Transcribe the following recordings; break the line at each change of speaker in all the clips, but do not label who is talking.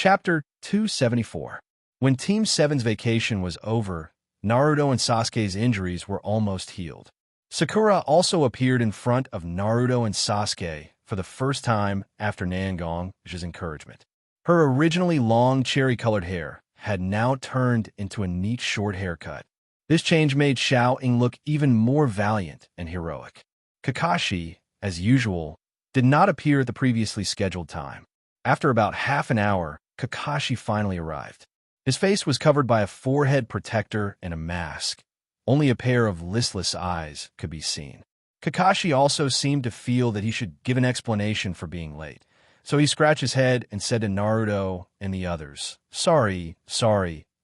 Chapter 274. When Team 7's vacation was over, Naruto and Sasuke's injuries were almost healed. Sakura also appeared in front of Naruto and Sasuke for the first time after Nangong's encouragement. Her originally long cherry-colored hair had now turned into a neat short haircut. This change made Xiao look even more valiant and heroic. Kakashi, as usual, did not appear at the previously scheduled time. After about half an hour, Kakashi finally arrived. His face was covered by a forehead protector and a mask. Only a pair of listless eyes could be seen. Kakashi also seemed to feel that he should give an explanation for being late. So he scratched his head and said to Naruto and the others, Sorry,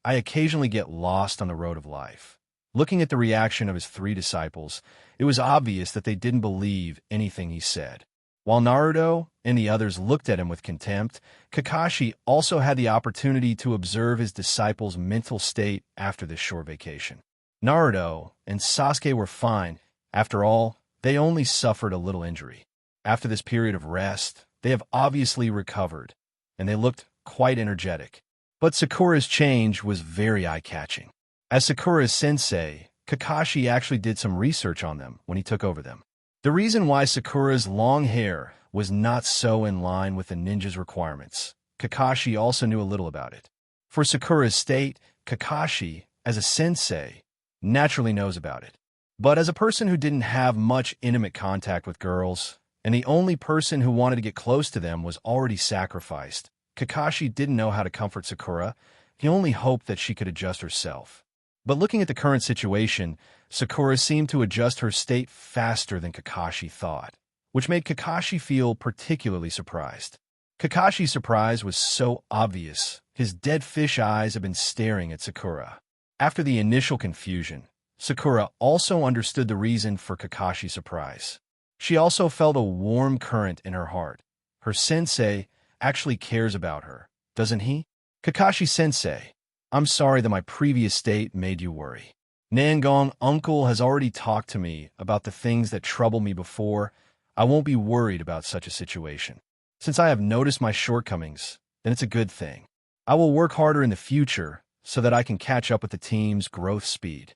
I occasionally get lost on the road of life." Looking at the reaction of his three disciples, it was obvious that they didn't believe anything he said. While Naruto and the others looked at him with contempt, Kakashi also had the opportunity to observe his disciples' mental state after this short vacation. Naruto and Sasuke were fine. After all, they only suffered a little injury. After this period of rest, they have obviously recovered, and they looked quite energetic. But Sakura's change was very eye-catching. As Sakura's sensei, Kakashi actually did some research on them when he took over them. The reason why Sakura's long hair was not so in line with the ninja's requirements, Kakashi also knew a little about it. For Sakura's state, Kakashi, as a sensei, naturally knows about it. But as a person who didn't have much intimate contact with girls, and the only person who wanted to get close to them was already sacrificed, Kakashi didn't know how to comfort Sakura. He only hoped that she could adjust herself. But looking at the current situation, Sakura seemed to adjust her state faster than Kakashi thought, which made Kakashi feel particularly surprised. Kakashi's surprise was so obvious. His dead fish eyes had been staring at Sakura. After the initial confusion, Sakura also understood the reason for Kakashi's surprise. She also felt a warm current in her heart. Her sensei actually cares about her, doesn't he? Kakashi-sensei, I'm sorry that my previous state made you worry. Nangong uncle has already talked to me about the things that trouble me before. I won't be worried about such a situation. Since I have noticed my shortcomings, then it's a good thing. I will work harder in the future so that I can catch up with the team's growth speed.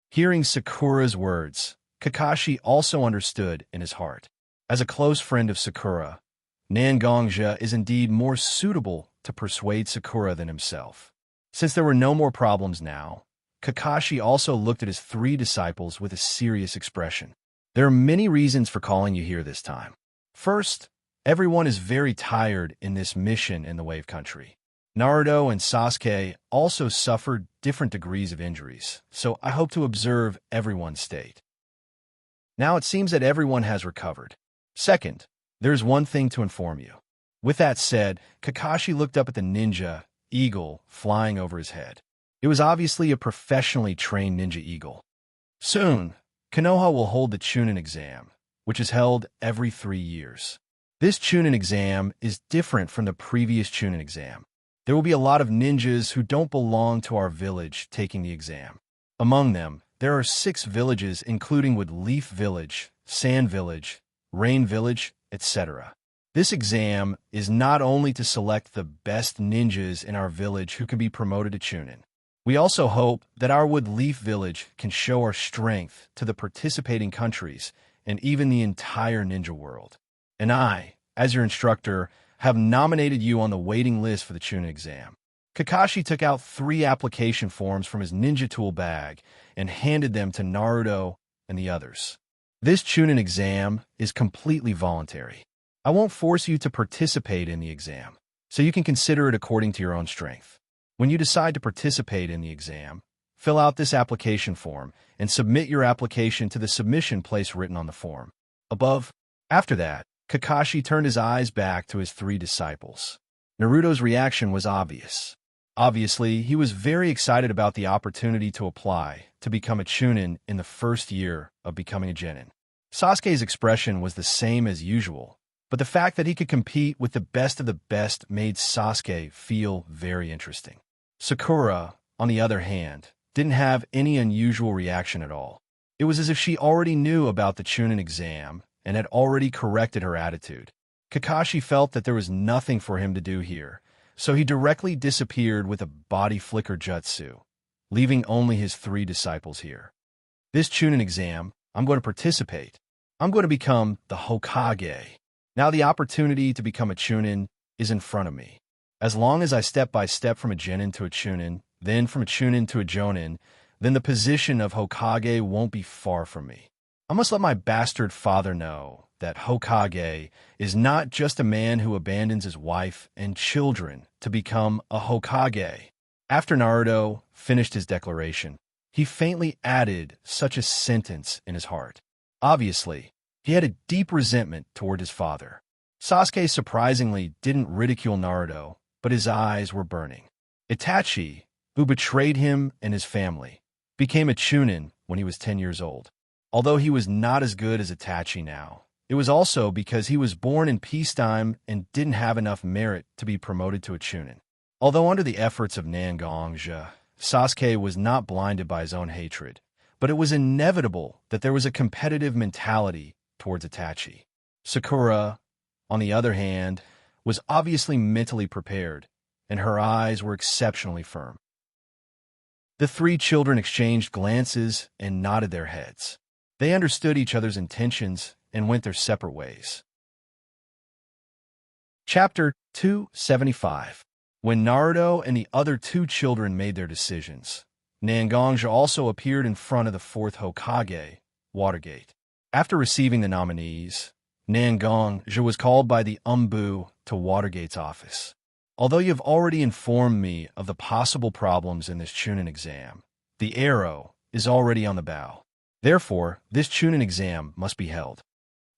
Hearing Sakura's words, Kakashi also understood in his heart. As a close friend of Sakura, Nangongja is indeed more suitable to persuade Sakura than himself. Since there were no more problems now, Kakashi also looked at his three disciples with a serious expression. There are many reasons for calling you here this time. First, everyone is very tired in this mission in the Wave Country. Naruto and Sasuke also suffered different degrees of injuries, so I hope to observe everyone's state. Now it seems that everyone has recovered. Second, there's one thing to inform you. With that said, Kakashi looked up at the ninja eagle flying over his head. It was obviously a professionally trained ninja eagle. Soon, Konoha will hold the Chunin exam, which is held every 3 years. This Chunin exam is different from the previous Chunin exam. There will be a lot of ninjas who don't belong to our village taking the exam. Among them, there are 6 villages including Wood Leaf Village, Sand Village, Rain Village, etc. This exam is not only to select the best ninjas in our village who can be promoted to Chunin. We also hope that our Wood Leaf Village can show our strength to the participating countries and even the entire ninja world. And I, as your instructor, have nominated you on the waiting list for the Chunin exam. Kakashi took out 3 application forms from his ninja tool bag and handed them to Naruto and the others. This Chunin exam is completely voluntary. I won't force you to participate in the exam, so you can consider it according to your own strength. When you decide to participate in the exam, fill out this application form and submit your application to the submission place written on the form above. After that, Kakashi turned his eyes back to his 3 disciples. Naruto's reaction was obvious. Obviously, he was very excited about the opportunity to apply to become a Chunin in the first year of becoming a Genin. Sasuke's expression was the same as usual, but the fact that he could compete with the best of the best made Sasuke feel very interesting. Sakura, on the other hand, didn't have any unusual reaction at all. It was as if she already knew about the Chunin exam and had already corrected her attitude. Kakashi felt that there was nothing for him to do here, so he directly disappeared with a body flicker jutsu, leaving only his 3 disciples here. This Chunin exam, I'm going to participate. I'm going to become the Hokage. Now the opportunity to become a Chunin is in front of me. As long as I step by step from a Genin to a Chunin, then from a Chunin to a Jonin, then the position of Hokage won't be far from me. I must let my bastard father know that Hokage is not just a man who abandons his wife and children to become a Hokage. After Naruto finished his declaration, he faintly added such a sentence in his heart. Obviously, he had a deep resentment toward his father. Sasuke surprisingly didn't ridicule Naruto, but his eyes were burning. Itachi, who betrayed him and his family, became a Chunin when he was 10 years old. Although he was not as good as Itachi now, it was also because he was born in peacetime and didn't have enough merit to be promoted to a Chunin. Although under the efforts of Xianxia, Sasuke was not blinded by his own hatred, but it was inevitable that there was a competitive mentality towards Itachi. Sakura, on the other hand, was obviously mentally prepared, and her eyes were exceptionally firm. The 3 children exchanged glances and nodded their heads. They understood each other's intentions and went their separate ways. Chapter 275. When Naruto and the other 2 children made their decisions, Xianxia also appeared in front of the 4th Hokage, Watergate. After receiving the nominees, Xianxia was called by the Umbu to Watergate's office. Although you have already informed me of the possible problems in this Chunin exam, the arrow is already on the bow. Therefore, this Chunin exam must be held.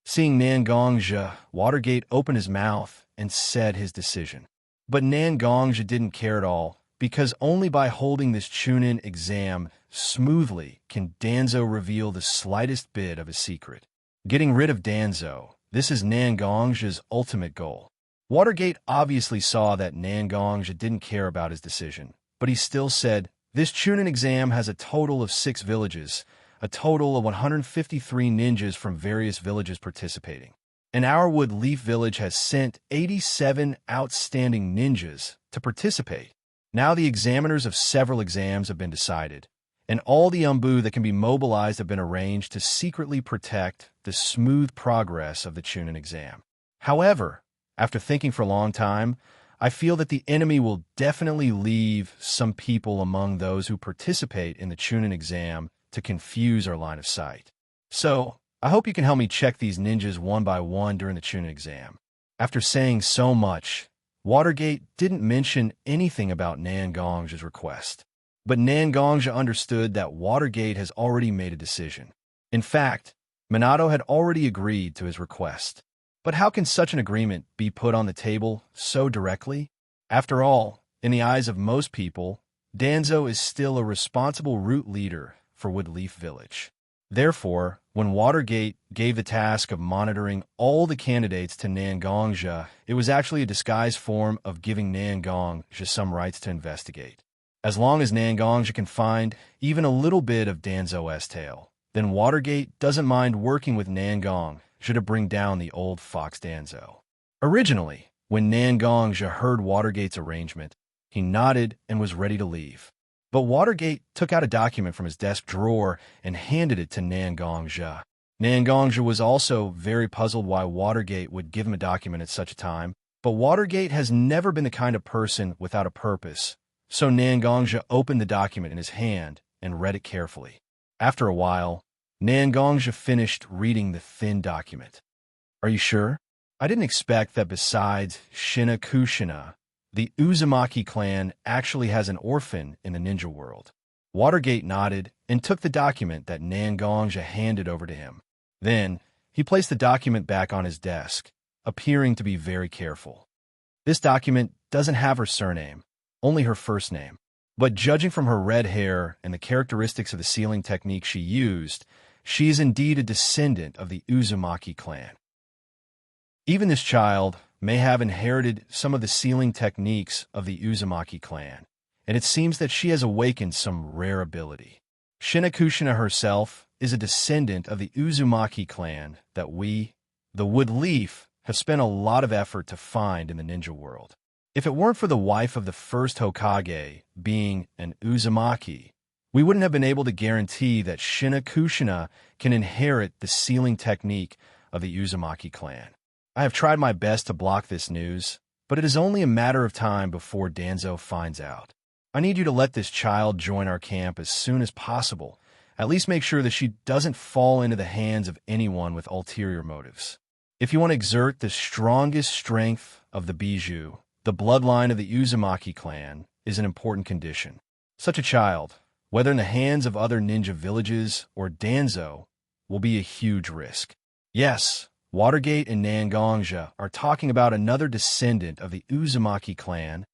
Seeing Xianxia, Watergate opened his mouth and said his decision. But Xianxia didn't care at all, because only by holding this Chunin exam smoothly can Danzo reveal the slightest bit of his secret. Getting rid of Danzo, this is Xianxia's ultimate goal. Watergate obviously saw that Xianxia didn't care about his decision, but he still said, this Chunin exam has a total of 6 villages, a total of 153 ninjas from various villages participating. And our Wood Leaf village has sent 87 outstanding ninjas to participate. Now the examiners of several exams have been decided, and all the Umbu that can be mobilized have been arranged to secretly protect the smooth progress of the Chunin exam. However, after thinking for a long time, I feel that the enemy will definitely leave some people among those who participate in the Chunin exam to confuse our line of sight. So, I hope you can help me check these ninjas one by one during the Chunin exam. After saying so much, Watergate didn't mention anything about Xianxia's request. But Xianxia understood that Watergate has already made a decision. In fact, Minato had already agreed to his request. But how can such an agreement be put on the table so directly? After all, in the eyes of most people, Danzo is still a responsible root leader for Woodleaf Village. Therefore, when Watergate gave the task of monitoring all the candidates to Xianxia, it was actually a disguised form of giving Xianxia some rights to investigate. As long as Xianxia can find even a little bit of Danzo's tail, then Watergate doesn't mind working with Xianxia to bring down the old fox Danzo. Originally, when Xianxia heard Watergate's arrangement, he nodded and was ready to leave. But Watergate took out a document from his desk drawer and handed it to Xianxia. Xianxia was also very puzzled why Watergate would give him a document at such a time, but Watergate has never been the kind of person without a purpose, so Xianxia opened the document in his hand and read it carefully. After a while, Xianxia finished reading the thin document. Are you sure? I didn't expect that besides Xianxia, the Uzumaki clan actually has an orphan in the ninja world. Watergate nodded and took the document that Xianxia handed over to him. Then, he placed the document back on his desk, appearing to be very careful. This document doesn't have her surname, only her first name. But judging from her red hair and the characteristics of the sealing technique she used, she is indeed a descendant of the Uzumaki clan. Even this child may have inherited some of the sealing techniques of the Uzumaki clan, and it seems that she has awakened some rare ability. Xianxia herself is a descendant of the Uzumaki clan that we, the Woodleaf, have spent a lot of effort to find in the ninja world. If it weren't for the wife of the first Hokage being an Uzumaki, we wouldn't have been able to guarantee that Kushina can inherit the sealing technique of the Uzumaki clan. I have tried my best to block this news, but it is only a matter of time before Danzo finds out. I need you to let this child join our camp as soon as possible. At least make sure that she doesn't fall into the hands of anyone with ulterior motives. If you want to exert the strongest strength of the Bijou, the bloodline of the Uzumaki clan is an important condition. Such a child, whether in the hands of other ninja villages or Danzo, will be a huge risk. Yes, Watergate and Xianxia are talking about another descendant of the Uzumaki clan,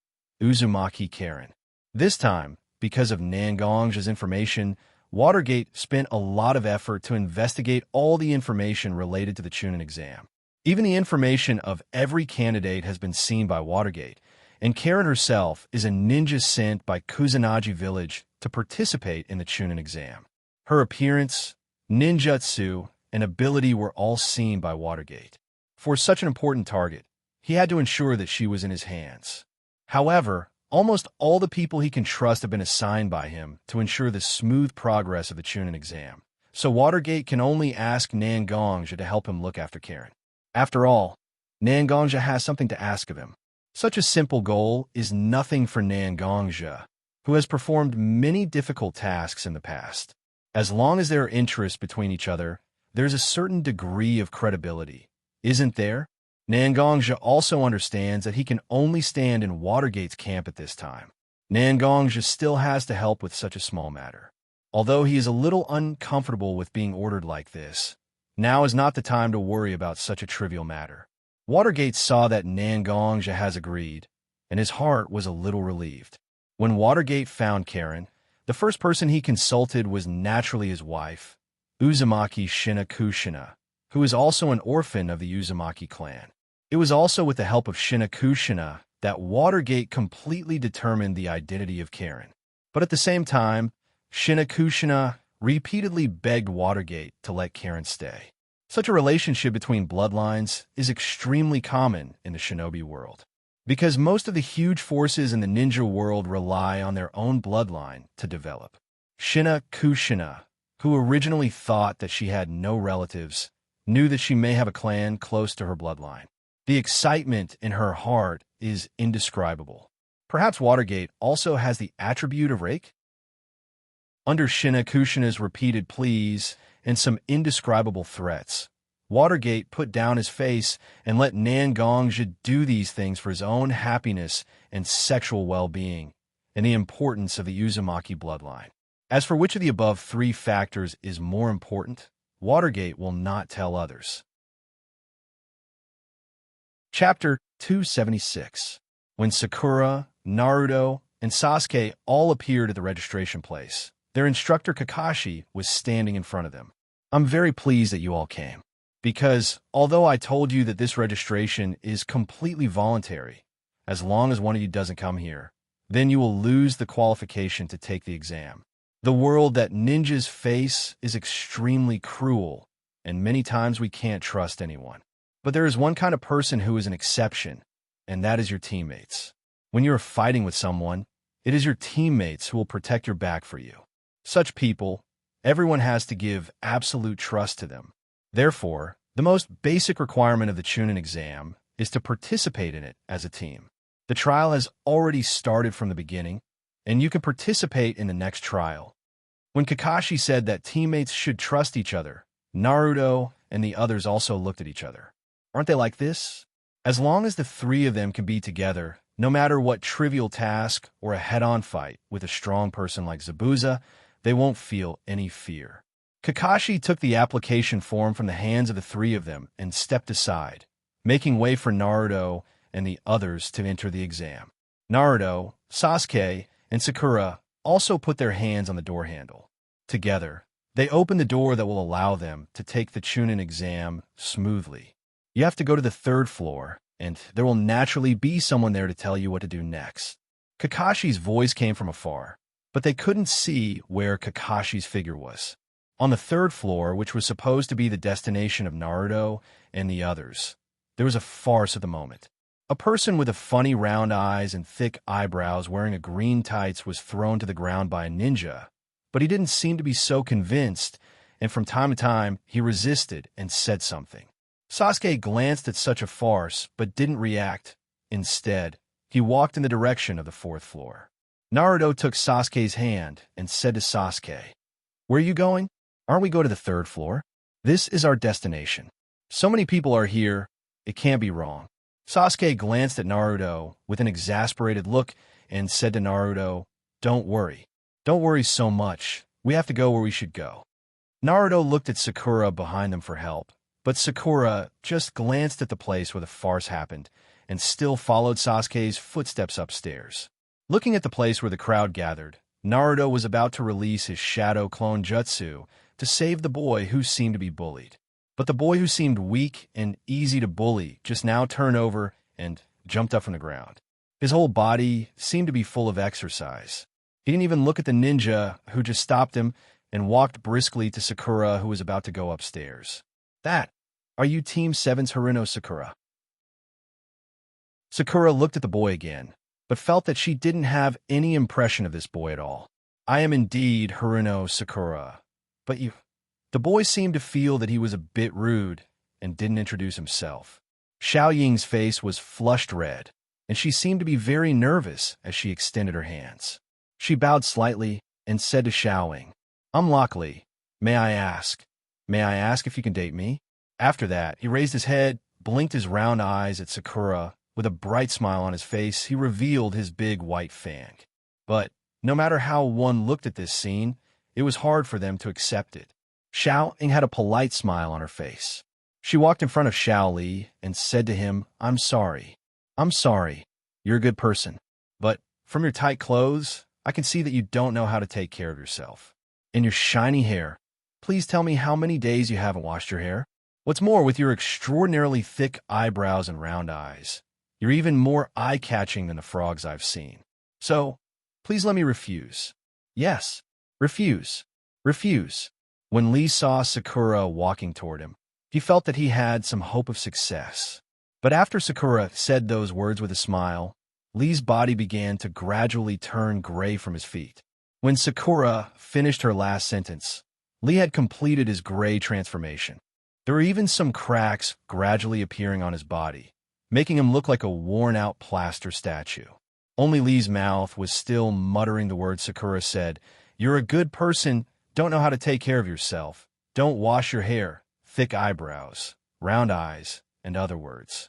Uzumaki Karen. This time, because of Xianxia's information, Watergate spent a lot of effort to investigate all the information related to the Chunin exam. Even the information of every candidate has been seen by Watergate, and Karen herself is a ninja sent by Kusanagi village to participate in the Chunin exam. Her appearance, ninjutsu, and ability were all seen by Watergate. For such an important target, he had to ensure that she was in his hands. However, almost all the people he can trust have been assigned by him to ensure the smooth progress of the Chunin exam, so Watergate can only ask Xianxia to help him look after Karen. After all, Xianxia has something to ask of him. Such a simple goal is nothing for Xianxia, who has performed many difficult tasks in the past. As long as there are interests between each other, there's a certain degree of credibility, isn't there? Xianxia also understands that he can only stand in Watergate's camp at this time. Xianxia still has to help with such a small matter. Although he is a little uncomfortable with being ordered like this, now is not the time to worry about such a trivial matter. Watergate saw that Xianxia has agreed, and his heart was a little relieved. When Watergate found Karen, the first person he consulted was naturally his wife, Uzumaki Kushina, who is also an orphan of the Uzumaki clan. It was also with the help of Kushina that Watergate completely determined the identity of Karen. But at the same time, Kushina repeatedly begged Watergate to let Karen stay. Such a relationship between bloodlines is extremely common in the shinobi world, because most of the huge forces in the ninja world rely on their own bloodline to develop. Kushina, who originally thought that she had no relatives, knew that she may have a clan close to her bloodline. The excitement in her heart is indescribable. Perhaps Watergate also has the attribute of rake? Under Kushina's repeated pleas and some indescribable threats, Watergate put down his face and let Xianxia do these things for his own happiness and sexual well-being, and the importance of the Uzumaki bloodline. As for which of the above three factors is more important, Watergate will not tell others. Chapter 276. When Sakura, Naruto, and Sasuke all appeared at the registration place, their instructor Kakashi was standing in front of them. I'm very pleased that you all came, because although I told you that this registration is completely voluntary, as long as one of you doesn't come here, then you will lose the qualification to take the exam. The world that ninjas face is extremely cruel, and many times we can't trust anyone. But there is one kind of person who is an exception, and that is your teammates. When you are fighting with someone, it is your teammates who will protect your back for you. Such people, everyone has to give absolute trust to them. Therefore, the most basic requirement of the Chunin exam is to participate in it as a team. The trial has already started from the beginning, and you can participate in the next trial. When Kakashi said that teammates should trust each other, Naruto and the others also looked at each other. Aren't they like this? As long as the three of them can be together, no matter what trivial task or a head-on fight with a strong person like Zabuza, they won't feel any fear. Kakashi took the application form from the hands of the three of them and stepped aside, making way for Naruto and the others to enter the exam. Naruto, Sasuke, and Sakura also put their hands on the door handle. Together, they opened the door that will allow them to take the Chunin exam smoothly. You have to go to the third floor, and there will naturally be someone there to tell you what to do next. Kakashi's voice came from afar, but they couldn't see where Kakashi's figure was. On the third floor, which was supposed to be the destination of Naruto and the others, there was a farce at the moment. A person with a funny round eyes and thick eyebrows wearing a green tights was thrown to the ground by a ninja, but he didn't seem to be so convinced, and from time to time he resisted and said something. Sasuke glanced at such a farce but didn't react. Instead, he walked in the direction of the fourth floor. Naruto took Sasuke's hand and said to Sasuke, "Where are you going? Aren't we going to the third floor? This is our destination. So many people are here, it can't be wrong." Sasuke glanced at Naruto with an exasperated look and said to Naruto, "Don't worry. Don't worry so much. We have to go where we should go." Naruto looked at Sakura behind them for help, but Sakura just glanced at the place where the farce happened and still followed Sasuke's footsteps upstairs. Looking at the place where the crowd gathered, Naruto was about to release his shadow clone jutsu to save the boy who seemed to be bullied. But the boy who seemed weak and easy to bully just now turned over and jumped up from the ground. His whole body seemed to be full of exercise. He didn't even look at the ninja who just stopped him and walked briskly to Sakura, who was about to go upstairs. Are you Team 7's Haruno Sakura?" Sakura looked at the boy again, but felt that she didn't have any impression of this boy at all. "I am indeed Haruno Sakura, but you..." The boy seemed to feel that he was a bit rude and didn't introduce himself. Xiao Ying's face was flushed red, and she seemed to be very nervous as she extended her hands. She bowed slightly and said to Xiao Ying, "I'm Locke Lee. May I ask if you can date me?" After that, he raised his head, blinked his round eyes at Sakura. With a bright smile on his face, he revealed his big white fang. But no matter how one looked at this scene, it was hard for them to accept it. Xiao Ying had a polite smile on her face. She walked in front of Xiao Li and said to him, I'm sorry. You're a good person. But from your tight clothes, I can see that you don't know how to take care of yourself. And your shiny hair. Please tell me how many days you haven't washed your hair? What's more, with your extraordinarily thick eyebrows and round eyes, you're even more eye-catching than the frogs I've seen. So, please let me refuse." "Yes, refuse." When Lee saw Sakura walking toward him, he felt that he had some hope of success. But after Sakura said those words with a smile, Lee's body began to gradually turn gray from his feet. When Sakura finished her last sentence, Lee had completed his gray transformation. There were even some cracks gradually appearing on his body, making him look like a worn-out plaster statue. Only Lee's mouth was still muttering the words Sakura said, "You're a good person, don't know how to take care of yourself, don't wash your hair, thick eyebrows, round eyes," and other words.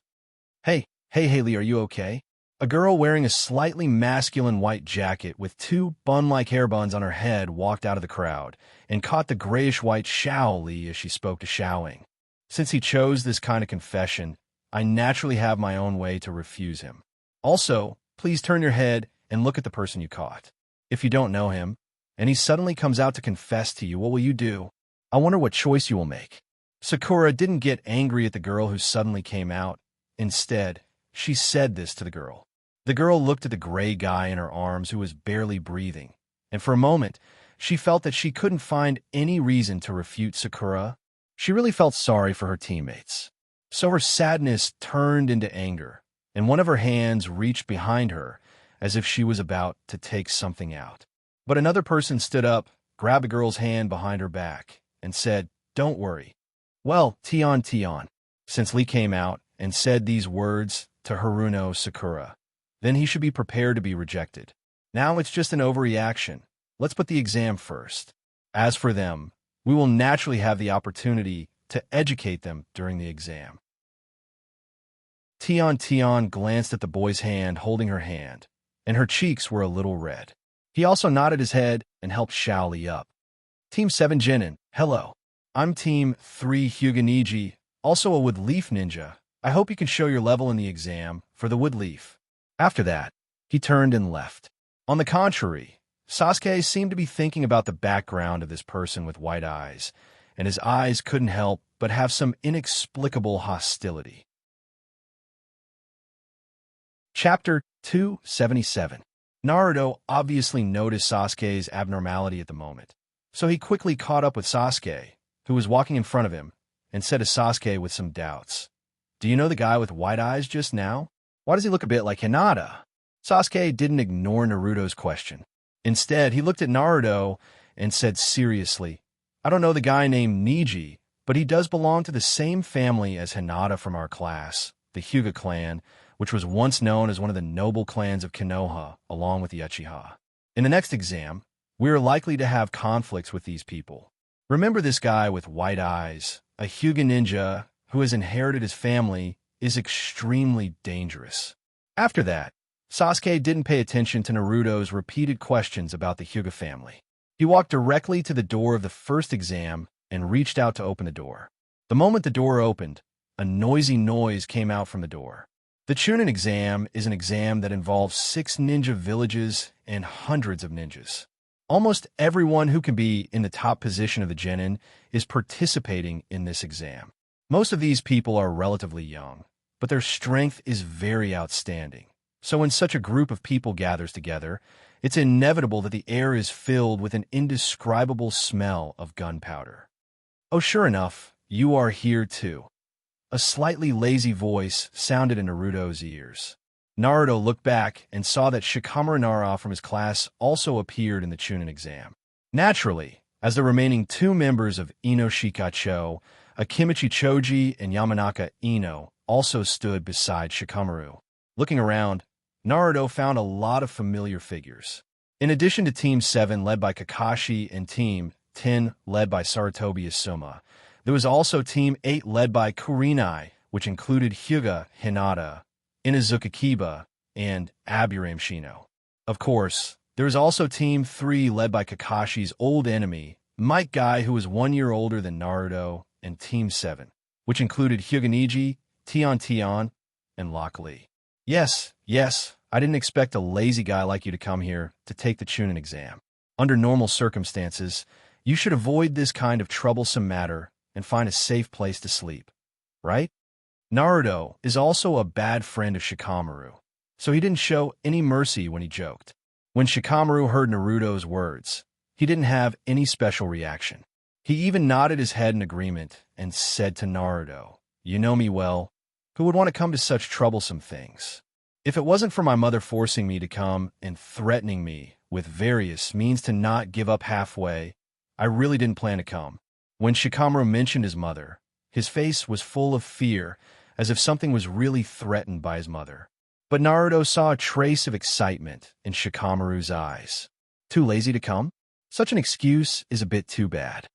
Hey, Haley, are you okay?" A girl wearing a slightly masculine white jacket with two bun-like hair buns on her head walked out of the crowd and caught the grayish-white Xiao Li as she spoke to Xiao Ying. Since he chose this kind of confession, I naturally have my own way to refuse him. Also, please turn your head and look at the person you caught. If you don't know him, and he suddenly comes out to confess to you, what will you do? I wonder what choice you will make. Sakura didn't get angry at the girl who suddenly came out. Instead, she said this to the girl. The girl looked at the gray guy in her arms who was barely breathing, and for a moment, she felt that she couldn't find any reason to refute Sakura. She really felt sorry for her teammates. So her sadness turned into anger, and one of her hands reached behind her as if she was about to take something out. But another person stood up, grabbed the girl's hand behind her back, and said, "Don't worry." Well, Tion. Since Lee came out and said these words to Haruno Sakura, then he should be prepared to be rejected. Now it's just an overreaction. Let's put the exam first. As for them, we will naturally have the opportunity to educate them during the exam. Tion glanced at the boy's hand holding her hand, and her cheeks were a little red. He also nodded his head and helped Xiao Li up. Team 7 Jinin, hello. I'm Team 3 Hyuganiji, also a wood leaf ninja. I hope you can show your level in the exam for the wood leaf. After that, he turned and left. On the contrary, Sasuke seemed to be thinking about the background of this person with white eyes, and his eyes couldn't help but have some inexplicable hostility. Chapter 277. Naruto obviously noticed Sasuke's abnormality at the moment, so he quickly caught up with Sasuke, who was walking in front of him, and said to Sasuke with some doubts, "Do you know the guy with white eyes just now?" Why does he look a bit like Hinata? Sasuke didn't ignore Naruto's question. Instead, he looked at Naruto and said seriously, I don't know the guy named Niji, but he does belong to the same family as Hinata from our class, the Hyuga clan, which was once known as one of the noble clans of Konoha, along with the Uchiha. In the next exam, we are likely to have conflicts with these people. Remember this guy with white eyes, a Hyuga ninja who has inherited his family, is extremely dangerous. After that, Sasuke didn't pay attention to Naruto's repeated questions about the Hyuga family. He walked directly to the door of the first exam and reached out to open the door. The moment the door opened, a noisy noise came out from the door. The Chunin exam is an exam that involves 6 ninja villages and hundreds of ninjas. Almost everyone who can be in the top position of the genin is participating in this exam. Most of these people are relatively young, but their strength is very outstanding. So when such a group of people gathers together, it's inevitable that the air is filled with an indescribable smell of gunpowder. Oh, sure enough, you are here too. A slightly lazy voice sounded in Naruto's ears. Naruto looked back and saw that Shikamaru Nara from his class also appeared in the Chunin exam. Naturally, as the remaining 2 members of Ino Shikacho, Akimichi Choji and Yamanaka Ino, also stood beside Shikamaru. Looking around, Naruto found a lot of familiar figures. In addition to Team 7 led by Kakashi and Team 10 led by Sarutobi Asuma, there was also Team 8 led by Kurenai, which included Hyuga Hinata, Inazuka Kiba, and Aburame Shino. Of course, there was also Team 3 led by Kakashi's old enemy, Might Guy, who was 1 year older than Naruto, and Team 7, which included Hyuga Neji, Tion, and Lock Lee. Yes, I didn't expect a lazy guy like you to come here to take the Chunin exam. Under normal circumstances, you should avoid this kind of troublesome matter and find a safe place to sleep, right? Naruto is also a bad friend of Shikamaru, so he didn't show any mercy when he joked. When Shikamaru heard Naruto's words, he didn't have any special reaction. He even nodded his head in agreement and said to Naruto, You know me well. Who would want to come to such troublesome things? If it wasn't for my mother forcing me to come and threatening me with various means to not give up halfway, I really didn't plan to come. When Shikamaru mentioned his mother, his face was full of fear, as if something was really threatened by his mother. But Naruto saw a trace of excitement in Shikamaru's eyes. Too lazy to come? Such an excuse is a bit too bad.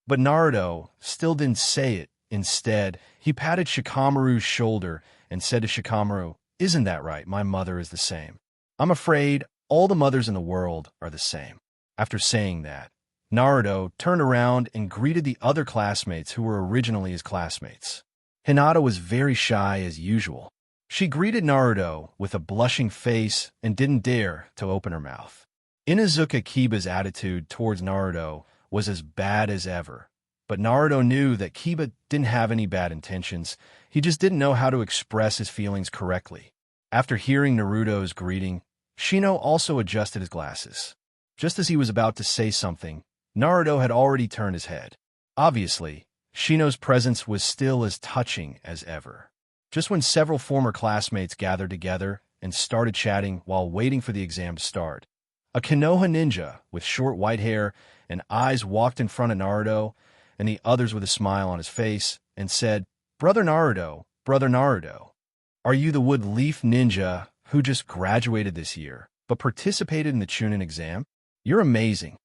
But Naruto still didn't say it. Instead, he patted Shikamaru's shoulder and said to Shikamaru, Isn't that right? My mother is the same. I'm afraid all the mothers in the world are the same. After saying that, Naruto turned around and greeted the other classmates who were originally his classmates. Hinata was very shy as usual. She greeted Naruto with a blushing face and didn't dare to open her mouth. Inazuka Kiba's attitude towards Naruto was as bad as ever. But Naruto knew that Kiba didn't have any bad intentions, he just didn't know how to express his feelings correctly. After hearing Naruto's greeting, Shino also adjusted his glasses. Just as he was about to say something, Naruto had already turned his head. Obviously, Shino's presence was still as touching as ever. Just when several former classmates gathered together and started chatting while waiting for the exam to start, a Konoha ninja with short white hair and eyes walked in front of Naruto and the others with a smile on his face, and said, Brother Naruto, are you the Wood Leaf Ninja who just graduated this year, but participated in the Chunin exam? You're amazing.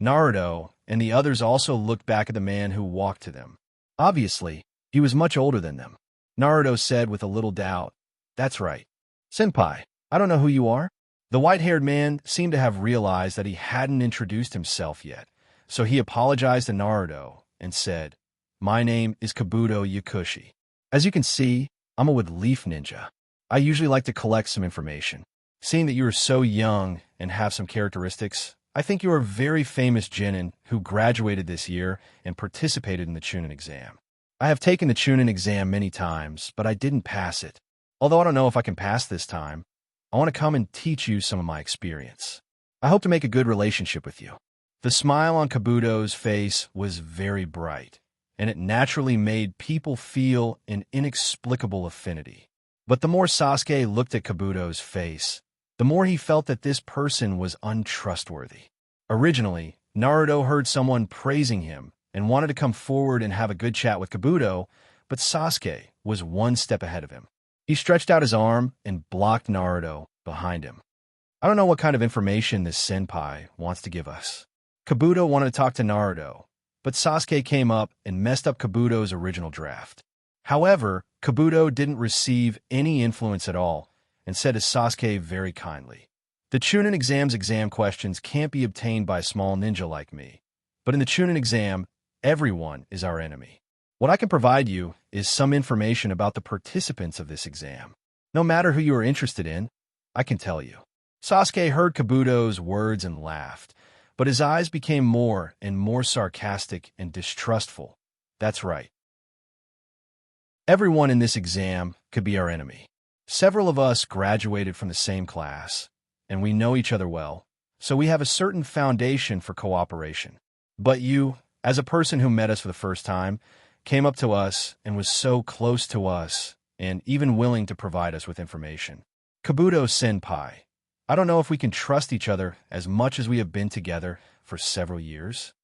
Naruto and the others also looked back at the man who walked to them. Obviously, he was much older than them. Naruto said with a little doubt, That's right. Senpai, I don't know who you are. The white-haired man seemed to have realized that he hadn't introduced himself yet, so he apologized to Naruto and said, My name is Kabuto Yakushi. As you can see, I'm a Wood Leaf Ninja. I usually like to collect some information. Seeing that you are so young and have some characteristics, I think you are a very famous genin who graduated this year and participated in the Chunin exam. I have taken the Chunin exam many times, but I didn't pass it. Although I don't know if I can pass this time, I want to come and teach you some of my experience. I hope to make a good relationship with you. The smile on Kabuto's face was very bright, and it naturally made people feel an inexplicable affinity. But the more Sasuke looked at Kabuto's face, the more he felt that this person was untrustworthy. Originally, Naruto heard someone praising him and wanted to come forward and have a good chat with Kabuto, but Sasuke was one step ahead of him. He stretched out his arm and blocked Naruto behind him. I don't know what kind of information this senpai wants to give us. Kabuto wanted to talk to Naruto, but Sasuke came up and messed up Kabuto's original draft. However, Kabuto didn't receive any influence at all and said to Sasuke very kindly, "The Chunin exam's exam questions can't be obtained by a small ninja like me, but in the Chunin exam, everyone is our enemy. What I can provide you is some information about the participants of this exam. No matter who you are interested in, I can tell you." Sasuke heard Kabuto's words and laughed, but his eyes became more and more sarcastic and distrustful. That's right. Everyone in this exam could be our enemy. Several of us graduated from the same class, and we know each other well, so we have a certain foundation for cooperation. But you, as a person who met us for the first time, came up to us and was so close to us and even willing to provide us with information. Kabuto-senpai, I don't know if we can trust each other as much as we have been together for several years.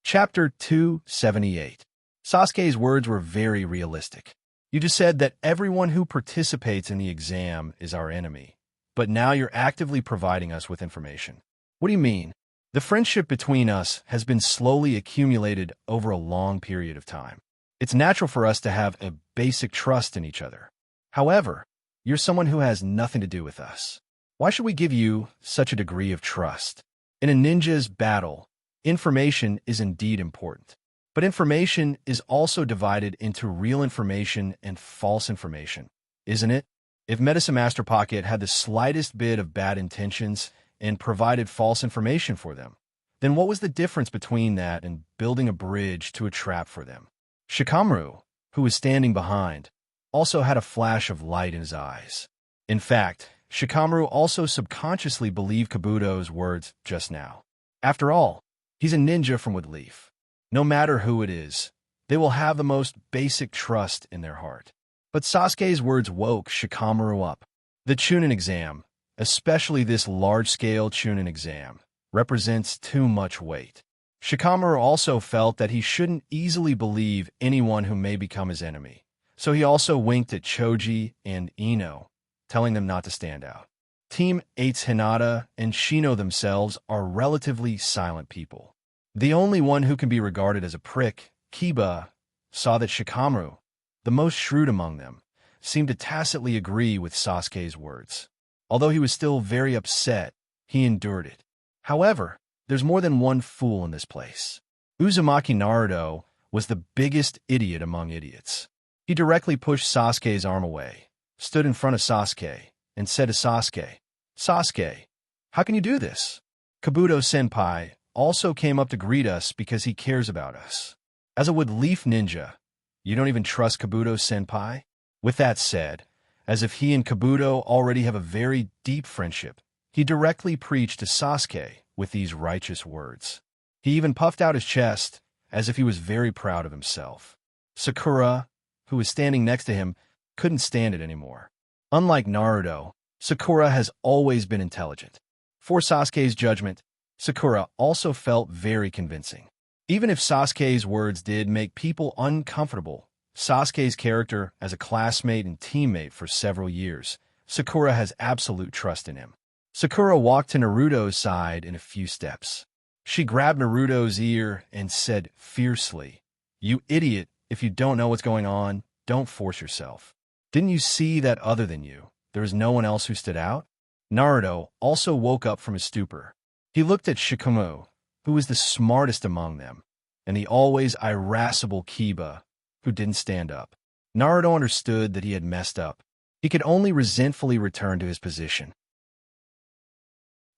Chapter 278. Sasuke's words were very realistic. You just said that everyone who participates in the exam is our enemy, but now you're actively providing us with information. What do you mean? The friendship between us has been slowly accumulated over a long period of time. It's natural for us to have a basic trust in each other. However, you're someone who has nothing to do with us. Why should we give you such a degree of trust? In a ninja's battle, information is indeed important. But information is also divided into real information and false information, isn't it? If Medicine Master Pocket had the slightest bit of bad intentions and provided false information for them, then what was the difference between that and building a bridge to a trap for them? Shikamaru, who was standing behind, also had a flash of light in his eyes. In fact, Shikamaru also subconsciously believed Kabuto's words just now. After all, he's a ninja from Woodleaf. No matter who it is, they will have the most basic trust in their heart. But Sasuke's words woke Shikamaru up. The Chunin exam, especially this large-scale Chunin exam, represents too much weight. Shikamaru also felt that he shouldn't easily believe anyone who may become his enemy, so he also winked at Choji and Ino, telling them not to stand out. Team 8's Hinata and Shino themselves are relatively silent people. The only one who can be regarded as a prick, Kiba, saw that Shikamaru, the most shrewd among them, seemed to tacitly agree with Sasuke's words. Although he was still very upset, he endured it. However, there's more than one fool in this place. Uzumaki Naruto was the biggest idiot among idiots. He directly pushed Sasuke's arm away, stood in front of Sasuke, and said to Sasuke, "Sasuke, how can you do this?" Kabuto-senpai also came up to greet us because he cares about us. As a Woodleaf ninja, you don't even trust Kabuto-senpai? With that said, as if he and Kabuto already have a very deep friendship, he directly preached to Sasuke with these righteous words. He even puffed out his chest as if he was very proud of himself. Sakura, who was standing next to him, couldn't stand it anymore. Unlike Naruto, Sakura has always been intelligent. For Sasuke's judgment, Sakura also felt very convincing. Even if Sasuke's words did make people uncomfortable, Sasuke's character as a classmate and teammate for several years, Sakura has absolute trust in him. Sakura walked to Naruto's side in a few steps. She grabbed Naruto's ear and said fiercely, "You idiot, if you don't know what's going on, don't force yourself. Didn't you see that other than you, there was no one else who stood out?" Naruto also woke up from his stupor. He looked at Shikamaru, who was the smartest among them, and the always irascible Kiba, who didn't stand up. Naruto understood that he had messed up. He could only resentfully return to his position.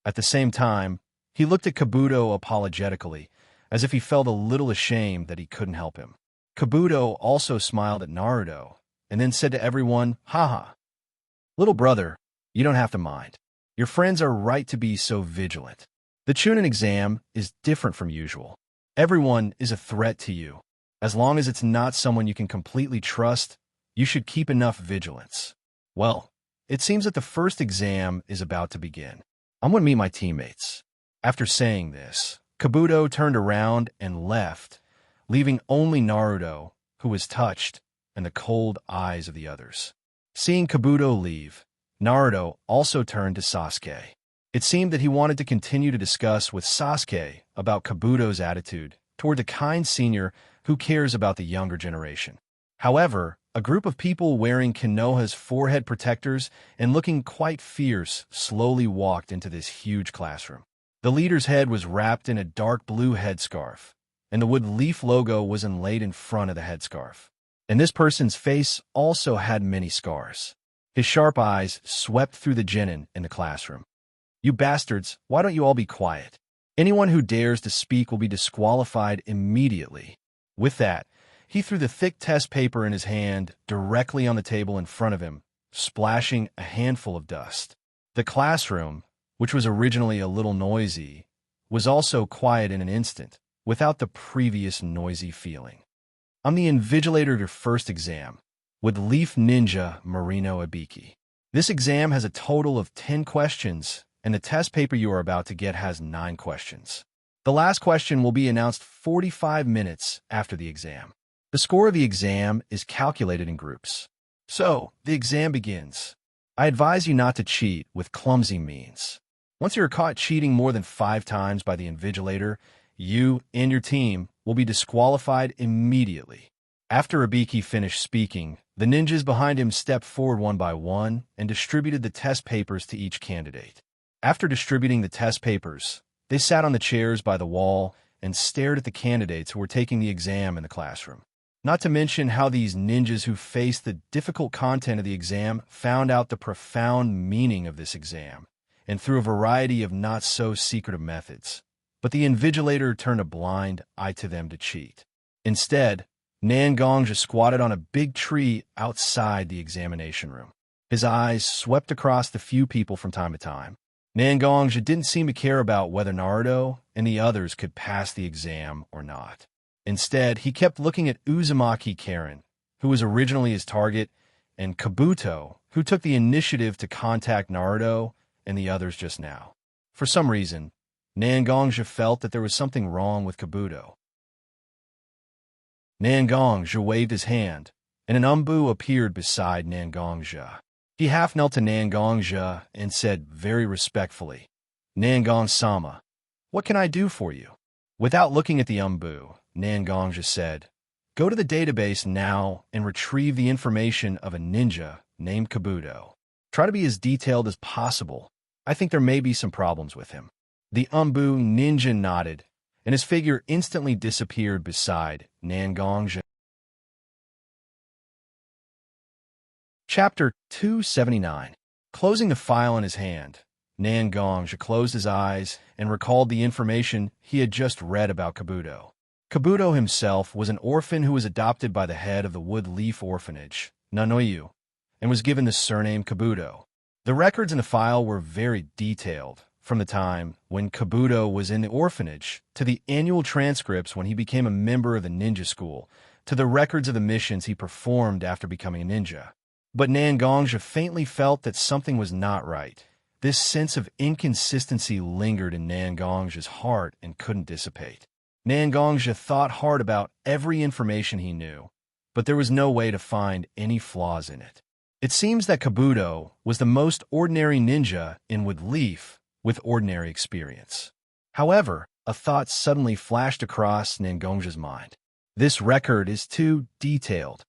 At the same time, he looked at Kabuto apologetically, as if he felt a little ashamed that he couldn't help him. Kabuto also smiled at Naruto, and then said to everyone, "Haha. Little brother, you don't have to mind. Your friends are right to be so vigilant. The Chunin exam is different from usual. Everyone is a threat to you. As long as it's not someone you can completely trust, you should keep enough vigilance. Well, it seems that the first exam is about to begin. I'm going to meet my teammates. After saying this, Kabuto turned around and left, leaving only Naruto, who was touched, and the cold eyes of the others. Seeing Kabuto leave, Naruto also turned to Sasuke. It seemed that he wanted to continue to discuss with Sasuke about Kabuto's attitude toward the kind senior who cares about the younger generation. However, a group of people wearing Konoha's forehead protectors and looking quite fierce slowly walked into this huge classroom. The leader's head was wrapped in a dark blue headscarf, and the wood leaf logo was inlaid in front of the headscarf. And this person's face also had many scars. His sharp eyes swept through the genin in the classroom. "You bastards, why don't you all be quiet? Anyone who dares to speak will be disqualified immediately." With that, he threw the thick test paper in his hand directly on the table in front of him, splashing a handful of dust. The classroom, which was originally a little noisy, was also quiet in an instant, without the previous noisy feeling. "I'm the invigilator of your first exam, with Leaf Ninja Marino Ibiki. This exam has a total of 10 questions, and the test paper you are about to get has 9 questions. The last question will be announced 45 minutes after the exam. The score of the exam is calculated in groups. So, the exam begins. I advise you not to cheat with clumsy means. Once you are caught cheating more than 5 times by the invigilator, you and your team will be disqualified immediately." After Ibiki finished speaking, the ninjas behind him stepped forward one by one and distributed the test papers to each candidate. After distributing the test papers, they sat on the chairs by the wall and stared at the candidates who were taking the exam in the classroom. Not to mention how these ninjas who faced the difficult content of the exam found out the profound meaning of this exam, and through a variety of not-so-secretive methods. But the invigilator turned a blind eye to them to cheat. Instead, Nangongja squatted on a big tree outside the examination room. His eyes swept across the few people from time to time. Nangongja didn't seem to care about whether Naruto and the others could pass the exam or not. Instead, he kept looking at Uzumaki Karen, who was originally his target, and Kabuto, who took the initiative to contact Naruto and the others just now. For some reason, Nangongja felt that there was something wrong with Kabuto. Nangongja waved his hand, and an Umbu appeared beside Nangongja. He half-knelt to Nangongja and said very respectfully, "Nangong-sama, what can I do for you?" Without looking at the Umbu, Nangongja said, "Go to the database now and retrieve the information of a ninja named Kabuto. Try to be as detailed as possible. I think there may be some problems with him." The Umbu ninja nodded, and his figure instantly disappeared beside Nangongja. Chapter 279. Closing the file in his hand, Nangongja closed his eyes and recalled the information he had just read about Kabuto. Kabuto himself was an orphan who was adopted by the head of the Wood Leaf Orphanage, Nanoyu, and was given the surname Kabuto. The records in the file were very detailed, from the time when Kabuto was in the orphanage, to the annual transcripts when he became a member of the ninja school, to the records of the missions he performed after becoming a ninja. But Nangongja faintly felt that something was not right. This sense of inconsistency lingered in Nangongja's heart and couldn't dissipate. Nangongja thought hard about every information he knew, but there was no way to find any flaws in it. It seems that Kabuto was the most ordinary ninja in Wood Leaf with ordinary experience. However, a thought suddenly flashed across Nangongja's mind. This record is too detailed.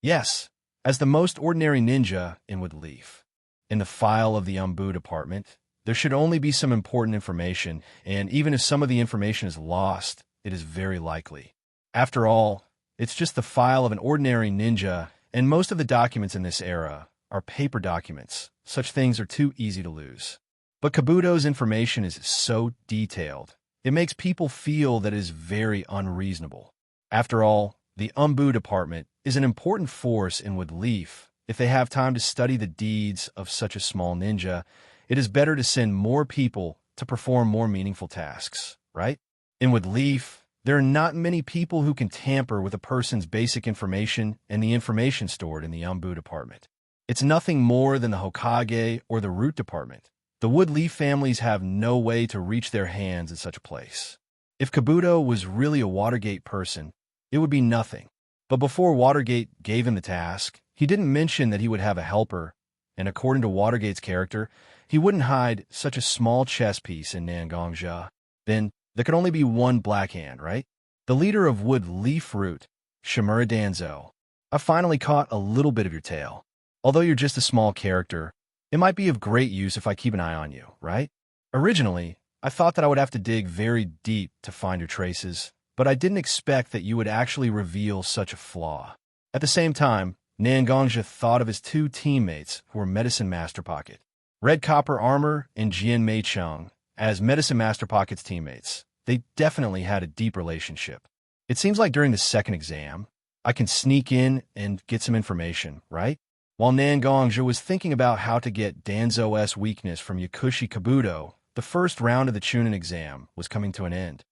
Yes, as the most ordinary ninja in Wood Leaf. In the file of the Umbu department, there should only be some important information, and even if some of the information is lost, it is very likely. After all, it's just the file of an ordinary ninja, and most of the documents in this era are paper documents. Such things are too easy to lose. But Kabuto's information is so detailed, it makes people feel that it is very unreasonable. After all, the Umbu department is an important force in Wood Leaf. If they have time to study the deeds of such a small ninja, it is better to send more people to perform more meaningful tasks, right? In Wood Leaf, There are not many people who can tamper with a person's basic information and the information stored in the Umbu department. It's nothing more than the Hokage or the root department. The wood leaf families have no way to reach their hands in such a place. If Kabuto was really a Watergate person, it would be nothing. But before Watergate gave him the task, he didn't mention that he would have a helper, and according to Watergate's character, he wouldn't hide such a small chess piece in Xianxia. Then, there could only be one Black Hand, right? The leader of Wood Leaf Root, Shimura Danzo. I finally caught a little bit of your tale. Although you're just a small character, it might be of great use if I keep an eye on you, right? Originally, I thought that I would have to dig very deep to find your traces, but I didn't expect that you would actually reveal such a flaw. At the same time, Xianxia thought of his two teammates who were Medicine Master Pocket, Red Copper Armor and Jian Meicheng, as Medicine Master Pocket's teammates. They definitely had a deep relationship. It seems like during the second exam, I can sneak in and get some information, right? While Xianxia was thinking about how to get Danzo's weakness from Yakushi Kabuto, the first round of the Chunin exam was coming to an end.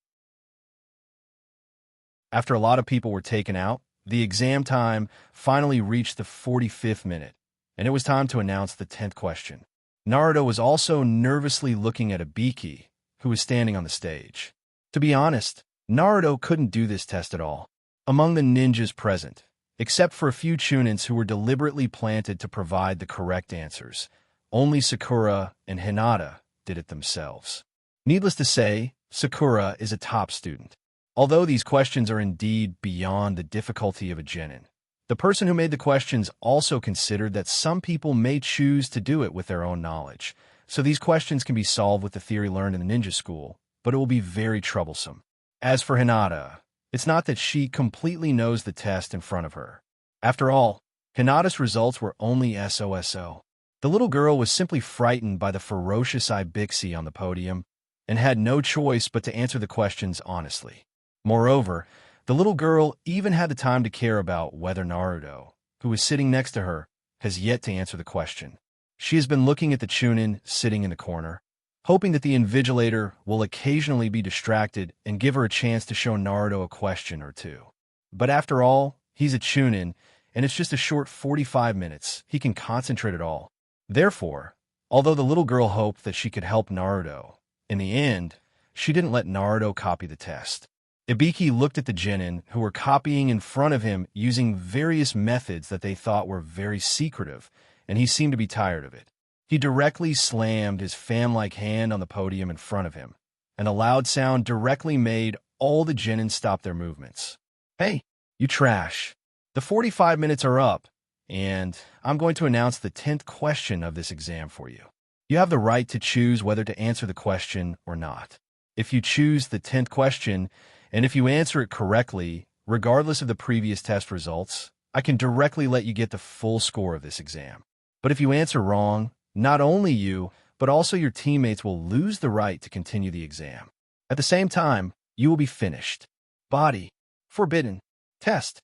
After a lot of people were taken out, the exam time finally reached the 45th minute, and it was time to announce the 10th question. Naruto was also nervously looking at Ibiki, who was standing on the stage. To be honest, Naruto couldn't do this test at all. Among the ninjas present, except for a few Chunins who were deliberately planted to provide the correct answers, only Sakura and Hinata did it themselves. Needless to say, Sakura is a top student. Although these questions are indeed beyond the difficulty of a genin, the person who made the questions also considered that some people may choose to do it with their own knowledge. So these questions can be solved with the theory learned in the ninja school, but it will be very troublesome. As for Hinata, it's not that she completely knows the test in front of her. After all, Hinata's results were only SOSO. The little girl was simply frightened by the ferocious Ibixi on the podium and had no choice but to answer the questions honestly. Moreover, the little girl even had the time to care about whether Naruto, who was sitting next to her, has yet to answer the question. She has been looking at the Chunin sitting in the corner, hoping that the invigilator will occasionally be distracted and give her a chance to show Naruto a question or two. But after all, he's a Chunin, and it's just a short 45 minutes. He can concentrate it all. Therefore, although the little girl hoped that she could help Naruto, in the end, she didn't let Naruto copy the test. Ibiki looked at the genin who were copying in front of him using various methods that they thought were very secretive, and he seemed to be tired of it. He directly slammed his fan-like hand on the podium in front of him, and a loud sound directly made all the genin stop their movements. Hey, you trash. The 45 minutes are up, and I'm going to announce the 10th question of this exam for you. You have the right to choose whether to answer the question or not. If you choose the 10th question, and if you answer it correctly, regardless of the previous test results, I can directly let you get the full score of this exam. But if you answer wrong, not only you, but also your teammates will lose the right to continue the exam. At the same time, you will be finished. Body. Forbidden. Test.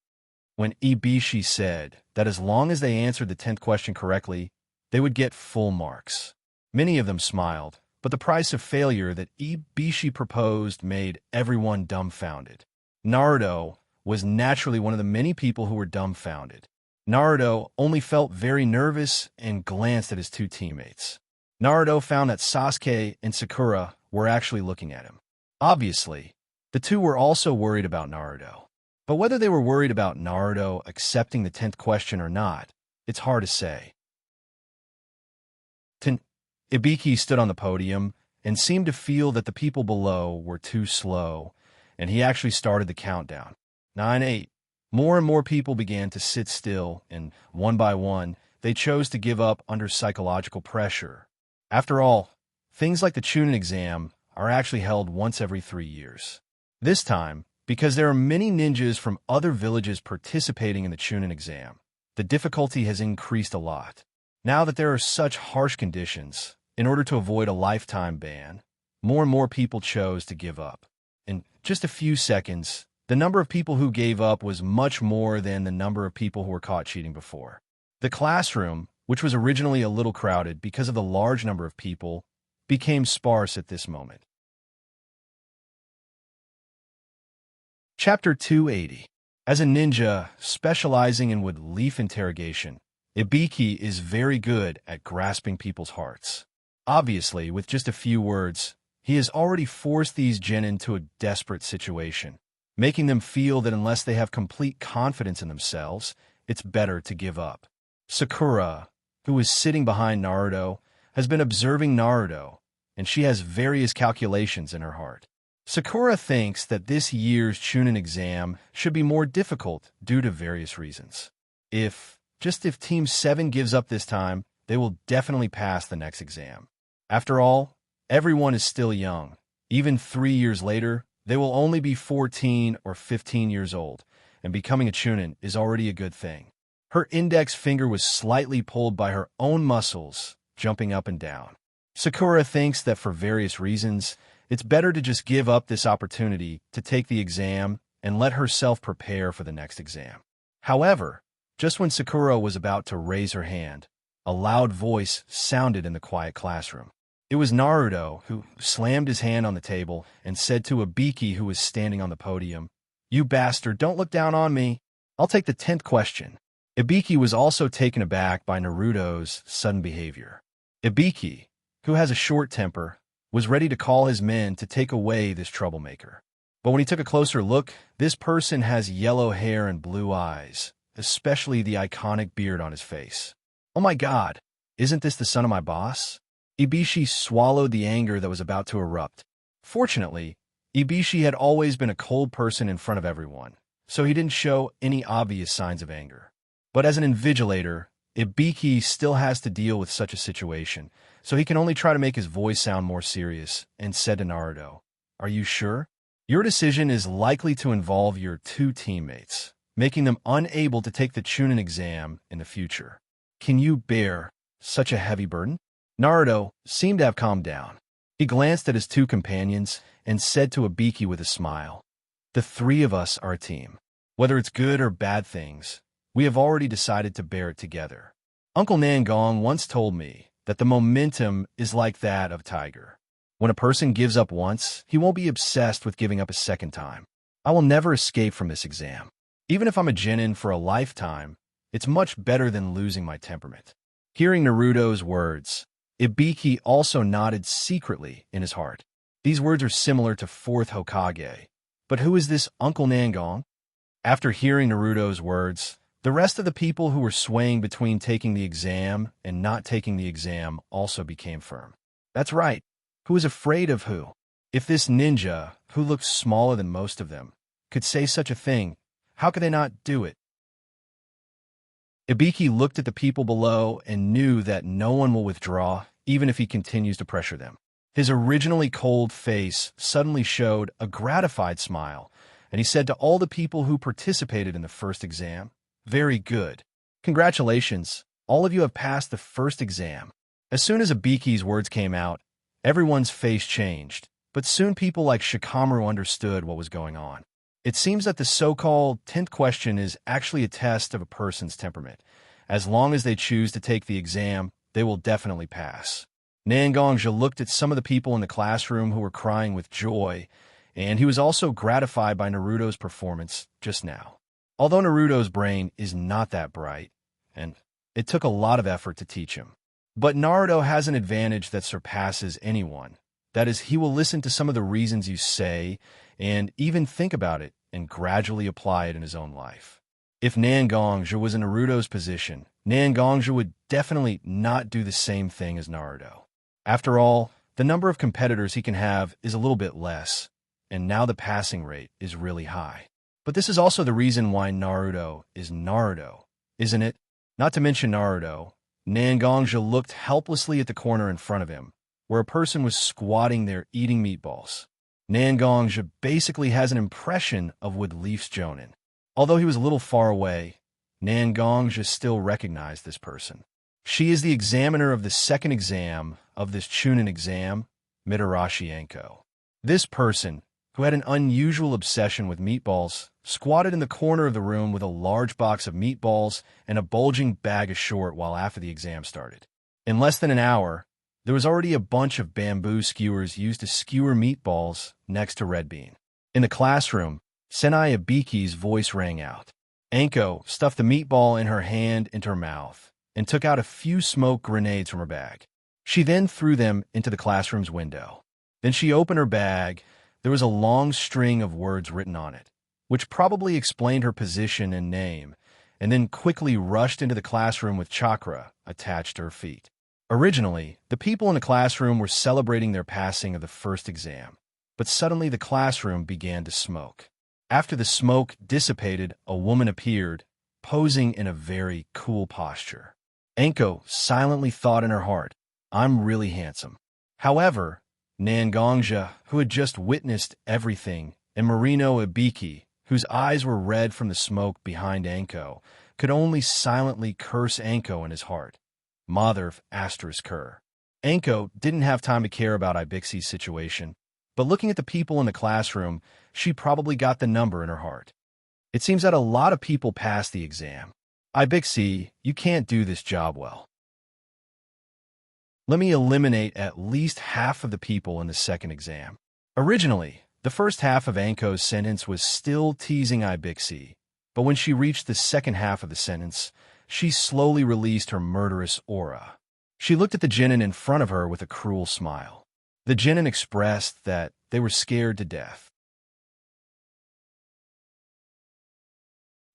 When Ibishi said that as long as they answered the 10th question correctly, they would get full marks. Many of them smiled, but the price of failure that Ibishi proposed made everyone dumbfounded. Naruto was naturally one of the many people who were dumbfounded. Naruto only felt very nervous and glanced at his two teammates. Naruto found that Sasuke and Sakura were actually looking at him. Obviously, the two were also worried about Naruto. But whether they were worried about Naruto accepting the 10th question or not, it's hard to say. Ibiki stood on the podium and seemed to feel that the people below were too slow, and he actually started the countdown. 9-8. More and more people began to sit still, and one by one, they chose to give up under psychological pressure. After all, things like the Chunin exam are actually held once every 3 years. This time, because there are many ninjas from other villages participating in the Chunin exam, the difficulty has increased a lot. Now that there are such harsh conditions, in order to avoid a lifetime ban, more and more people chose to give up. In just a few seconds, the number of people who gave up was much more than the number of people who were caught cheating before. The classroom, which was originally a little crowded because of the large number of people, became sparse at this moment. Chapter 280. As a ninja specializing in wood leaf interrogation, Ibiki is very good at grasping people's hearts. Obviously, with just a few words, he has already forced these jinn into a desperate situation, making them feel that unless they have complete confidence in themselves, it's better to give up. Sakura, who is sitting behind Naruto, has been observing Naruto, and she has various calculations in her heart. Sakura thinks that this year's Chunin exam should be more difficult due to various reasons. If Team 7 gives up this time, they will definitely pass the next exam. After all, everyone is still young. Even 3 years later, they will only be 14 or 15 years old, and becoming a Chunin is already a good thing. Her index finger was slightly pulled by her own muscles, jumping up and down. Sakura thinks that for various reasons, it's better to just give up this opportunity to take the exam and let herself prepare for the next exam. However, just when Sakura was about to raise her hand, a loud voice sounded in the quiet classroom. It was Naruto, who slammed his hand on the table and said to Ibiki, who was standing on the podium, "You bastard, don't look down on me. I'll take the 10th question." Ibiki was also taken aback by Naruto's sudden behavior. Ibiki, who has a short temper, was ready to call his men to take away this troublemaker. But when he took a closer look, this person has yellow hair and blue eyes, especially the iconic beard on his face. Oh my god, isn't this the son of my boss? Ibishi swallowed the anger that was about to erupt. Fortunately, Ibishi had always been a cold person in front of everyone, so he didn't show any obvious signs of anger. But as an invigilator, Ibiki still has to deal with such a situation, so he can only try to make his voice sound more serious, and said to Naruto, "Are you sure? Your decision is likely to involve your 2 teammates, making them unable to take the Chunin exam in the future. Can you bear such a heavy burden?" Naruto seemed to have calmed down. He glanced at his 2 companions and said to Ibiki with a smile, "The 3 of us are a team. Whether it's good or bad things, we have already decided to bear it together. Uncle Nangong once told me that the momentum is like that of a tiger. When a person gives up once, he won't be obsessed with giving up a second time. I will never escape from this exam. Even if I'm a genin for a lifetime, it's much better than losing my temperament." Hearing Naruto's words, Ibiki also nodded secretly in his heart. These words are similar to 4th Hokage. But who is this Uncle Nangong? After hearing Naruto's words, the rest of the people who were swaying between taking the exam and not taking the exam also became firm. That's right. Who is afraid of who? If this ninja, who looked smaller than most of them, could say such a thing, how could they not do it? Ibiki looked at the people below and knew that no one will withdraw, even if he continues to pressure them. His originally cold face suddenly showed a gratified smile, and he said to all the people who participated in the first exam, "Very good. Congratulations, all of you have passed the first exam." As soon as Ibiki's words came out, everyone's face changed, but soon people like Shikamaru understood what was going on. It seems that the so-called 10th question is actually a test of a person's temperament. As long as they choose to take the exam, they will definitely pass. Nangongja looked at some of the people in the classroom who were crying with joy, and he was also gratified by Naruto's performance just now. Although Naruto's brain is not that bright, and it took a lot of effort to teach him. But Naruto has an advantage that surpasses anyone. That is, he will listen to some of the reasons you say and even think about it and gradually apply it in his own life. If Nangongja was in Naruto's position, Nangongja would definitely not do the same thing as Naruto. After all, the number of competitors he can have is a little bit less, and now the passing rate is really high. But this is also the reason why Naruto is Naruto, isn't it? Not to mention Naruto, Nangongja looked helplessly at the corner in front of him, where a person was squatting there eating meatballs. Nangongja basically has an impression of Wood Leaf's Jonin. Although he was a little far away, Nangongja still recognized this person. She is the examiner of the second exam of this Chunin exam, Mitarashi Enko. This person, who had an unusual obsession with meatballs, squatted in the corner of the room with a large box of meatballs and a bulging bag of short while after the exam started. In less than an hour, there was already a bunch of bamboo skewers used to skewer meatballs next to Red Bean. In the classroom, Senai Abiki's voice rang out. Anko stuffed the meatball in her hand into her mouth and took out a few smoke grenades from her bag. She then threw them into the classroom's window. Then she opened her bag. There was a long string of words written on it, which probably explained her position and name, and then quickly rushed into the classroom with chakra attached to her feet. Originally, the people in the classroom were celebrating their passing of the first exam, but suddenly the classroom began to smoke. After the smoke dissipated, a woman appeared, posing in a very cool posture. Anko silently thought in her heart, "I'm really handsome." However, Xianxia, who had just witnessed everything, and Marino Ibiki, whose eyes were red from the smoke behind Anko, could only silently curse Anko in his heart. Mother asterisk her. Anko didn't have time to care about Ibixi's situation, but looking at the people in the classroom, she probably got the number in her heart. It seems that a lot of people passed the exam. Ibixi, you can't do this job well. Let me eliminate at least half of the people in the second exam. Originally, the first half of Anko's sentence was still teasing Ibixi, but when she reached the second half of the sentence, she slowly released her murderous aura. She looked at the genin in front of her with a cruel smile. The genin expressed that they were scared to death.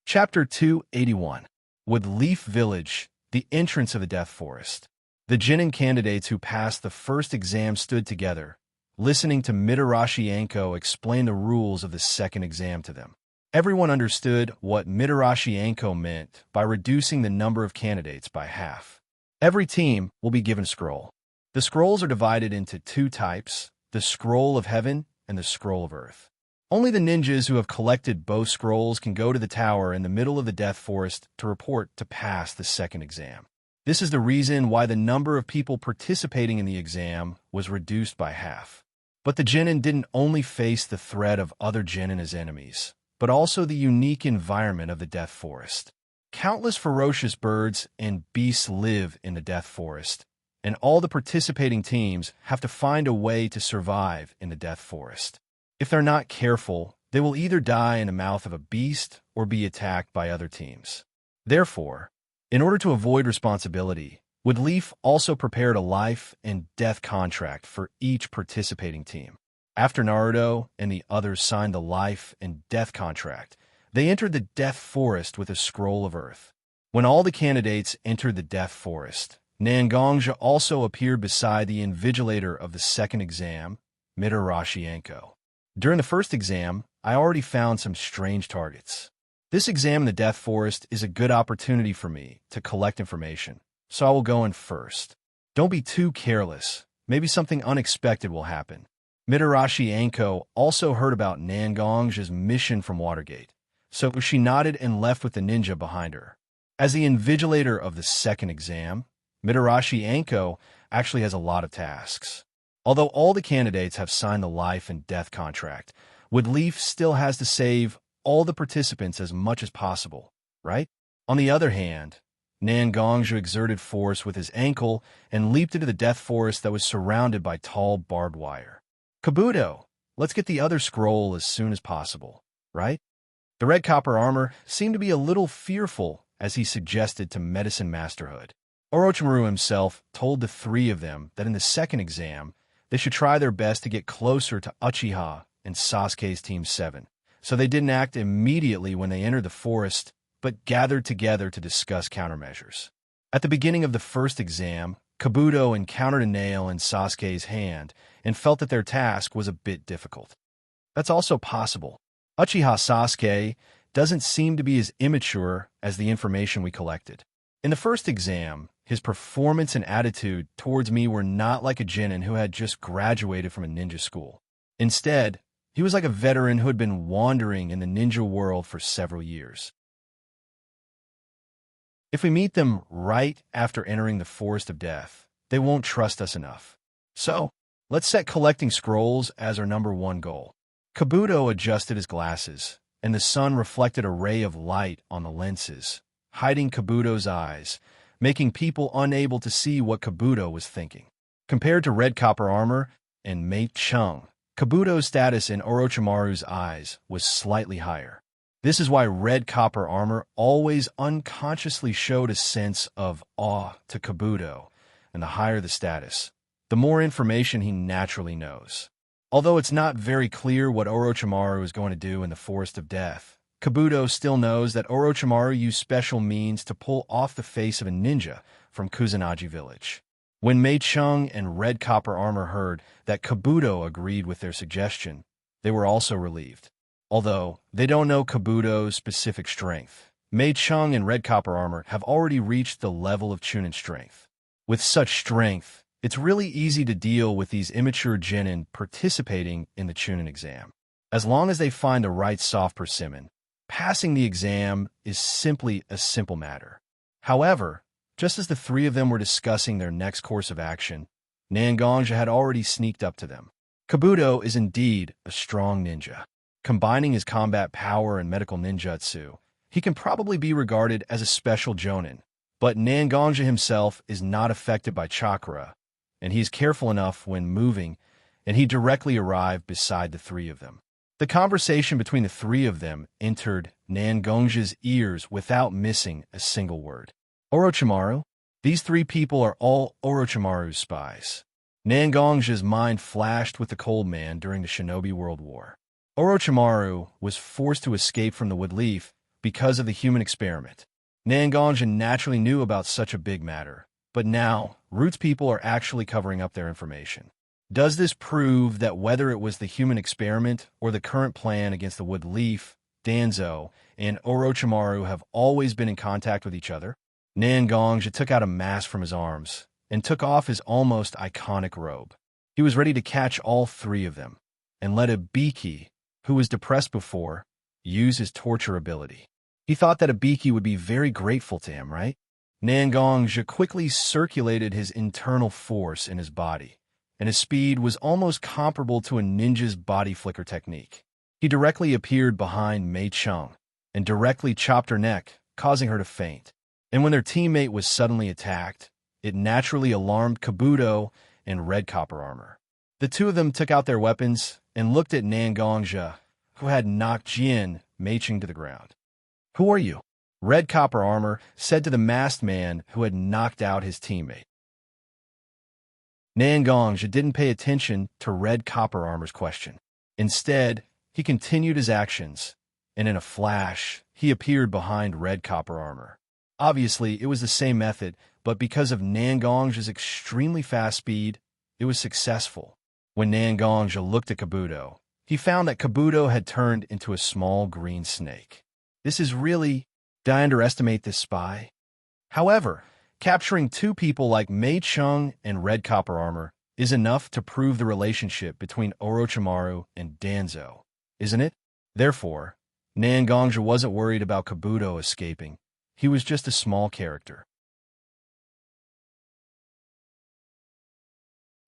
Chapter 281. With Leaf Village, the entrance of the Death Forest. The genin candidates who passed the first exam stood together, listening to Mitarashi Anko explain the rules of the second exam to them. Everyone understood what Mitarashi Anko meant by reducing the number of candidates by half. Every team will be given a scroll. The scrolls are divided into two types, the Scroll of Heaven and the Scroll of Earth. Only the ninjas who have collected both scrolls can go to the tower in the middle of the Death Forest to report to pass the second exam. This is the reason why the number of people participating in the exam was reduced by half. But the genin didn't only face the threat of other genin as enemies, but also the unique environment of the Death Forest. Countless ferocious birds and beasts live in the Death Forest, and all the participating teams have to find a way to survive in the Death Forest. If they're not careful, they will either die in the mouth of a beast or be attacked by other teams. Therefore, in order to avoid responsibility, Woodleaf also prepared a life and death contract for each participating team. After Naruto and the others signed the life and death contract, they entered the Death Forest with a Scroll of Earth. When all the candidates entered the Death Forest, Xianxia also appeared beside the invigilator of the second exam, Mitarashi Anko. During the first exam, I already found some strange targets. This exam in the Death Forest is a good opportunity for me to collect information, so I will go in first. Don't be too careless. Maybe something unexpected will happen. Mitarashi Anko also heard about Xianxia's mission from Watergate, so she nodded and left with the ninja behind her. As the invigilator of the second exam, Mitarashi Anko actually has a lot of tasks. Although all the candidates have signed the life and death contract, Woodleaf still has to save all the participants as much as possible, right? On the other hand, Xianxia exerted force with his ankle and leaped into the Death Forest that was surrounded by tall barbed wire. Kabuto, let's get the other scroll as soon as possible, right? The red copper armor seemed to be a little fearful as he suggested to Medicine Masterhood. Orochimaru himself told the three of them that in the second exam, they should try their best to get closer to Uchiha and Sasuke's Team 7, so they didn't act immediately when they entered the forest, but gathered together to discuss countermeasures. At the beginning of the first exam, Kabuto encountered a nail in Sasuke's hand and felt that their task was a bit difficult. That's also possible. Uchiha Sasuke doesn't seem to be as immature as the information we collected. In the first exam, his performance and attitude towards me were not like a genin who had just graduated from a ninja school. Instead, he was like a veteran who had been wandering in the ninja world for several years. If we meet them right after entering the Forest of Death, they won't trust us enough. So, let's set collecting scrolls as our number one goal. Kabuto adjusted his glasses, and the sun reflected a ray of light on the lenses, hiding Kabuto's eyes, making people unable to see what Kabuto was thinking. Compared to red copper armor and Mate Chung, Kabuto's status in Orochimaru's eyes was slightly higher. This is why red copper armor always unconsciously showed a sense of awe to Kabuto, and the higher the status, the more information he naturally knows. Although it's not very clear what Orochimaru is going to do in the Forest of Death, Kabuto still knows that Orochimaru used special means to pull off the face of a ninja from Kusanagi village. When Mei Chung and red copper armor heard that Kabuto agreed with their suggestion, they were also relieved. Although they don't know Kabuto's specific strength, Mei Chung and red copper armor have already reached the level of Chunin strength. With such strength, it's really easy to deal with these immature genin participating in the Chunin exam. As long as they find the right soft persimmon, passing the exam is simply a simple matter. However, just as the three of them were discussing their next course of action, Nangonja had already sneaked up to them. Kabuto is indeed a strong ninja. Combining his combat power and medical ninjutsu, he can probably be regarded as a special jonin. But Nangonja himself is not affected by chakra, and he's careful enough when moving, and he directly arrived beside the three of them. The conversation between the three of them entered Nangonja's ears without missing a single word. Orochimaru? These three people are all Orochimaru's spies. Nangonja's mind flashed with the Cold Man during the Shinobi World War. Orochimaru was forced to escape from the Woodleaf because of the human experiment. Nangonja naturally knew about such a big matter, but now Roots people are actually covering up their information. Does this prove that whether it was the human experiment or the current plan against the Woodleaf, Danzo, and Orochimaru have always been in contact with each other? Nangonja took out a mask from his arms and took off his almost iconic robe. He was ready to catch all three of them and let Ibiki, who was depressed before, use his torture ability. He thought that Ibiki would be very grateful to him, right? Nangonja quickly circulated his internal force in his body, and his speed was almost comparable to a ninja's body flicker technique. He directly appeared behind Mei Chung and directly chopped her neck, causing her to faint. And when their teammate was suddenly attacked, it naturally alarmed Kabuto and red copper armor. The two of them took out their weapons and looked at Nangonja, who had knocked Jin Mei Chung to the ground. "Who are you?" Red copper armor said to the masked man who had knocked out his teammate. Nangonja didn't pay attention to red copper armor's question. Instead, he continued his actions, and in a flash, he appeared behind red copper armor. Obviously, it was the same method, but because of Nangonja's extremely fast speed, it was successful. When Nangonja looked at Kabuto, he found that Kabuto had turned into a small green snake. This is really... Did I underestimate this spy? However, capturing two people like Mei Chung and red copper armor is enough to prove the relationship between Orochimaru and Danzo, isn't it? Therefore, Nangonja wasn't worried about Kabuto escaping. He was just a small character.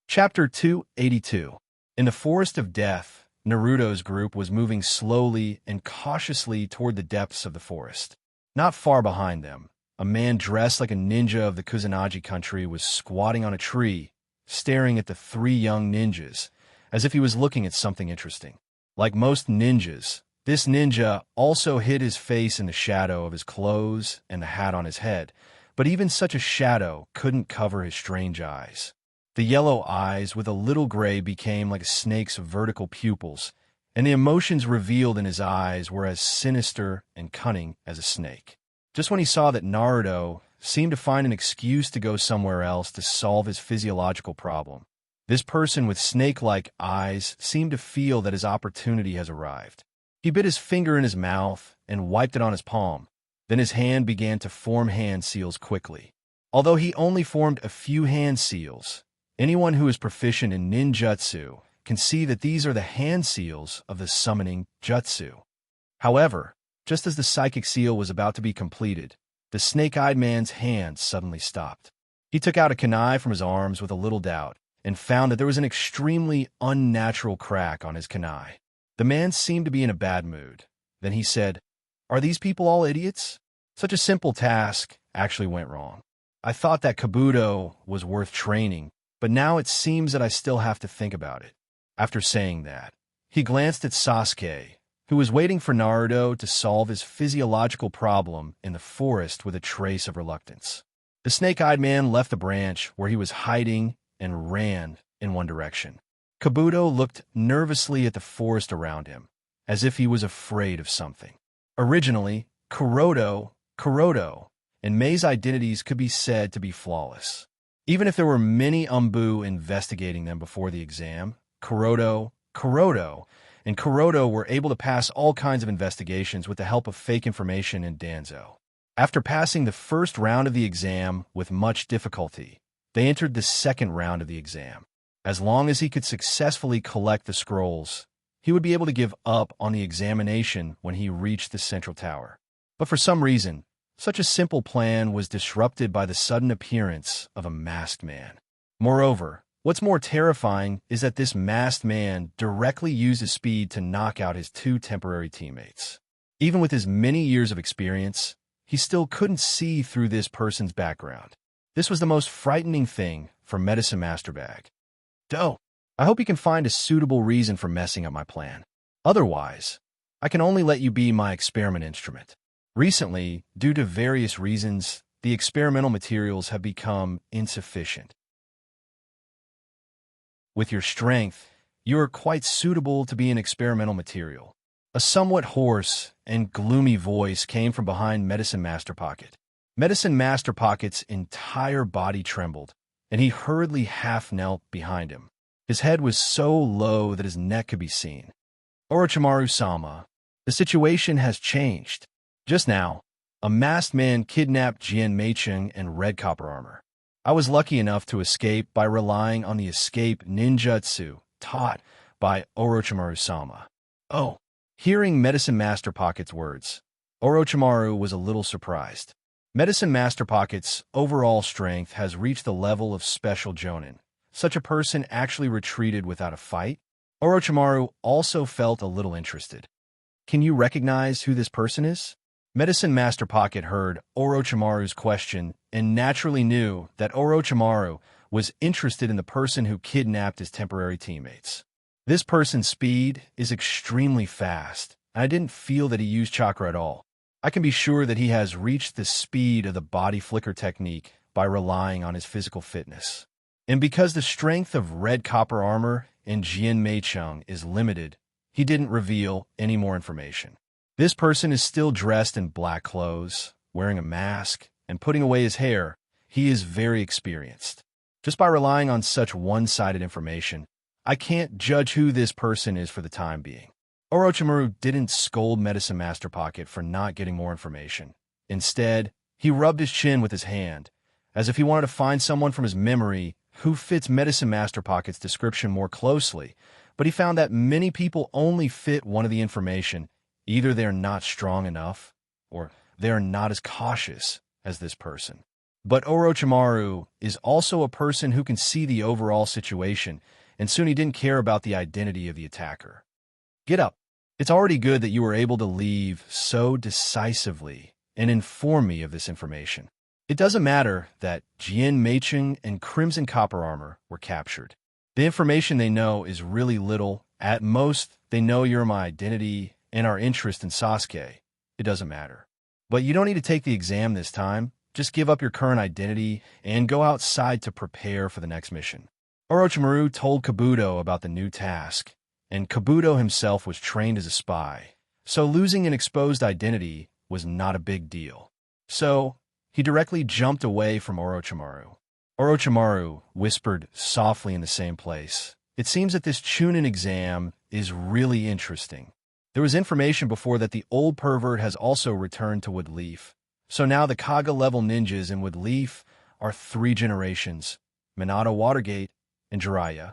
Chapter 282. In the Forest of Death, Naruto's group was moving slowly and cautiously toward the depths of the forest. Not far behind them, a man dressed like a ninja of the Kusanagi country was squatting on a tree, staring at the three young ninjas, as if he was looking at something interesting. Like most ninjas, this ninja also hid his face in the shadow of his clothes and the hat on his head, but even such a shadow couldn't cover his strange eyes. The yellow eyes with a little gray became like a snake's vertical pupils, and the emotions revealed in his eyes were as sinister and cunning as a snake. Just when he saw that Naruto seemed to find an excuse to go somewhere else to solve his physiological problem, this person with snake-like eyes seemed to feel that his opportunity has arrived. He bit his finger in his mouth and wiped it on his palm. Then his hand began to form hand seals quickly. Although he only formed a few hand seals, anyone who is proficient in ninjutsu can see that these are the hand seals of the summoning jutsu. However, just as the psychic seal was about to be completed, the snake-eyed man's hand suddenly stopped. He took out a kunai from his arms with a little doubt and found that there was an extremely unnatural crack on his kunai. The man seemed to be in a bad mood. Then he said, "Are these people all idiots? Such a simple task actually went wrong. I thought that Kabuto was worth training, but now it seems that I still have to think about it." After saying that, he glanced at Sasuke, who was waiting for Naruto to solve his physiological problem in the forest with a trace of reluctance. The snake-eyed man left the branch where he was hiding and ran in one direction. Kabuto looked nervously at the forest around him, as if he was afraid of something. Originally, Kuroto, and Mei's identities could be said to be flawless. Even if there were many Umbu investigating them before the exam, Kuroto, and Kuroto were able to pass all kinds of investigations with the help of fake information in Danzo. After passing the first round of the exam with much difficulty, they entered the second round of the exam. As long as he could successfully collect the scrolls, he would be able to give up on the examination when he reached the central tower. But for some reason, such a simple plan was disrupted by the sudden appearance of a masked man. Moreover, what's more terrifying is that this masked man directly used his speed to knock out his two temporary teammates. Even with his many years of experience, he still couldn't see through this person's background. This was the most frightening thing for Medicine Master Bag. Doe, I hope you can find a suitable reason for messing up my plan. Otherwise, I can only let you be my experiment instrument. Recently, due to various reasons, the experimental materials have become insufficient. With your strength, you are quite suitable to be an experimental material. A somewhat hoarse and gloomy voice came from behind Medicine Master Pocket. Medicine Master Pocket's entire body trembled, and he hurriedly half-knelt behind him. His head was so low that his neck could be seen. Orochimaru-sama, the situation has changed. Just now, a masked man kidnapped Xianxia in red copper armor. I was lucky enough to escape by relying on the escape ninjutsu taught by Orochimaru-sama. Oh. Hearing Medicine Master Pocket's words, Orochimaru was a little surprised. Medicine Master Pocket's overall strength has reached the level of Special Jonin. Such a person actually retreated without a fight? Orochimaru also felt a little interested. Can you recognize who this person is? Medicine Master Pocket heard Orochimaru's question and naturally knew that Orochimaru was interested in the person who kidnapped his temporary teammates. This person's speed is extremely fast, and I didn't feel that he used chakra at all. I can be sure that he has reached the speed of the body flicker technique by relying on his physical fitness. And because the strength of red copper armor in Xianxia is limited, he didn't reveal any more information. This person is still dressed in black clothes, wearing a mask, and putting away his hair. He is very experienced. Just by relying on such one-sided information, I can't judge who this person is for the time being. Orochimaru didn't scold Medicine Master Pocket for not getting more information. Instead, he rubbed his chin with his hand, as if he wanted to find someone from his memory who fits Medicine Master Pocket's description more closely, but he found that many people only fit one of the information. Either they're not strong enough, or they're not as cautious as this person. But Orochimaru is also a person who can see the overall situation, and soon he didn't care about the identity of the attacker. Get up. It's already good that you were able to leave so decisively and inform me of this information. It doesn't matter that Xianxia and Crimson Copper Armor were captured. The information they know is really little. At most, they know you're my identity and our interest in Sasuke. It doesn't matter. But you don't need to take the exam this time. Just give up your current identity and go outside to prepare for the next mission. Orochimaru told Kabuto about the new task, and Kabuto himself was trained as a spy, so losing an exposed identity was not a big deal. So, he directly jumped away from Orochimaru. Orochimaru whispered softly in the same place. It seems that this Chunin exam is really interesting. There was information before that the old pervert has also returned to Woodleaf. So now the Kaga-level ninjas in Woodleaf are 3 generations: Minato Watergate and Jiraiya.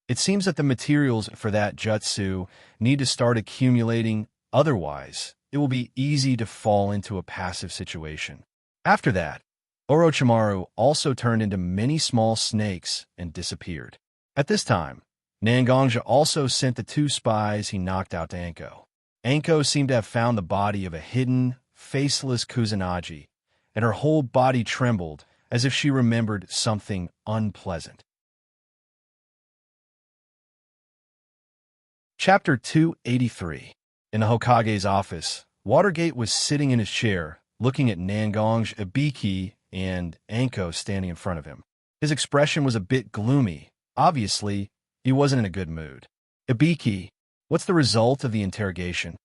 It seems that the materials for that jutsu need to start accumulating, otherwise it will be easy to fall into a passive situation. After that, Orochimaru also turned into many small snakes and disappeared. At this time, Nangonja also sent the 2 spies he knocked out to Anko. Anko seemed to have found the body of a hidden, faceless Kusanagi, and her whole body trembled as if she remembered something unpleasant. Chapter 283. In the Hokage's office, Watergate was sitting in his chair, looking at Nangong, Ibiki, and Anko standing in front of him. His expression was a bit gloomy. Obviously, he wasn't in a good mood. Ibiki, what's the result of the interrogation?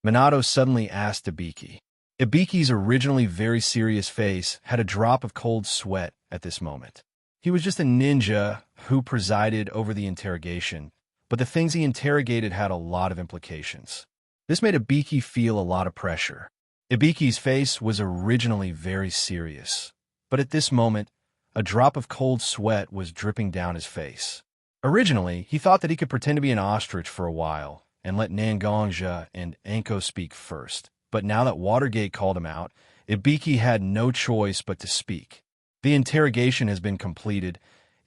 Minato suddenly asked Ibiki. Ibiki's originally very serious face had a drop of cold sweat at this moment. He was just a ninja who presided over the interrogation, but the things he interrogated had a lot of implications. This made Ibiki feel a lot of pressure. Ibiki's face was originally very serious, but at this moment, a drop of cold sweat was dripping down his face. Originally, he thought that he could pretend to be an ostrich for a while and let Nangongja and Anko speak first, but now that Watergate called him out, Ibiki had no choice but to speak. The interrogation has been completed,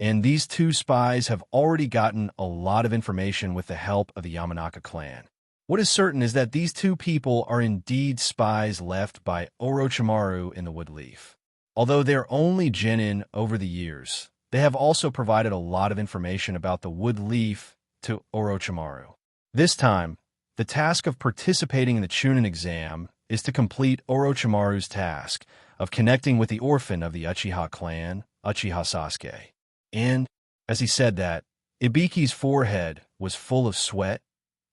and these two spies have already gotten a lot of information with the help of the Yamanaka clan. What is certain is that these two people are indeed spies left by Orochimaru in the Woodleaf. Although they're only genin over the years, they have also provided a lot of information about the Woodleaf to Orochimaru. This time, the task of participating in the Chunin exam is to complete Orochimaru's task of connecting with the orphan of the Uchiha clan, Uchiha Sasuke. And, as he said that, Ibiki's forehead was full of sweat.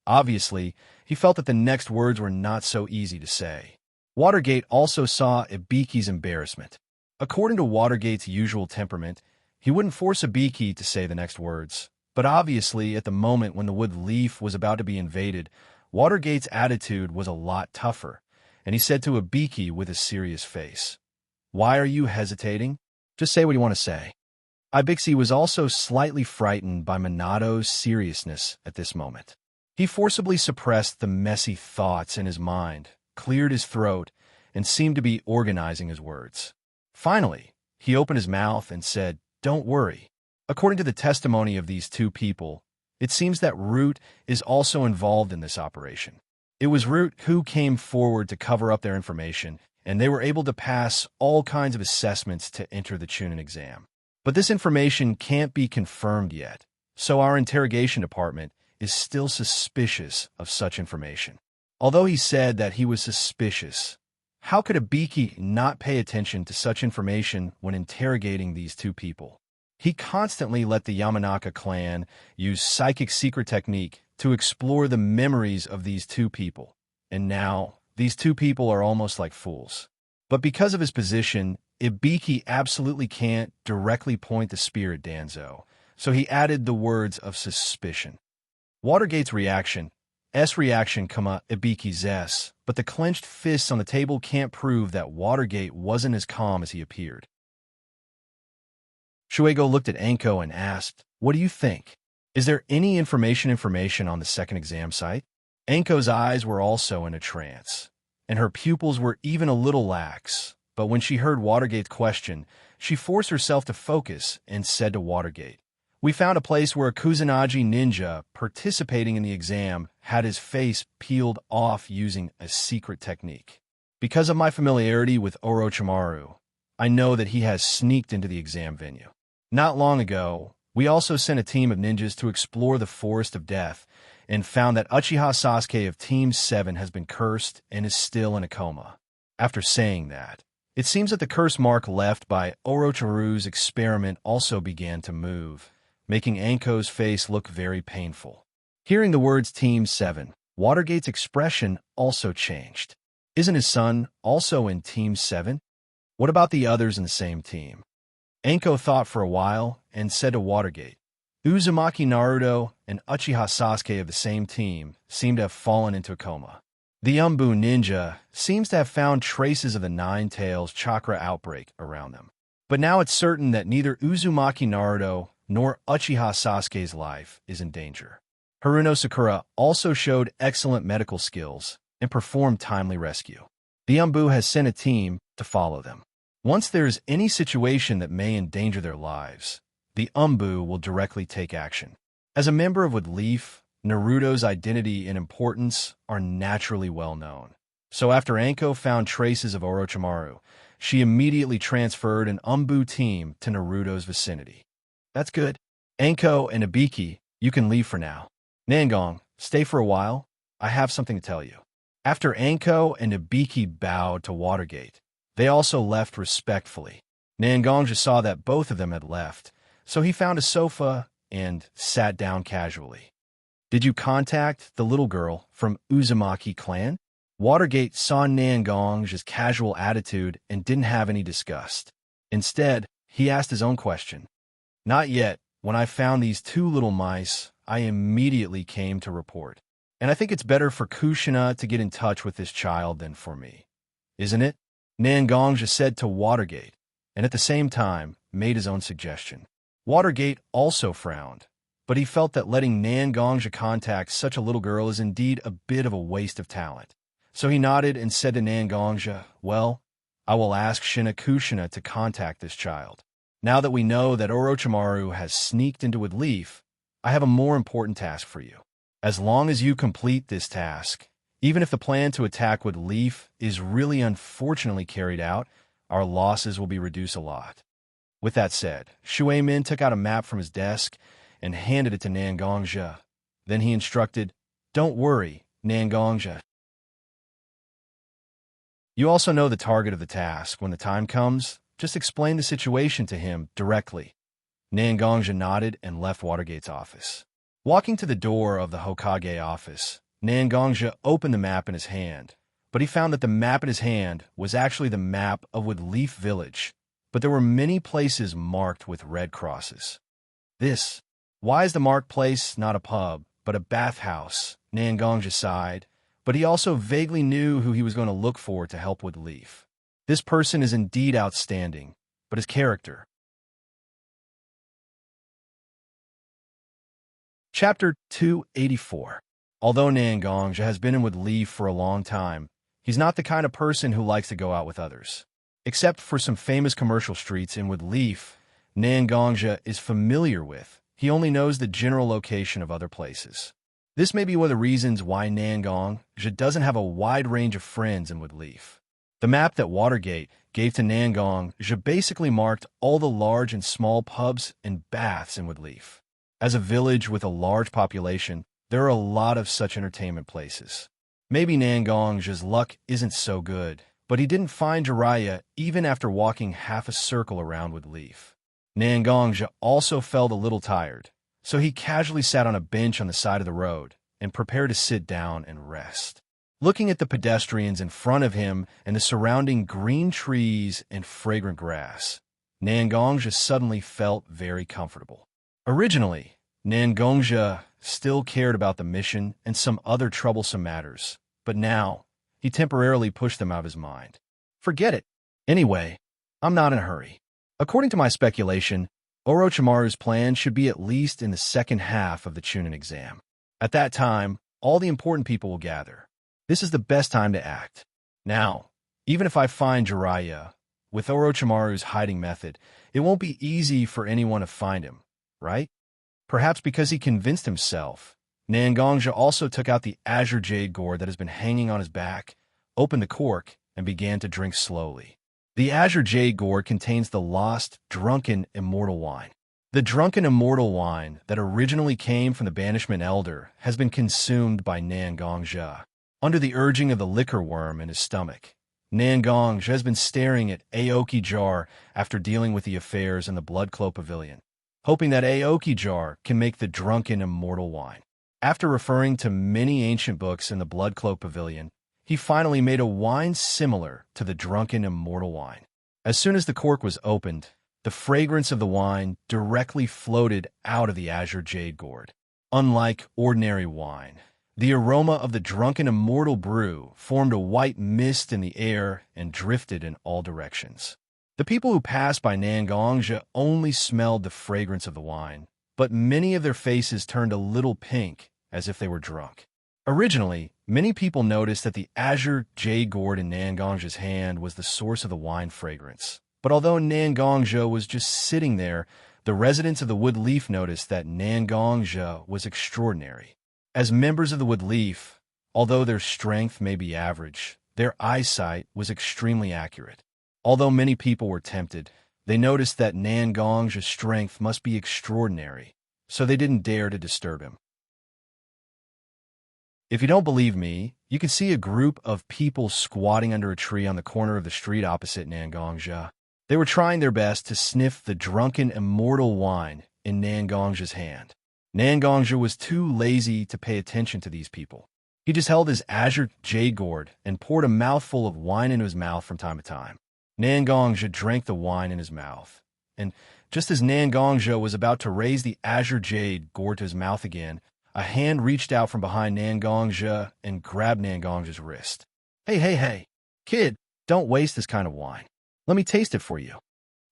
Obviously, he felt that the next words were not so easy to say. Watergate also saw Ibiki's embarrassment. According to Watergate's usual temperament, he wouldn't force Ibiki to say the next words. But obviously, at the moment when the Woodleaf was about to be invaded, Watergate's attitude was a lot tougher, and he said to Ibiki with a serious face, "Why are you hesitating? Just say what you want to say." Ibiki was also slightly frightened by Minato's seriousness at this moment. He forcibly suppressed the messy thoughts in his mind, cleared his throat, and seemed to be organizing his words. Finally, he opened his mouth and said, "Don't worry." According to the testimony of these two people, it seems that Root is also involved in this operation. It was Root who came forward to cover up their information, and they were able to pass all kinds of assessments to enter the Chunin exam. But this information can't be confirmed yet, so our interrogation department is still suspicious of such information. Although he said that he was suspicious, how could Ibiki not pay attention to such information when interrogating these two people? He constantly let the Yamanaka clan use psychic secret technique to explore the memories of these two people, and now these two people are almost like fools. But because of his position, Ibiki absolutely can't directly point the spear at Danzo, so he added the words of suspicion. Watergate's reaction, S-reaction, Ibiki's S, but the clenched fists on the table can't prove that Watergate wasn't as calm as he appeared. Shuego looked at Anko and asked, "What do you think? Is there any information on the second exam site?" Anko's eyes were also in a trance, and her pupils were even a little lax, but when she heard Watergate's question, she forced herself to focus and said to Watergate, "We found a place where a Kusanagi ninja participating in the exam had his face peeled off using a secret technique. Because of my familiarity with Orochimaru, I know that he has sneaked into the exam venue. Not long ago, we also sent a team of ninjas to explore the Forest of Death and found that Uchiha Sasuke of Team 7 has been cursed and is still in a coma." After saying that, it seems that the curse mark left by Orochimaru's experiment also began to move, making Anko's face look very painful. Hearing the words Team 7, Watergate's expression also changed. Isn't his son also in Team 7? What about the others in the same team? Anko thought for a while and said to Watergate, "Uzumaki Naruto and Uchiha Sasuke of the same team seem to have fallen into a coma. The Umbu ninja seems to have found traces of the Nine Tails chakra outbreak around them. But now it's certain that neither Uzumaki Naruto nor Uchiha Sasuke's life is in danger. Haruno Sakura also showed excellent medical skills and performed timely rescue. The Umbu has sent a team to follow them. Once there is any situation that may endanger their lives, the Umbu will directly take action. As a member of Woodleaf, Naruto's identity and importance are naturally well known. So after Anko found traces of Orochimaru, she immediately transferred an Umbu team to Naruto's vicinity." "That's good. Anko and Ibiki, you can leave for now. Nangong, Stay for a while. I have something to tell you. After Anko and Ibiki bowed to Watergate, they also left respectfully. Nangongja saw that both of them had left, so he found a sofa and sat down casually. Did you contact the little girl from Uzumaki clan? Watergate saw Nangongja's casual attitude and didn't have any disgust. Instead, he asked his own question. Not yet. When I found these two little mice, I immediately came to report. And I think it's better for Kushina to get in touch with this child than for me. Isn't it? Nangongja said to Watergate, and at the same time made his own suggestion. Watergate also frowned, but he felt that letting Nangongja contact such a little girl is indeed a bit of a waste of talent. So he nodded and said to Nangongja, well, I will ask Shina Kushina to contact this child. Now that we know that Orochimaru has sneaked into Woodleaf, I have a more important task for you. As long as you complete this task, even if the plan to attack Woodleaf is really unfortunately carried out, our losses will be reduced a lot. With that said, Shuemin took out a map from his desk and handed it to Nangongja. Then he instructed, don't worry, Nangongja. You also know the target of the task. When the time comes, just explain the situation to him directly. Nangongja nodded and left Watergate's office. Walking to the door of the Hokage office, Nangongja opened the map in his hand, but he found that the map in his hand was actually the map of Woodleaf Village, but there were many places marked with red crosses. Why is the marked place not a pub, but a bathhouse? Nangongja sighed, but he also vaguely knew who he was going to look for to help Woodleaf. This person is indeed outstanding, but his character. Chapter 284. Although Nangongja has been in Woodleaf for a long time, he's not the kind of person who likes to go out with others. Except for some famous commercial streets in Woodleaf, Nangongja is familiar with. He only knows the general location of other places. This may be one of the reasons why Nangongja doesn't have a wide range of friends in Woodleaf. The map that Watergate gave to Nangongja basically marked all the large and small pubs and baths in Woodleaf. As a village with a large population, there are a lot of such entertainment places. Maybe Nangongja's luck isn't so good, but he didn't find Jiraiya even after walking half a circle around Woodleaf. Nangongja also felt a little tired, so he casually sat on a bench on the side of the road and prepared to sit down and rest. Looking at the pedestrians in front of him and the surrounding green trees and fragrant grass, Nangongja suddenly felt very comfortable. Originally, Nangongja still cared about the mission and some other troublesome matters, but now he temporarily pushed them out of his mind. Forget it. Anyway, I'm not in a hurry. According to my speculation, Orochimaru's plan should be at least in the second half of the Chunin exam. At that time, all the important people will gather. This is the best time to act. Now, even if I find Jiraiya, with Orochimaru's hiding method, it won't be easy for anyone to find him, right? Perhaps because he convinced himself. Nangongja also took out the azure jade gourd that has been hanging on his back, opened the cork, and began to drink slowly. The azure jade gourd contains the lost, drunken, immortal wine. The drunken immortal wine that originally came from the banishment elder has been consumed by Nangongja. Under the urging of the liquor worm in his stomach, Nangongja has been staring at Aoki Jar after dealing with the affairs in the Blood Cloak Pavilion, hoping that Aoki Jar can make the drunken immortal wine. After referring to many ancient books in the Blood Cloak Pavilion, he finally made a wine similar to the drunken immortal wine. As soon as the cork was opened, the fragrance of the wine directly floated out of the azure jade gourd. Unlike ordinary wine, the aroma of the drunken immortal brew formed a white mist in the air and drifted in all directions. The people who passed by Nangongja only smelled the fragrance of the wine, but many of their faces turned a little pink as if they were drunk. Originally, many people noticed that the azure jade gourd in Nangongja's hand was the source of the wine fragrance. But although Nangongja was just sitting there, the residents of the Woodleaf noticed that Nangongja was extraordinary. As members of the Woodleaf, although their strength may be average, their eyesight was extremely accurate. Although many people were tempted, they noticed that Nangongja's strength must be extraordinary, so they didn't dare to disturb him. If you don't believe me, you can see a group of people squatting under a tree on the corner of the street opposite Xianxia. They were trying their best to sniff the drunken immortal wine in Xianxia's hand. Xianxia was too lazy to pay attention to these people. He just held his azure jade gourd and poured a mouthful of wine into his mouth from time to time. Xianxia drank the wine in his mouth, and just as Xianxia was about to raise the azure jade gourd to his mouth again, a hand reached out from behind Xianxia and grabbed Xianxia's wrist. Hey, kid, don't waste this kind of wine. Let me taste it for you.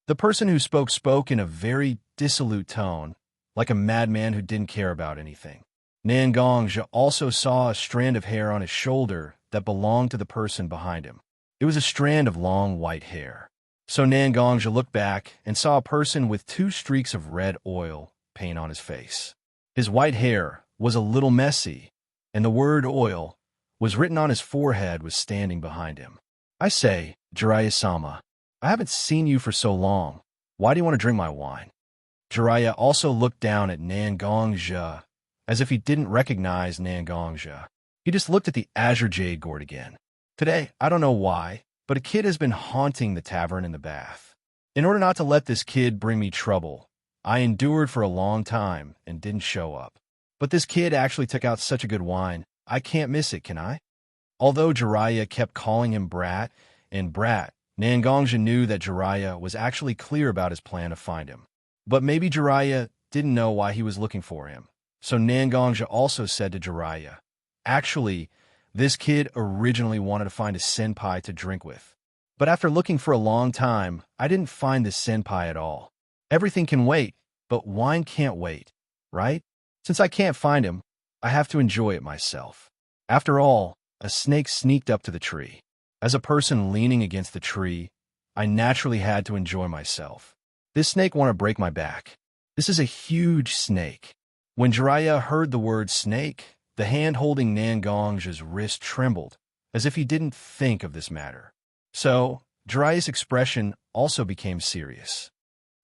The person who spoke in a very dissolute tone, like a madman who didn't care about anything. Xianxia also saw a strand of hair on his shoulder that belonged to the person behind him. It was a strand of long white hair. So Xianxia looked back and saw a person with 2 streaks of red oil paint on his face. His white hair was a little messy, and the word oil was written on his forehead was standing behind him. I say, Jiraiya-sama, I haven't seen you for so long. Why do you want to drink my wine? Jiraiya also looked down at Xianxia as if he didn't recognize Xianxia. He just looked at the azure jade gourd again. Today, I don't know why, but a kid has been haunting the tavern and the bath. In order not to let this kid bring me trouble, I endured for a long time and didn't show up. But this kid actually took out such a good wine, I can't miss it, can I? Although Jiraiya kept calling him Brat and Brat, Xianxia knew that Jiraiya was actually clear about his plan to find him. But maybe Jiraiya didn't know why he was looking for him. So Xianxia also said to Jiraiya, actually, this kid originally wanted to find a senpai to drink with. But after looking for a long time, I didn't find this senpai at all. Everything can wait, but wine can't wait, right? Since I can't find him, I have to enjoy it myself. After all, a snake sneaked up to the tree. As a person leaning against the tree, I naturally had to enjoy myself. This snake wanted to break my back. This is a huge snake. When Jiraiya heard the word snake, the hand holding Xianxia's wrist trembled, as if he didn't think of this matter. So, Jiraiya's expression also became serious.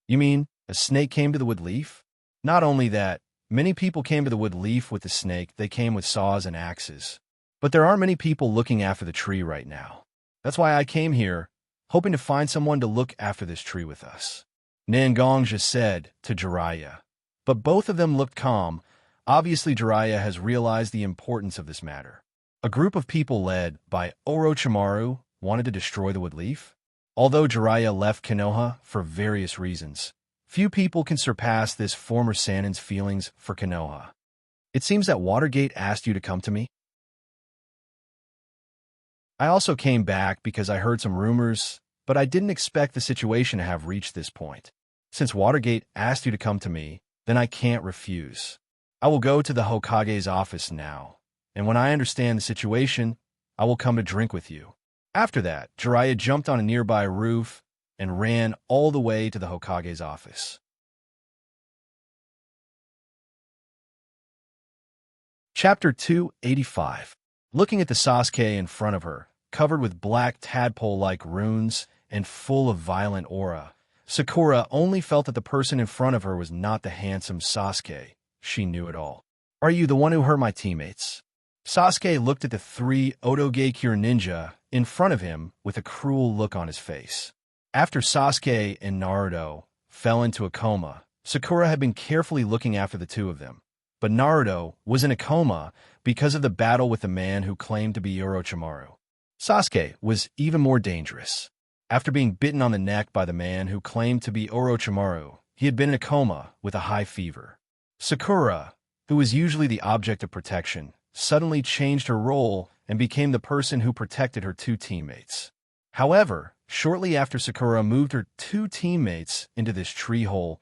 You mean, a snake came to the wood leaf? Not only that, many people came to the wood leaf with the snake, they came with saws and axes. But there aren't many people looking after the tree right now. That's why I came here, hoping to find someone to look after this tree with us. Xianxia said to Jiraiya. But both of them looked calm. Obviously, Jiraiya has realized the importance of this matter. A group of people led by Orochimaru wanted to destroy the wood leaf. Although Jiraiya left Konoha for various reasons, few people can surpass this former Sanin's feelings for Konoha. It seems that Watergate asked you to come to me. I also came back because I heard some rumors, but I didn't expect the situation to have reached this point. Since Watergate asked you to come to me, then I can't refuse. I will go to the Hokage's office now, and when I understand the situation, I will come to drink with you. After that, Jiraiya jumped on a nearby roof and ran all the way to the Hokage's office. Chapter 285. Looking at the Sasuke in front of her, covered with black tadpole-like runes and full of violent aura, Sakura only felt that the person in front of her was not the handsome Sasuke. She knew it all. Are you the one who hurt my teammates? Sasuke looked at the 3 Otogakure ninja in front of him with a cruel look on his face. After Sasuke and Naruto fell into a coma, Sakura had been carefully looking after the 2 of them. But Naruto was in a coma because of the battle with the man who claimed to be Orochimaru. Sasuke was even more dangerous. After being bitten on the neck by the man who claimed to be Orochimaru, he had been in a coma with a high fever. Sakura, who was usually the object of protection, suddenly changed her role and became the person who protected her 2 teammates. However, shortly after Sakura moved her 2 teammates into this tree hole,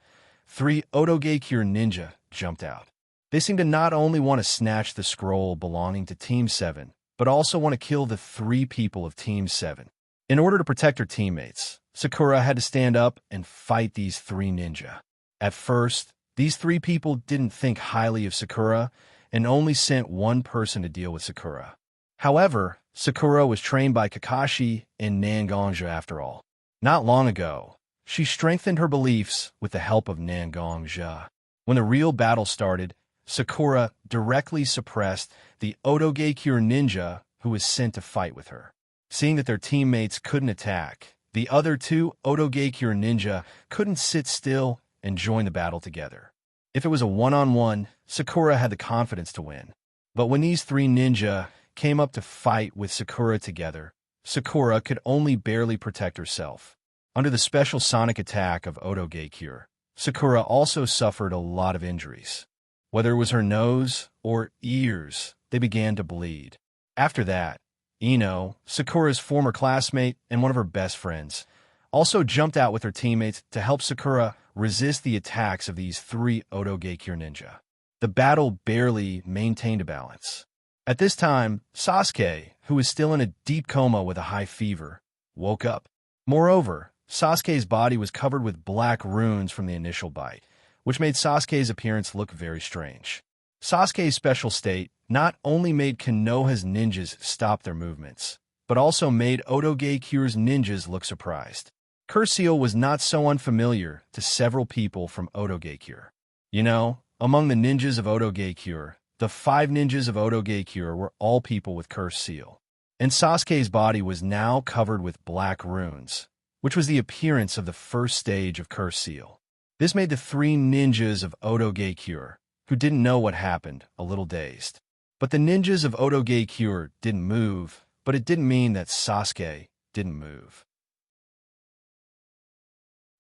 3 Otogakure ninja jumped out. They seemed to not only want to snatch the scroll belonging to Team 7, but also want to kill the 3 people of Team 7. In order to protect her teammates, Sakura had to stand up and fight these 3 ninja. At first, these 3 people didn't think highly of Sakura and only sent one person to deal with Sakura. However, Sakura was trained by Kakashi and Xianxia after all. Not long ago, she strengthened her beliefs with the help of Xianxia. When the real battle started, Sakura directly suppressed the Odogekyure ninja who was sent to fight with her. Seeing that their teammates couldn't attack, the other two Odogekyure ninja couldn't sit still and join the battle together. If it was a one-on-one, Sakura had the confidence to win. But when these three ninja came up to fight with Sakura together, Sakura could only barely protect herself. Under the special sonic attack of Odogekyure, Sakura also suffered a lot of injuries. Whether it was her nose or ears, they began to bleed. After that, Ino, Sakura's former classmate and one of her best friends, also jumped out with her teammates to help Sakura resist the attacks of these three Odogekyure ninja. The battle barely maintained a balance. At this time, Sasuke, who was still in a deep coma with a high fever, woke up. Moreover, Sasuke's body was covered with black runes from the initial bite, which made Sasuke's appearance look very strange. Sasuke's special state not only made Konoha's ninjas stop their movements, but also made Odogekyure's ninjas look surprised. Curse Seal was not so unfamiliar to several people from Odogekyure. You know, among the ninjas of Odogekyure, the 5 ninjas of Odogekyure were all people with Curse Seal. And Sasuke's body was now covered with black runes, which was the appearance of the first stage of Curse Seal. This made the 3 ninjas of Odogekyure, who didn't know what happened, a little dazed. But the ninjas of Odogekyure didn't move, but it didn't mean that Sasuke didn't move.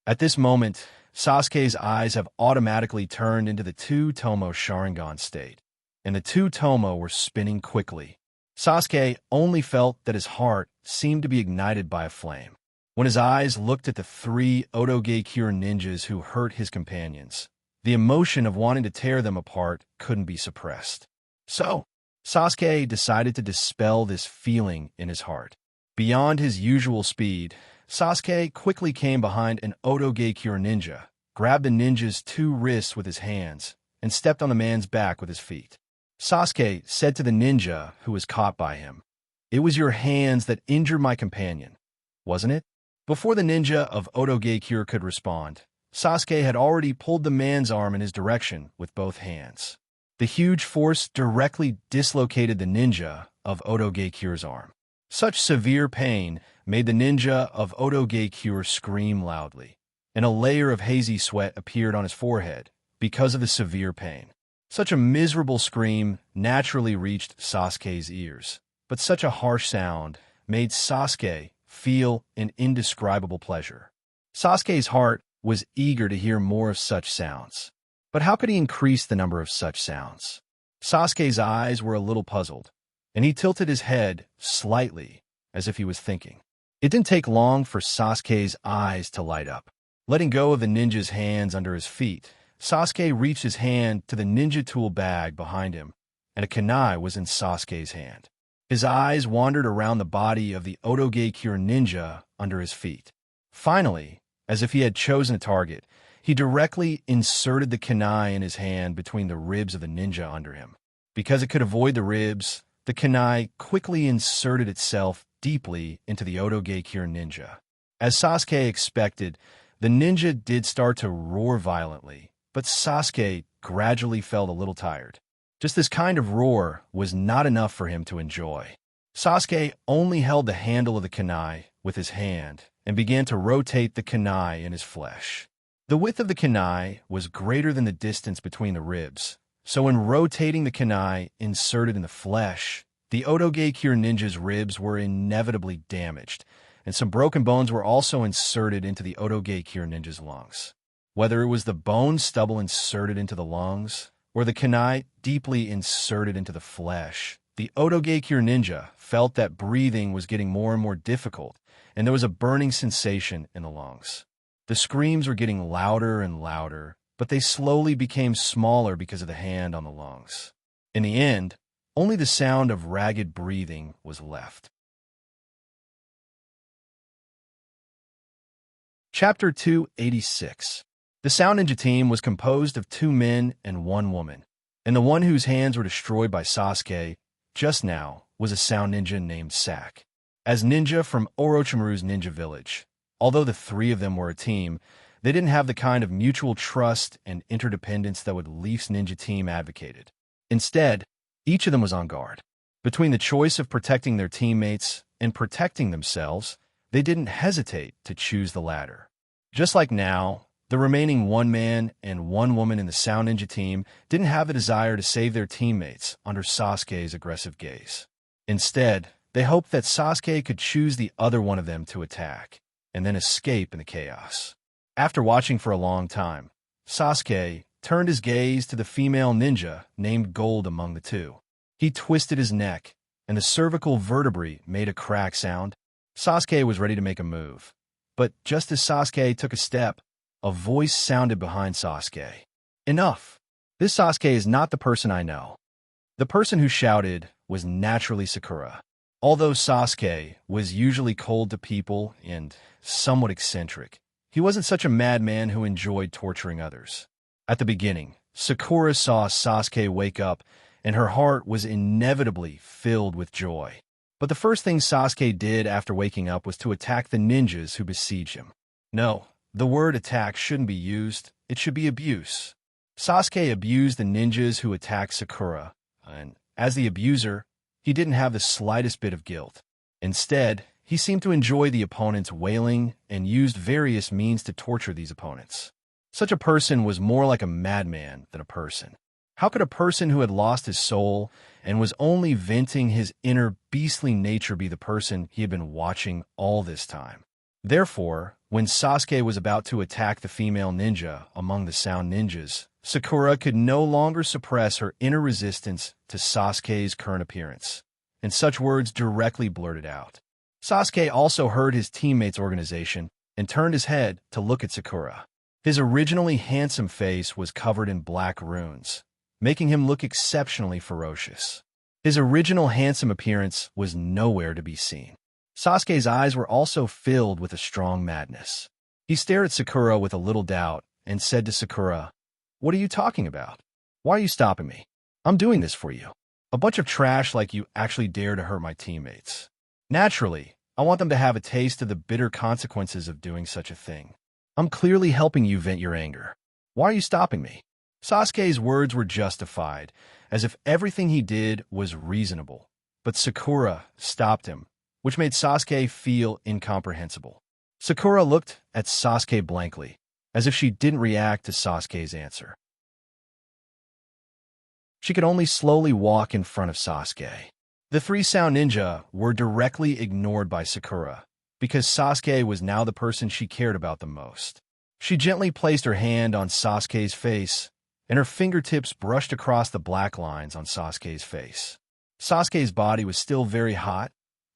At this moment, Sasuke's eyes have automatically turned into the 2 Tomo Sharingan state, and the 2 Tomo were spinning quickly. Sasuke only felt that his heart seemed to be ignited by a flame. When his eyes looked at the 3 Odogekyure ninjas who hurt his companions, the emotion of wanting to tear them apart couldn't be suppressed. So, Sasuke decided to dispel this feeling in his heart. Beyond his usual speed, Sasuke quickly came behind an Odogekyure ninja, grabbed the ninja's 2 wrists with his hands, and stepped on the man's back with his feet. Sasuke said to the ninja who was caught by him, "It was your hands that injured my companion, wasn't it?" Before the ninja of Odogekyure could respond, Sasuke had already pulled the man's arm in his direction with both hands. The huge force directly dislocated the ninja of Odogekyure's arm. Such severe pain made the ninja of Odogekyure scream loudly, and a layer of hazy sweat appeared on his forehead because of the severe pain. Such a miserable scream naturally reached Sasuke's ears, but such a harsh sound made Sasuke feel an indescribable pleasure. Sasuke's heart was eager to hear more of such sounds. But how could he increase the number of such sounds? Sasuke's eyes were a little puzzled, and he tilted his head slightly as if he was thinking. It didn't take long for Sasuke's eyes to light up. Letting go of the ninja's hands under his feet, Sasuke reached his hand to the ninja tool bag behind him, and a kunai was in Sasuke's hand. His eyes wandered around the body of the Odogekyure ninja under his feet. Finally, as if he had chosen a target, he directly inserted the kunai in his hand between the ribs of the ninja under him. Because it could avoid the ribs, the kunai quickly inserted itself deeply into the Odogekyure ninja. As Sasuke expected, the ninja did start to roar violently, but Sasuke gradually felt a little tired. Just this kind of roar was not enough for him to enjoy. Sasuke only held the handle of the kunai with his hand and began to rotate the kunai in his flesh. The width of the kunai was greater than the distance between the ribs, so in rotating the kunai inserted in the flesh, the Odogekyure ninja's ribs were inevitably damaged, and some broken bones were also inserted into the Odogekyure ninja's lungs. Whether it was the bone stubble inserted into the lungs, or the kunai deeply inserted into the flesh, the Odogekyure ninja felt that breathing was getting more and more difficult, and there was a burning sensation in the lungs. The screams were getting louder and louder, but they slowly became smaller because of the hand on the lungs. In the end, only the sound of ragged breathing was left. Chapter 286. The Sound Ninja team was composed of 2 men and 1 woman, and the one whose hands were destroyed by Sasuke just now was a sound ninja named Sak. As ninja from Orochimaru's ninja village, although the 3 of them were a team, They didn't have the kind of mutual trust and interdependence that Leaf's ninja team advocated. Instead, each of them was on guard. Between the choice of protecting their teammates and protecting themselves, they didn't hesitate to choose the latter. Just like now, the remaining one man and one woman in the Sound Ninja team didn't have the desire to save their teammates under Sasuke's aggressive gaze. Instead, they hoped that Sasuke could choose the other one of them to attack, and then escape in the chaos. After watching for a long time, Sasuke turned his gaze to the female ninja named Gold among the two. He twisted his neck, and the cervical vertebrae made a crack sound. Sasuke was ready to make a move. But just as Sasuke took a step, a voice sounded behind Sasuke. Enough! This Sasuke is not the person I know. The person who shouted was naturally Sakura. Although Sasuke was usually cold to people and somewhat eccentric, he wasn't such a madman who enjoyed torturing others. At the beginning, Sakura saw Sasuke wake up, and her heart was inevitably filled with joy. But the first thing Sasuke did after waking up was to attack the ninjas who besieged him. No, the word attack shouldn't be used, it should be abuse. Sasuke abused the ninjas who attacked Sakura, and as the abuser, he didn't have the slightest bit of guilt. Instead, he seemed to enjoy the opponent's wailing and used various means to torture these opponents. Such a person was more like a madman than a person. How could a person who had lost his soul and was only venting his inner beastly nature be the person he had been watching all this time? Therefore, when Sasuke was about to attack the female ninja among the Sound Ninjas, Sakura could no longer suppress her inner resistance to Sasuke's current appearance, and such words directly blurted out. Sasuke also heard his teammates' organization and turned his head to look at Sakura. His originally handsome face was covered in black runes, making him look exceptionally ferocious. His original handsome appearance was nowhere to be seen. Sasuke's eyes were also filled with a strong madness. He stared at Sakura with a little doubt and said to Sakura, "What are you talking about? Why are you stopping me? I'm doing this for you. A bunch of trash like you actually dare to hurt my teammates. Naturally, I want them to have a taste of the bitter consequences of doing such a thing. I'm clearly helping you vent your anger. Why are you stopping me?" Sasuke's words were justified, as if everything he did was reasonable. But Sakura stopped him, which made Sasuke feel incomprehensible. Sakura looked at Sasuke blankly, as if she didn't react to Sasuke's answer. She could only slowly walk in front of Sasuke. The three Sound Ninja were directly ignored by Sakura, because Sasuke was now the person she cared about the most. She gently placed her hand on Sasuke's face, and her fingertips brushed across the black lines on Sasuke's face. Sasuke's body was still very hot.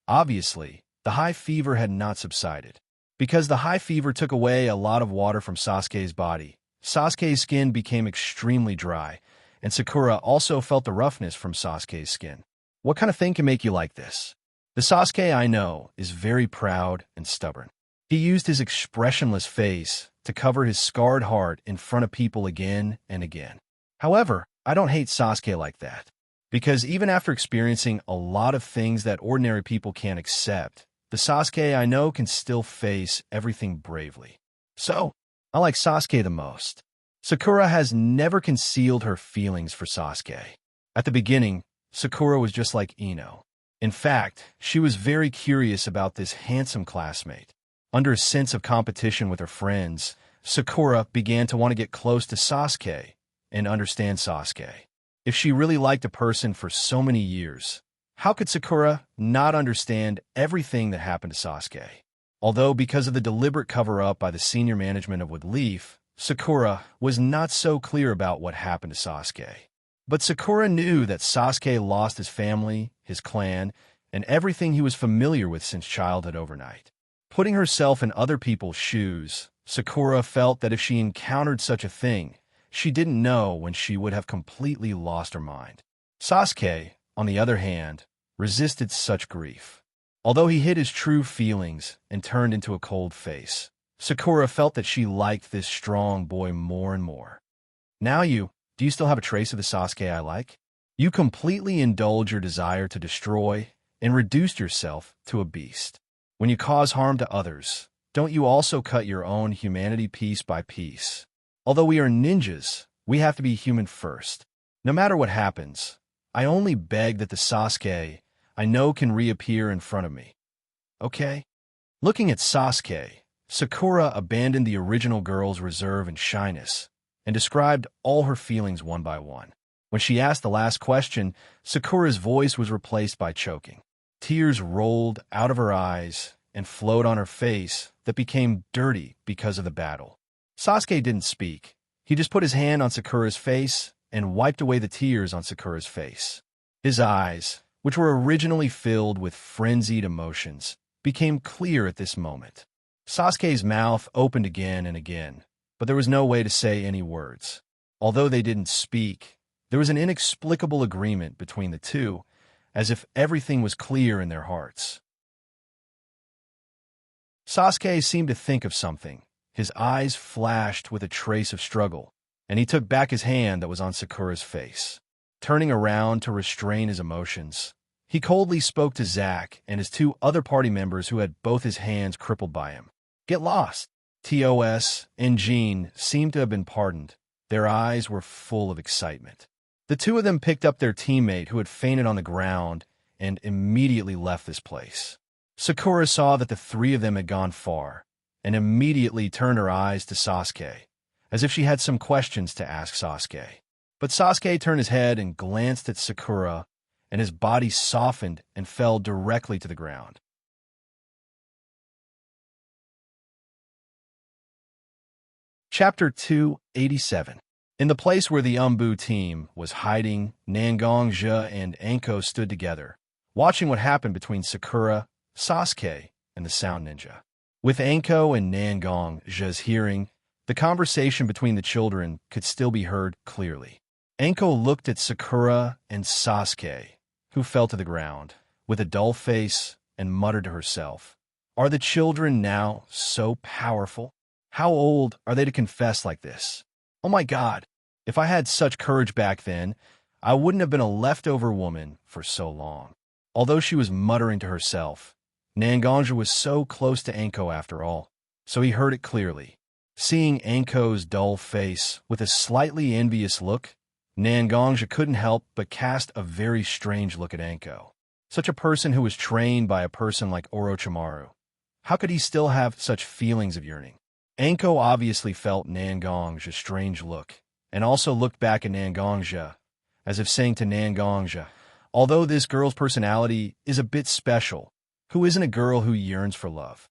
Obviously, the high fever had not subsided. Because the high fever took away a lot of water from Sasuke's body, Sasuke's skin became extremely dry, and Sakura also felt the roughness from Sasuke's skin. What kind of thing can make you like this? The Sasuke I know is very proud and stubborn. He used his expressionless face to cover his scarred heart in front of people again and again. However, I don't hate Sasuke like that, because even after experiencing a lot of things that ordinary people can't accept, the Sasuke I know can still face everything bravely. So, I like Sasuke the most. Sakura has never concealed her feelings for Sasuke. At the beginning, Sakura was just like Ino. In fact, she was very curious about this handsome classmate. Under a sense of competition with her friends, Sakura began to want to get close to Sasuke and understand Sasuke. If she really liked a person for so many years, how could Sakura not understand everything that happened to Sasuke? Although because of the deliberate cover-up by the senior management of Leaf, Sakura was not so clear about what happened to Sasuke. But Sakura knew that Sasuke lost his family, his clan, and everything he was familiar with since childhood overnight. Putting herself in other people's shoes, Sakura felt that if she encountered such a thing, she didn't know when she would have completely lost her mind. Sasuke, on the other hand, resisted such grief. Although he hid his true feelings and turned into a cold face, Sakura felt that she liked this strong boy more and more. Now do you still have a trace of the Sasuke I like? You completely indulge your desire to destroy and reduced yourself to a beast. When you cause harm to others, don't you also cut your own humanity piece by piece? Although we are ninjas, we have to be human first. No matter what happens, I only beg that the Sasuke I know can reappear in front of me. Okay? Looking at Sasuke, Sakura abandoned the original girl's reserve and shyness, and described all her feelings one by one. When she asked the last question, Sakura's voice was replaced by choking. Tears rolled out of her eyes and flowed on her face that became dirty because of the battle. Sasuke didn't speak. He just put his hand on Sakura's face and wiped away the tears on Sakura's face. His eyes, which were originally filled with frenzied emotions, became clear at this moment. Sasuke's mouth opened again and again, but there was no way to say any words. Although they didn't speak, there was an inexplicable agreement between the two, as if everything was clear in their hearts. Sasuke seemed to think of something. His eyes flashed with a trace of struggle, and he took back his hand that was on Sakura's face. Turning around to restrain his emotions, he coldly spoke to Zack and his two other party members who had both his hands crippled by him. Get lost! TOS and Jean seemed to have been pardoned. Their eyes were full of excitement. The two of them picked up their teammate who had fainted on the ground and immediately left this place. Sakura saw that the three of them had gone far, and immediately turned her eyes to Sasuke, as if she had some questions to ask Sasuke. But Sasuke turned his head and glanced at Sakura, and his body softened and fell directly to the ground. Chapter 287. In the place where the Umbu team was hiding, Xianxia and Anko stood together, watching what happened between Sakura, Sasuke, and the Sound Ninja. With Anko and Xianxia's hearing, the conversation between the children could still be heard clearly. Anko looked at Sakura and Sasuke, who fell to the ground, with a dull face, and muttered to herself, "Are the children now so powerful? How old are they to confess like this? Oh my God, if I had such courage back then, I wouldn't have been a leftover woman for so long." Although she was muttering to herself, Xianxia was so close to Anko after all, so he heard it clearly. Seeing Anko's dull face with a slightly envious look, Xianxia couldn't help but cast a very strange look at Anko. Such a person who was trained by a person like Orochimaru. How could he still have such feelings of yearning? Anko obviously felt Xianxia's strange look, and also looked back at Xianxia, as if saying to Xianxia, although this girl's personality is a bit special, who isn't a girl who yearns for love?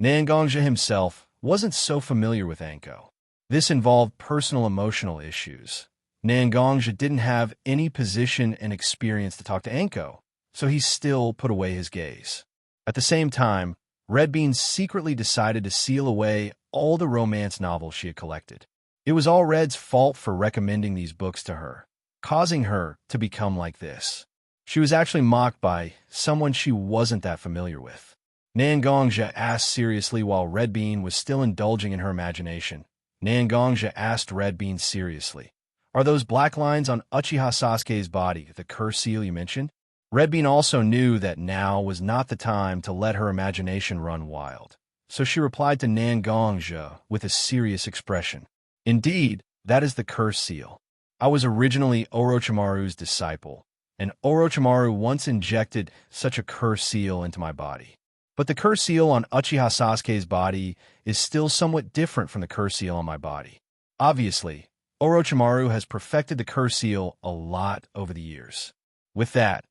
Xianxia himself wasn't so familiar with Anko. This involved personal emotional issues. Xianxia didn't have any position and experience to talk to Anko, so he still put away his gaze. At the same time, Red Bean secretly decided to seal away all the romance novels she had collected. It was all Red's fault for recommending these books to her, causing her to become like this. She was actually mocked by someone she wasn't that familiar with. Xianxia asked seriously while Red Bean was still indulging in her imagination. Xianxia asked Red Bean seriously, "Are those black lines on Uchiha Sasuke's body the curse seal you mentioned?" Red Bean also knew that now was not the time to let her imagination run wild, so she replied to Xianxia with a serious expression. "Indeed, that is the curse seal. I was originally Orochimaru's disciple, and Orochimaru once injected such a curse seal into my body. But the curse seal on Uchiha Sasuke's body is still somewhat different from the curse seal on my body. Obviously, Orochimaru has perfected the curse seal a lot over the years." With that,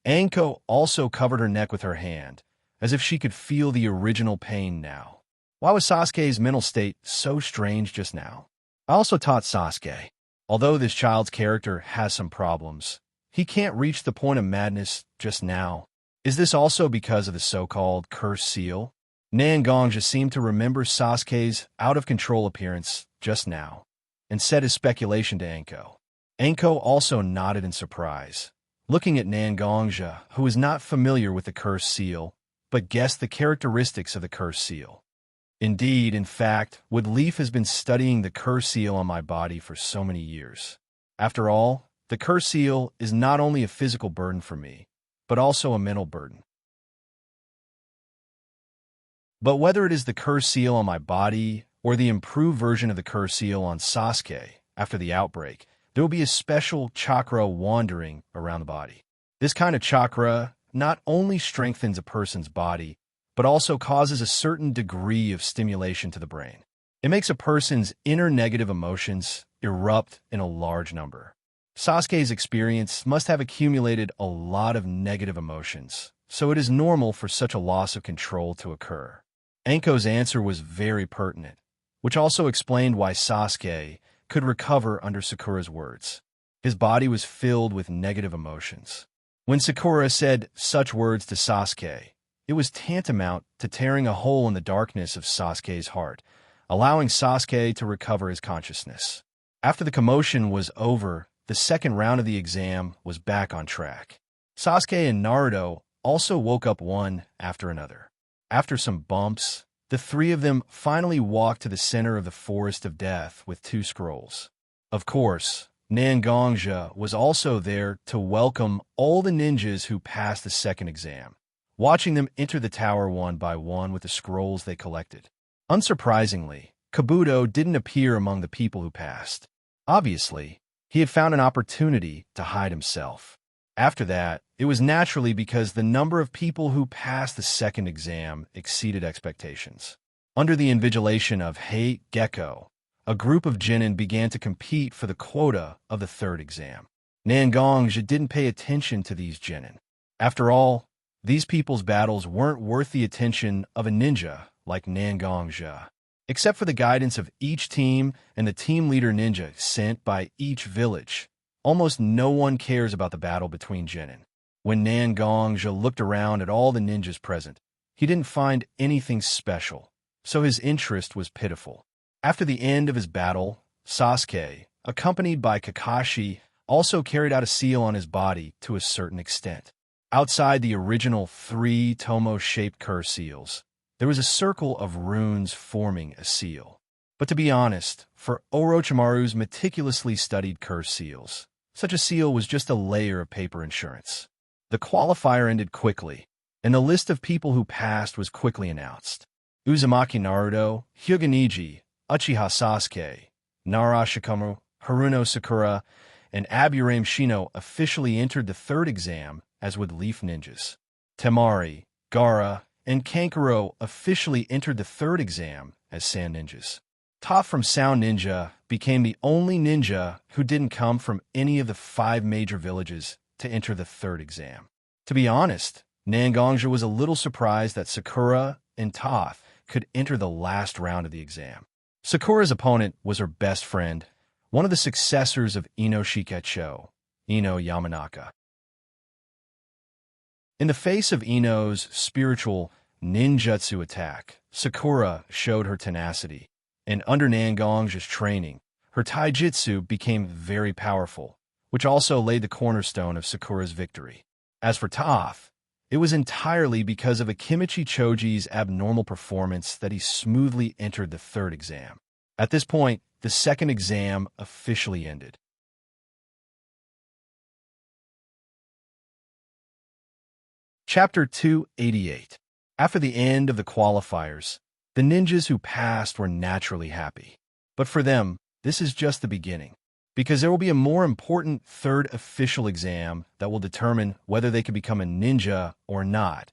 Anko also covered her neck with her hand, as if she could feel the original pain now. Why was Sasuke's mental state so strange just now? I also taught Sasuke, although this child's character has some problems, he can't reach the point of madness just now. Is this also because of the so-called curse seal? Xianxia seemed to remember Sasuke's out-of-control appearance just now, and said his speculation to Anko. Anko also nodded in surprise, looking at Xianxia, who was not familiar with the curse seal, but guessed the characteristics of the curse seal. Indeed, in fact, Wood Leaf has been studying the curse seal on my body for so many years. After all, the curse seal is not only a physical burden for me, but also a mental burden. But whether it is the curse seal on my body or the improved version of the curse seal on Sasuke after the outbreak, there will be a special chakra wandering around the body. This kind of chakra not only strengthens a person's body, but also causes a certain degree of stimulation to the brain. It makes a person's inner negative emotions erupt in a large number. Sasuke's experience must have accumulated a lot of negative emotions, so it is normal for such a loss of control to occur. Anko's answer was very pertinent, which also explained why Sasuke could recover under Sakura's words. His body was filled with negative emotions. When Sakura said such words to Sasuke, it was tantamount to tearing a hole in the darkness of Sasuke's heart, allowing Sasuke to recover his consciousness. After the commotion was over, the second round of the exam was back on track. Sasuke and Naruto also woke up one after another. After some bumps, the three of them finally walked to the center of the Forest of Death with 2 scrolls. Of course, Xianxia was also there to welcome all the ninjas who passed the second exam, watching them enter the tower one by one with the scrolls they collected. Unsurprisingly, Kabuto didn't appear among the people who passed. Obviously, he had found an opportunity to hide himself. After that, it was naturally because the number of people who passed the second exam exceeded expectations. Under the invigilation of Hei Gecko, a group of genin began to compete for the quota of the third exam. Xianxia didn't pay attention to these genin. After all, these people's battles weren't worth the attention of a ninja like Xianxia. Except for the guidance of each team and the team leader ninja sent by each village, almost no one cares about the battle between genin. When Xianxia looked around at all the ninjas present, he didn't find anything special, so his interest was pitiful. After the end of his battle, Sasuke, accompanied by Kakashi, also carried out a seal on his body to a certain extent. Outside the original 3 Tomo-shaped curse seals, there was a circle of runes forming a seal. But to be honest, for Orochimaru's meticulously studied curse seals, such a seal was just a layer of paper insurance. The qualifier ended quickly, and the list of people who passed was quickly announced. Uzumaki Naruto, Hyuga Neji, Uchiha Sasuke, Nara Shikamaru, Haruno Sakura, and Aburame Shino officially entered the third exam as with Leaf Ninjas. Temari, Gaara, and Kankuro officially entered the third exam as Sand Ninjas. Toph from Sound Ninja became the only ninja who didn't come from any of the 5 major villages to enter the third exam. To be honest, Xianxia was a little surprised that Sakura and Toph could enter the last round of the exam. Sakura's opponent was her best friend, one of the successors of Ino Shiketcho, Ino Yamanaka. In the face of Ino's spiritual ninjutsu attack, Sakura showed her tenacity, and under Xianxia's training, her taijutsu became very powerful, which also laid the cornerstone of Sakura's victory. As for Toph, it was entirely because of Akimichi Choji's abnormal performance that he smoothly entered the third exam. At this point, the second exam officially ended. Chapter 288. After the end of the qualifiers, the ninjas who passed were naturally happy. But for them, this is just the beginning, because there will be a more important third official exam that will determine whether they can become a ninja or not.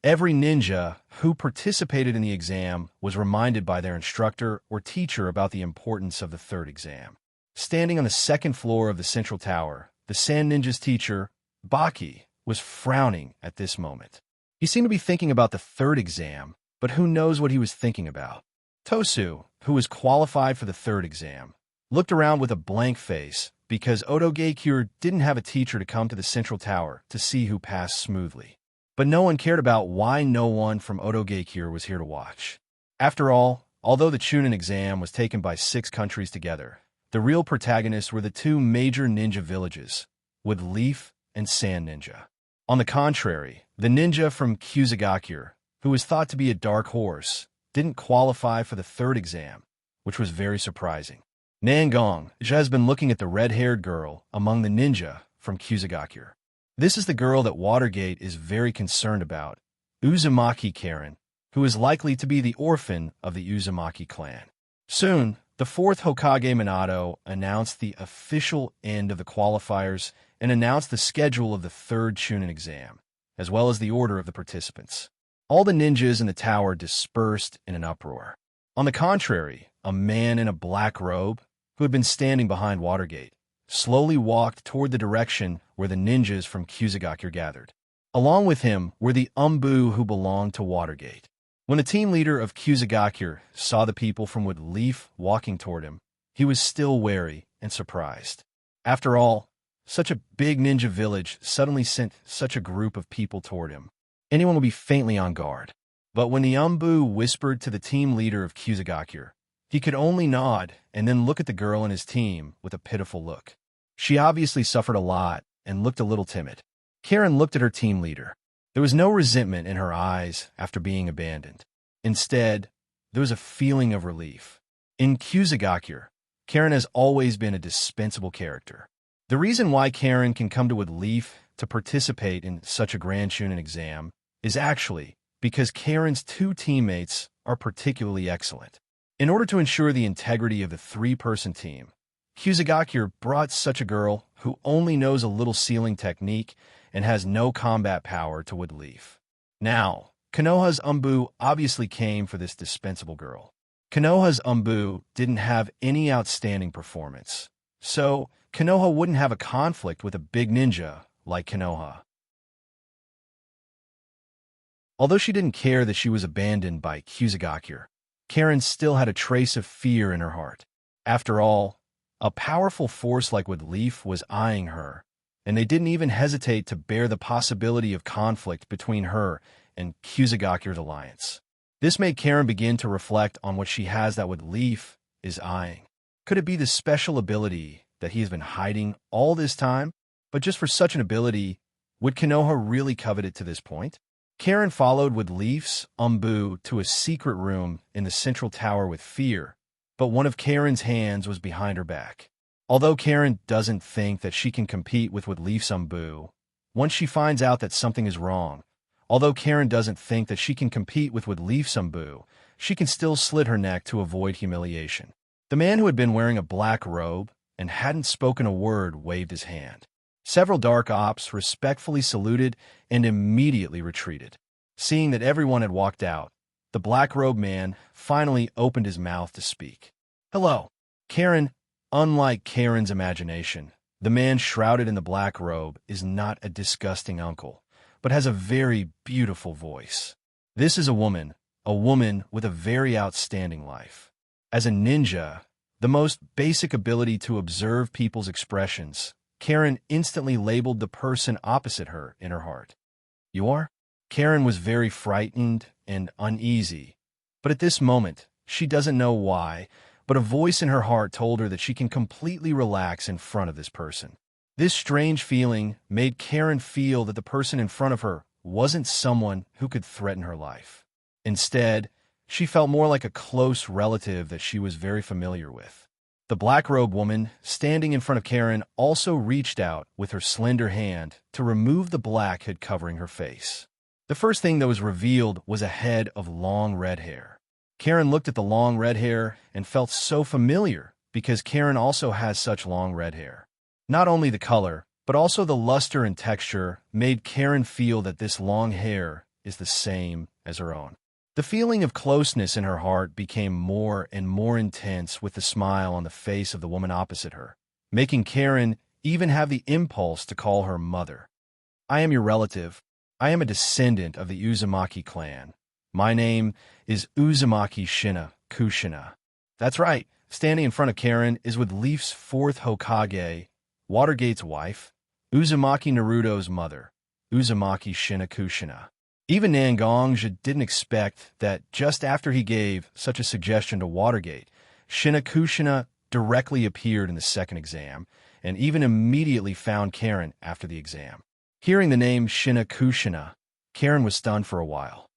Every ninja who participated in the exam was reminded by their instructor or teacher about the importance of the third exam. Standing on the second floor of the central tower, the Sand Ninja's teacher, Baki, was frowning at this moment. He seemed to be thinking about the third exam, but who knows what he was thinking about. Tosu, who was qualified for the third exam, looked around with a blank face because Otogekyur didn't have a teacher to come to the central tower to see who passed smoothly. But no one cared about why no one from Otogekyur was here to watch. After all, although the Chunin exam was taken by 6 countries together, the real protagonists were the 2 major ninja villages, with Leaf and Sand Ninja. On the contrary, the ninja from Kusagakyur, who was thought to be a dark horse, didn't qualify for the third exam, which was very surprising. Xianxia has been looking at the red-haired girl among the ninja from Kusagakyur. This is the girl that Watergate is very concerned about, Uzumaki Karen, who is likely to be the orphan of the Uzumaki clan. Soon, the fourth Hokage Minato announced the official end of the qualifiers and announced the schedule of the third Chunin exam, as well as the order of the participants. All the ninjas in the tower dispersed in an uproar. On the contrary, a man in a black robe, who had been standing behind Watergate, slowly walked toward the direction where the ninjas from Kusagakure gathered. Along with him were the Umbu who belonged to Watergate. When the team leader of Kusagakure saw the people from Wood Leaf walking toward him, he was still wary and surprised. After all, such a big ninja village suddenly sent such a group of people toward him. Anyone would be faintly on guard. But when the Umbu whispered to the team leader of Kusagakure, he could only nod and then look at the girl and his team with a pitiful look. She obviously suffered a lot and looked a little timid. Karen looked at her team leader. There was no resentment in her eyes after being abandoned. Instead, there was a feeling of relief. In Kusagakure, Karen has always been a dispensable character. The reason why Karen can come to Wood Leaf to participate in such a Grand Chunin exam is actually because Karen's two teammates are particularly excellent. In order to ensure the integrity of the three-person team, Kusagakure brought such a girl who only knows a little sealing technique and has no combat power to Wood Leaf. Now, Konoha's Umbu obviously came for this dispensable girl. Konoha's Umbu didn't have any outstanding performance, so Konoha wouldn't have a conflict with a big ninja like Konoha. Although she didn't care that she was abandoned by Kusagakure, Karen still had a trace of fear in her heart. After all, a powerful force like Wood Leaf was eyeing her, and they didn't even hesitate to bear the possibility of conflict between her and Kusagakure's alliance. This made Karen begin to reflect on what she has that Wood Leaf is eyeing. Could it be the special ability that he has been hiding all this time? But just for such an ability, would Konoha really covet it to this point? Karen followed Wood Leaf's Umbu to a secret room in the central tower with fear, but one of Karen's hands was behind her back. Although Karen doesn't think that she can compete with Wood Leaf's Umbu, once she finds out that something is wrong, she can still slit her neck to avoid humiliation. The man who had been wearing a black robe and hadn't spoken a word waved his hand. Several Dark Ops respectfully saluted and immediately retreated. Seeing that everyone had walked out, the black-robed man finally opened his mouth to speak. "Hello." Karen, unlike Karen's imagination, the man shrouded in the black robe is not a disgusting uncle, but has a very beautiful voice. This is a woman with a very outstanding life. As a ninja, the most basic ability to observe people's expressions, Karen instantly labeled the person opposite her in her heart. "You are?" Karen was very frightened and uneasy, but at this moment, she doesn't know why, but a voice in her heart told her that she can completely relax in front of this person. This strange feeling made Karen feel that the person in front of her wasn't someone who could threaten her life. Instead, she felt more like a close relative that she was very familiar with. The black-robed woman, standing in front of Karen, also reached out with her slender hand to remove the black hood covering her face. The first thing that was revealed was a head of long red hair. Karen looked at the long red hair and felt so familiar because Karen also has such long red hair. Not only the color, but also the luster and texture made Karen feel that this long hair is the same as her own. The feeling of closeness in her heart became more and more intense with the smile on the face of the woman opposite her, making Karen even have the impulse to call her mother. "I am your relative. I am a descendant of the Uzumaki clan. My name is Uzumaki Shina Kushina." That's right, standing in front of Karen is Wood Leaf's fourth Hokage, Watergate's wife, Uzumaki Naruto's mother, Uzumaki Shina Kushina. Even Nangongja didn't expect that just after he gave such a suggestion to Watergate, Shina Kushina directly appeared in the second exam, and even immediately found Karen after the exam. Hearing the name Shina Kushina, Karen was stunned for a while.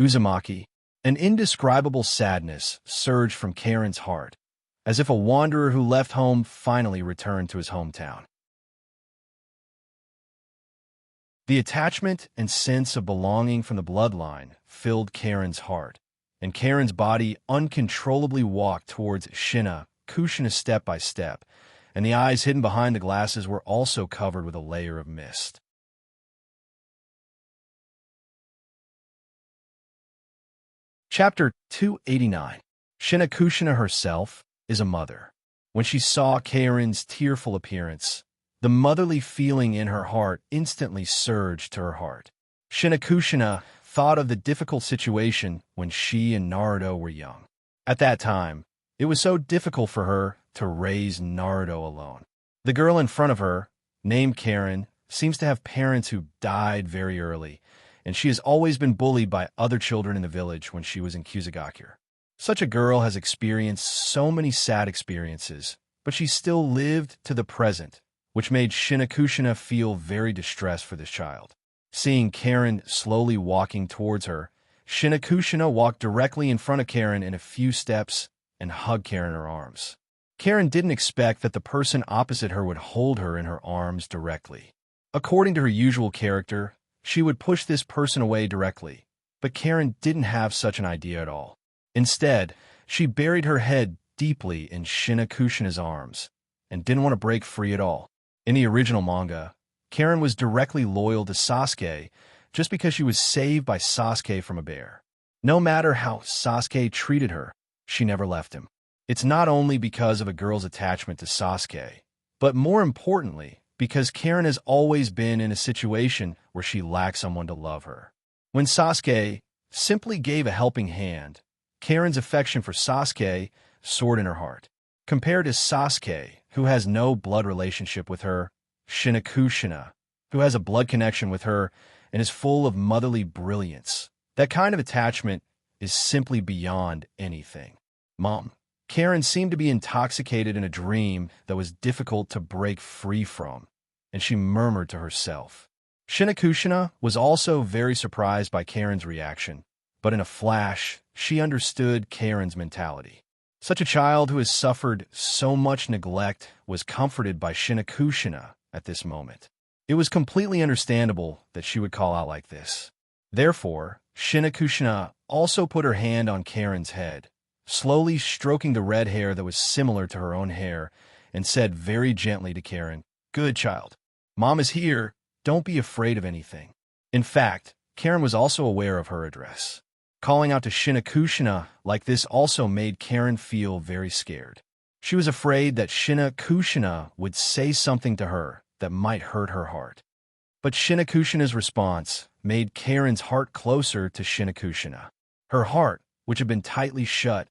Uzumaki. An indescribable sadness surged from Karen's heart, as if a wanderer who left home finally returned to his hometown. The attachment and sense of belonging from the bloodline filled Karen's heart, and Karen's body uncontrollably walked towards Xianxia step by step, and the eyes hidden behind the glasses were also covered with a layer of mist. Chapter 289. Xianxia herself is a mother. When she saw Karen's tearful appearance, the motherly feeling in her heart instantly surged to her heart. Xianxia thought of the difficult situation when she and Naruto were young. At that time, it was so difficult for her to raise Naruto alone. The girl in front of her, named Karen, seems to have parents who died very early, and she has always been bullied by other children in the village when she was in Kusagakure. Such a girl has experienced so many sad experiences, but she still lived to the present, which made Xianxia feel very distressed for this child. Seeing Karen slowly walking towards her, Xianxia walked directly in front of Karen in a few steps and hugged Karen in her arms. Karen didn't expect that the person opposite her would hold her in her arms directly. According to her usual character, she would push this person away directly, but Karen didn't have such an idea at all. Instead, she buried her head deeply in Xianxia's arms and didn't want to break free at all. In the original manga, Karen was directly loyal to Sasuke just because she was saved by Sasuke from a bear. No matter how Sasuke treated her, she never left him. It's not only because of a girl's attachment to Sasuke, but more importantly, because Karen has always been in a situation where she lacked someone to love her. When Sasuke simply gave a helping hand, Karen's affection for Sasuke soared in her heart. Compared to Sasuke, who has no blood relationship with her, Xianxia, who has a blood connection with her and is full of motherly brilliance, that kind of attachment is simply beyond anything. Mom. Karen seemed to be intoxicated in a dream that was difficult to break free from, and she murmured to herself. Xianxia was also very surprised by Karen's reaction, but in a flash, she understood Karen's mentality. Such a child who has suffered so much neglect was comforted by Xianxia at this moment. It was completely understandable that she would call out like this. Therefore, Xianxia also put her hand on Karen's head, slowly stroking the red hair that was similar to her own hair, and said very gently to Karen, "Good child. Mom is here. Don't be afraid of anything." In fact, Karen was also aware of her address. Calling out to Xianxia like this also made Karen feel very scared. She was afraid that Xianxia would say something to her that might hurt her heart. But Xianxia's response made Karen's heart closer to Xianxia. Her heart, which had been tightly shut,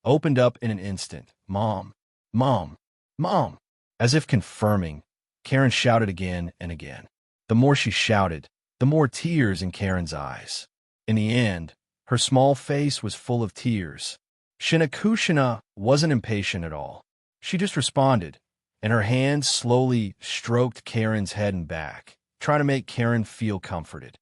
opened up in an instant. "Mom, Mom, Mom." As if confirming, Karen shouted again and again. The more she shouted, the more tears in Karen's eyes. In the end, her small face was full of tears. Xianxia wasn't impatient at all. She just responded, and her hands slowly stroked Karen's head and back, trying to make Karen feel comforted.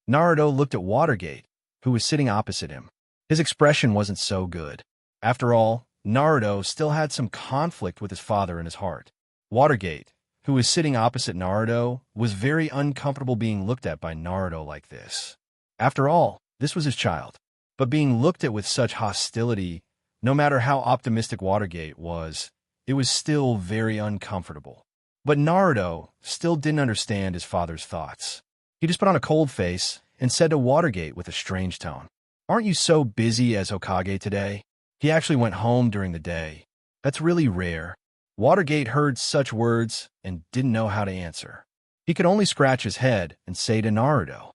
Naruto looked at Watergate, who was sitting opposite him. His expression wasn't so good. After all, Naruto still had some conflict with his father in his heart. Watergate, who was sitting opposite Naruto, was very uncomfortable being looked at by Naruto like this. After all, this was his child. But being looked at with such hostility, no matter how optimistic Watergate was, it was still very uncomfortable. But Naruto still didn't understand his father's thoughts. He just put on a cold face and said to Watergate with a strange tone, "Aren't you so busy as Hokage today?" He actually went home during the day. That's really rare. Watergate heard such words and didn't know how to answer. He could only scratch his head and say to Naruto,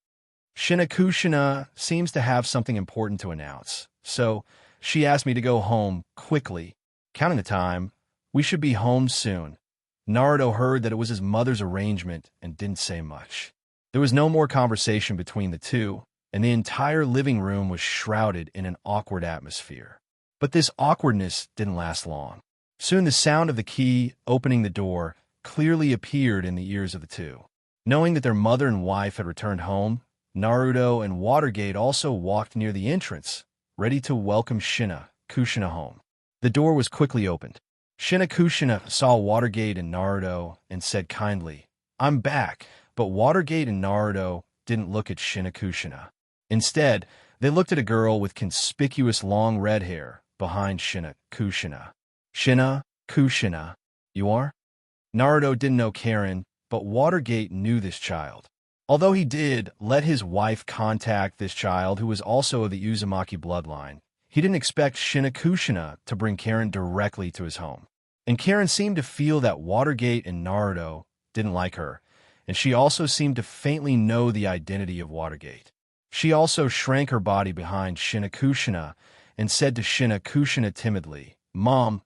"Xianxia seems to have something important to announce, so she asked me to go home quickly. Counting the time, we should be home soon." Naruto heard that it was his mother's arrangement and didn't say much. There was no more conversation between the two, and the entire living room was shrouded in an awkward atmosphere. But this awkwardness didn't last long. Soon the sound of the key opening the door clearly appeared in the ears of the two. Knowing that their mother and wife had returned home, Naruto and Watergate also walked near the entrance, ready to welcome Xianxia home. The door was quickly opened. Xianxia saw Watergate and Naruto and said kindly, I'm back. But Watergate and Naruto didn't look at Shinakushina. Instead, they looked at a girl with conspicuous long red hair behind Shinakushina. Shinakushina, you are? Naruto didn't know Karen, but Watergate knew this child. Although he did let his wife contact this child who was also of the Uzumaki bloodline, he didn't expect Shinakushina to bring Karen directly to his home. And Karen seemed to feel that Watergate and Naruto didn't like her, and she also seemed to faintly know the identity of Watergate. She also shrank her body behind Shinakushina and said to Shinakushina timidly, "Mom."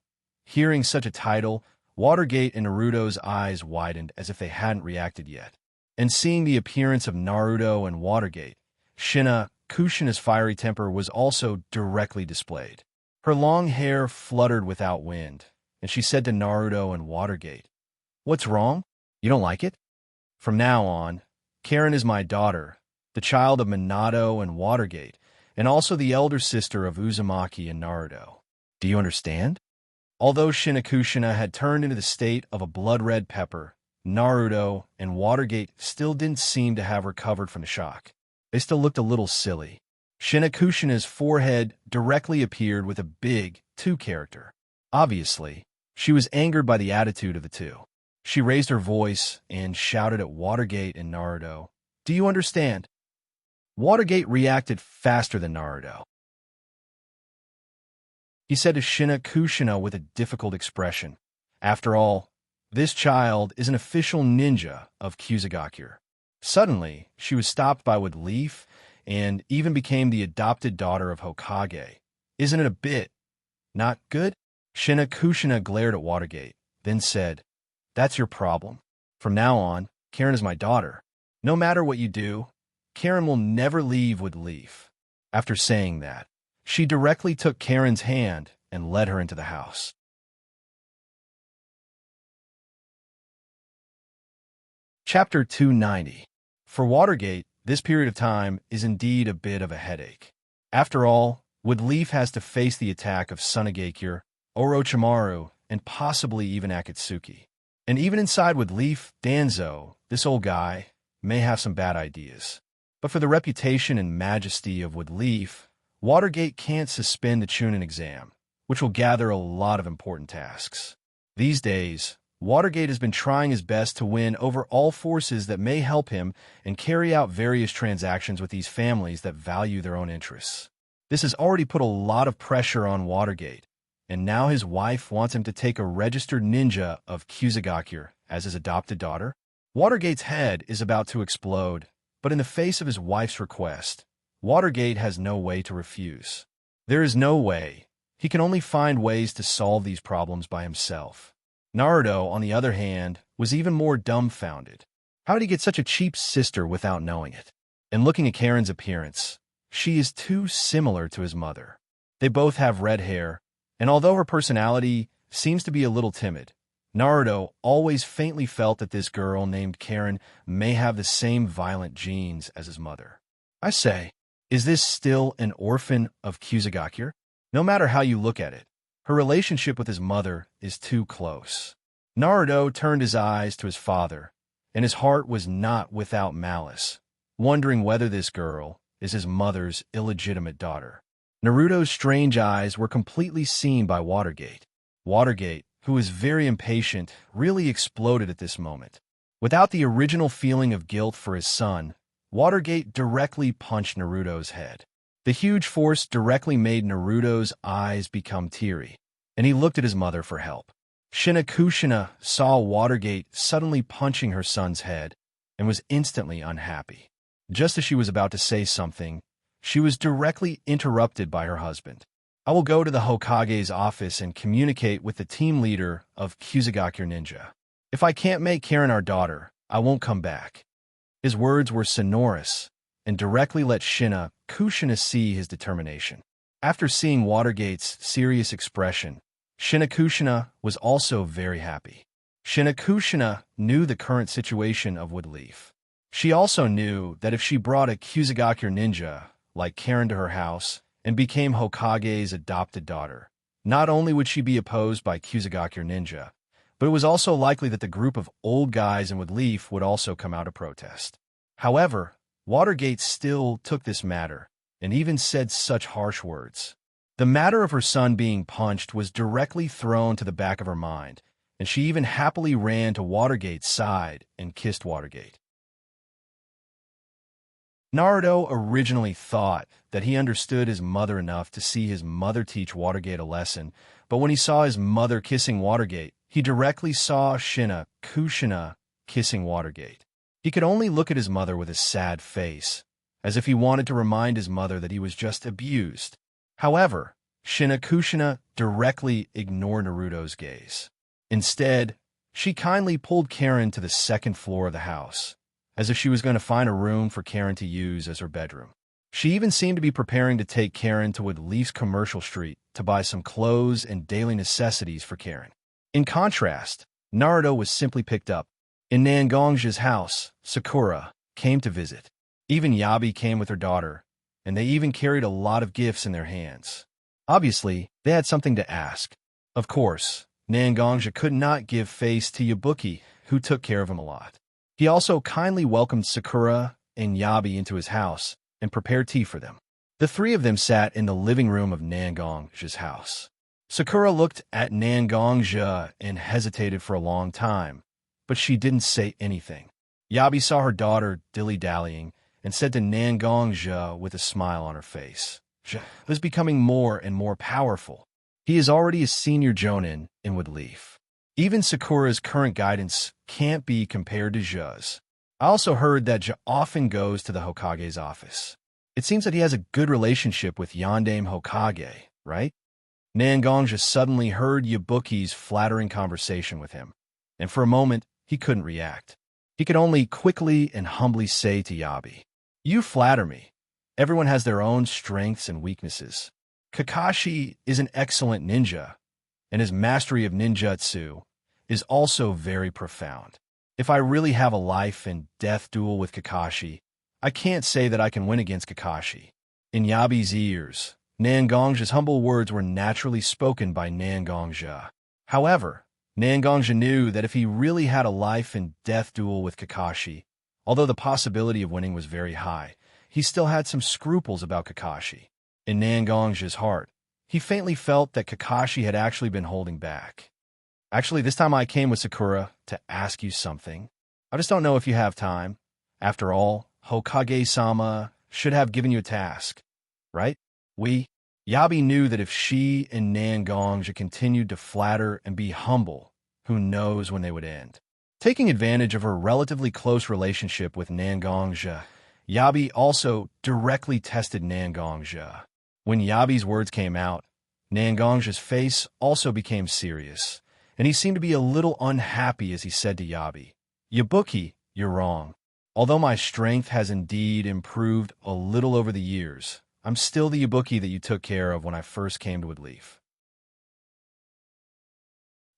Hearing such a title, Watergate and Naruto's eyes widened as if they hadn't reacted yet. And seeing the appearance of Naruto and Watergate, Shinakushina's fiery temper was also directly displayed. Her long hair fluttered without wind, and she said to Naruto and Watergate, "What's wrong? You don't like it? From now on, Karen is my daughter, the child of Minato and Watergate, and also the elder sister of Uzumaki and Naruto. Do you understand?" Although Shinakushina had turned into the state of a blood-red pepper, Naruto and Watergate still didn't seem to have recovered from the shock. They still looked a little silly. Shinakushina's forehead directly appeared with a big 2 character. Obviously, she was angered by the attitude of the two. She raised her voice and shouted at Watergate and Naruto, "Do you understand?" Watergate reacted faster than Naruto. He said to Shinakushina with a difficult expression, "After all, this child is an official ninja of Kusagakure." Suddenly, she was stopped by with Leaf and even became the adopted daughter of Hokage. Isn't it a bit not good? Shinakushina glared at Watergate, then said, "That's your problem. From now on, Karen is my daughter. No matter what you do, Karen will never leave with Leaf." After saying that, she directly took Karen's hand and led her into the house. Chapter 290. For Watergate, this period of time is indeed a bit of a headache. After all, Woodleaf has to face the attack of Sunagakure, Orochimaru, and possibly even Akatsuki. And even inside Woodleaf, Danzo, this old guy, may have some bad ideas. But for the reputation and majesty of Woodleaf, Watergate can't suspend the Chunin exam, which will gather a lot of important tasks. These days, Watergate has been trying his best to win over all forces that may help him and carry out various transactions with these families that value their own interests. This has already put a lot of pressure on Watergate, and now his wife wants him to take a registered ninja of Kusagakure as his adopted daughter. Watergate's head is about to explode, but in the face of his wife's request, Watergate has no way to refuse. There is no way. He can only find ways to solve these problems by himself. Naruto, on the other hand, was even more dumbfounded. How did he get such a cheap sister without knowing it? And looking at Karen's appearance, she is too similar to his mother. They both have red hair, and although her personality seems to be a little timid, Naruto always faintly felt that this girl named Karen may have the same violent genes as his mother. I say, is this still an orphan of Kusagakure? No matter how you look at it, her relationship with his mother is too close. Naruto turned his eyes to his father, and his heart was not without malice, wondering whether this girl is his mother's illegitimate daughter. Naruto's strange eyes were completely seen by Watergate. Watergate, who was very impatient, really exploded at this moment. Without the original feeling of guilt for his son, Watergate directly punched Naruto's head. The huge force directly made Naruto's eyes become teary, and he looked at his mother for help. Shinakushina saw Watergate suddenly punching her son's head and was instantly unhappy. Just as she was about to say something, she was directly interrupted by her husband. "I will go to the Hokage's office and communicate with the team leader of Kusagakure Ninja. If I can't make Karen our daughter, I won't come back." His words were sonorous and directly let Shinakushina see his determination. After seeing Watergate's serious expression, Shinakushina was also very happy. Shinakushina knew the current situation of Woodleaf. She also knew that if she brought a Kusagakure ninja like Karen to her house and became Hokage's adopted daughter, not only would she be opposed by Kusagakure ninja, but it was also likely that the group of old guys in Woodleaf would also come out to protest. However, Watergate still took this matter and even said such harsh words. The matter of her son being punched was directly thrown to the back of her mind, and she even happily ran to Watergate's side and kissed Watergate. Naruto originally thought that he understood his mother enough to see his mother teach Watergate a lesson, but when he saw his mother kissing Watergate, he directly saw Kushina kissing Watergate. He could only look at his mother with a sad face, as if he wanted to remind his mother that he was just abused. However, Kushina directly ignored Naruto's gaze. Instead, she kindly pulled Karen to the second floor of the house, as if she was going to find a room for Karen to use as her bedroom. She even seemed to be preparing to take Karen to Woodleaf's Commercial Street to buy some clothes and daily necessities for Karen. In contrast, Naruto was simply picked up. In Nangongjia's house, Sakura came to visit. Even Yabi came with her daughter, and they even carried a lot of gifts in their hands. Obviously, they had something to ask. Of course, Nangongjia could not give face to Yabuki, who took care of him a lot. He also kindly welcomed Sakura and Yabi into his house and prepared tea for them. The three of them sat in the living room of Nangongjia's house. Sakura looked at Nangongjia and hesitated for a long time, but she didn't say anything. Yabi saw her daughter dilly-dallying and said to Nangongjia with a smile on her face, "Jia is becoming more and more powerful. He is already a senior jonin in Woodleaf. Even Sakura's current guidance can't be compared to Jia's. I also heard that Jia often goes to the Hokage's office. It seems that he has a good relationship with Yondaime Hokage, right?" Nangongjia suddenly heard Yabuki's flattering conversation with him, and for a moment he couldn't react. He could only quickly and humbly say to Yabi, "You flatter me. Everyone has their own strengths and weaknesses. Kakashi is an excellent ninja, and his mastery of ninjutsu is also very profound. If I really have a life and death duel with Kakashi, I can't say that I can win against Kakashi." In Yabi's ears, Nangongjia's humble words were naturally spoken by Nangongjia. However, Nangongjia knew that if he really had a life and death duel with Kakashi, although the possibility of winning was very high, he still had some scruples about Kakashi. In Nangongjia's heart, he faintly felt that Kakashi had actually been holding back. "Actually, this time I came with Sakura to ask you something. I just don't know if you have time. After all, Hokage-sama should have given you a task, right?" Yabi knew that if she and Nangongjia continued to flatter and be humble, who knows when they would end. Taking advantage of her relatively close relationship with Nangongjia, Yabi also directly tested Nangongjia. When Yabi's words came out, Nangongjia's face also became serious, and he seemed to be a little unhappy as he said to Yabi, "Yabuki, you're wrong. Although my strength has indeed improved a little over the years, I'm still the Yabuki that you took care of when I first came to Woodleaf.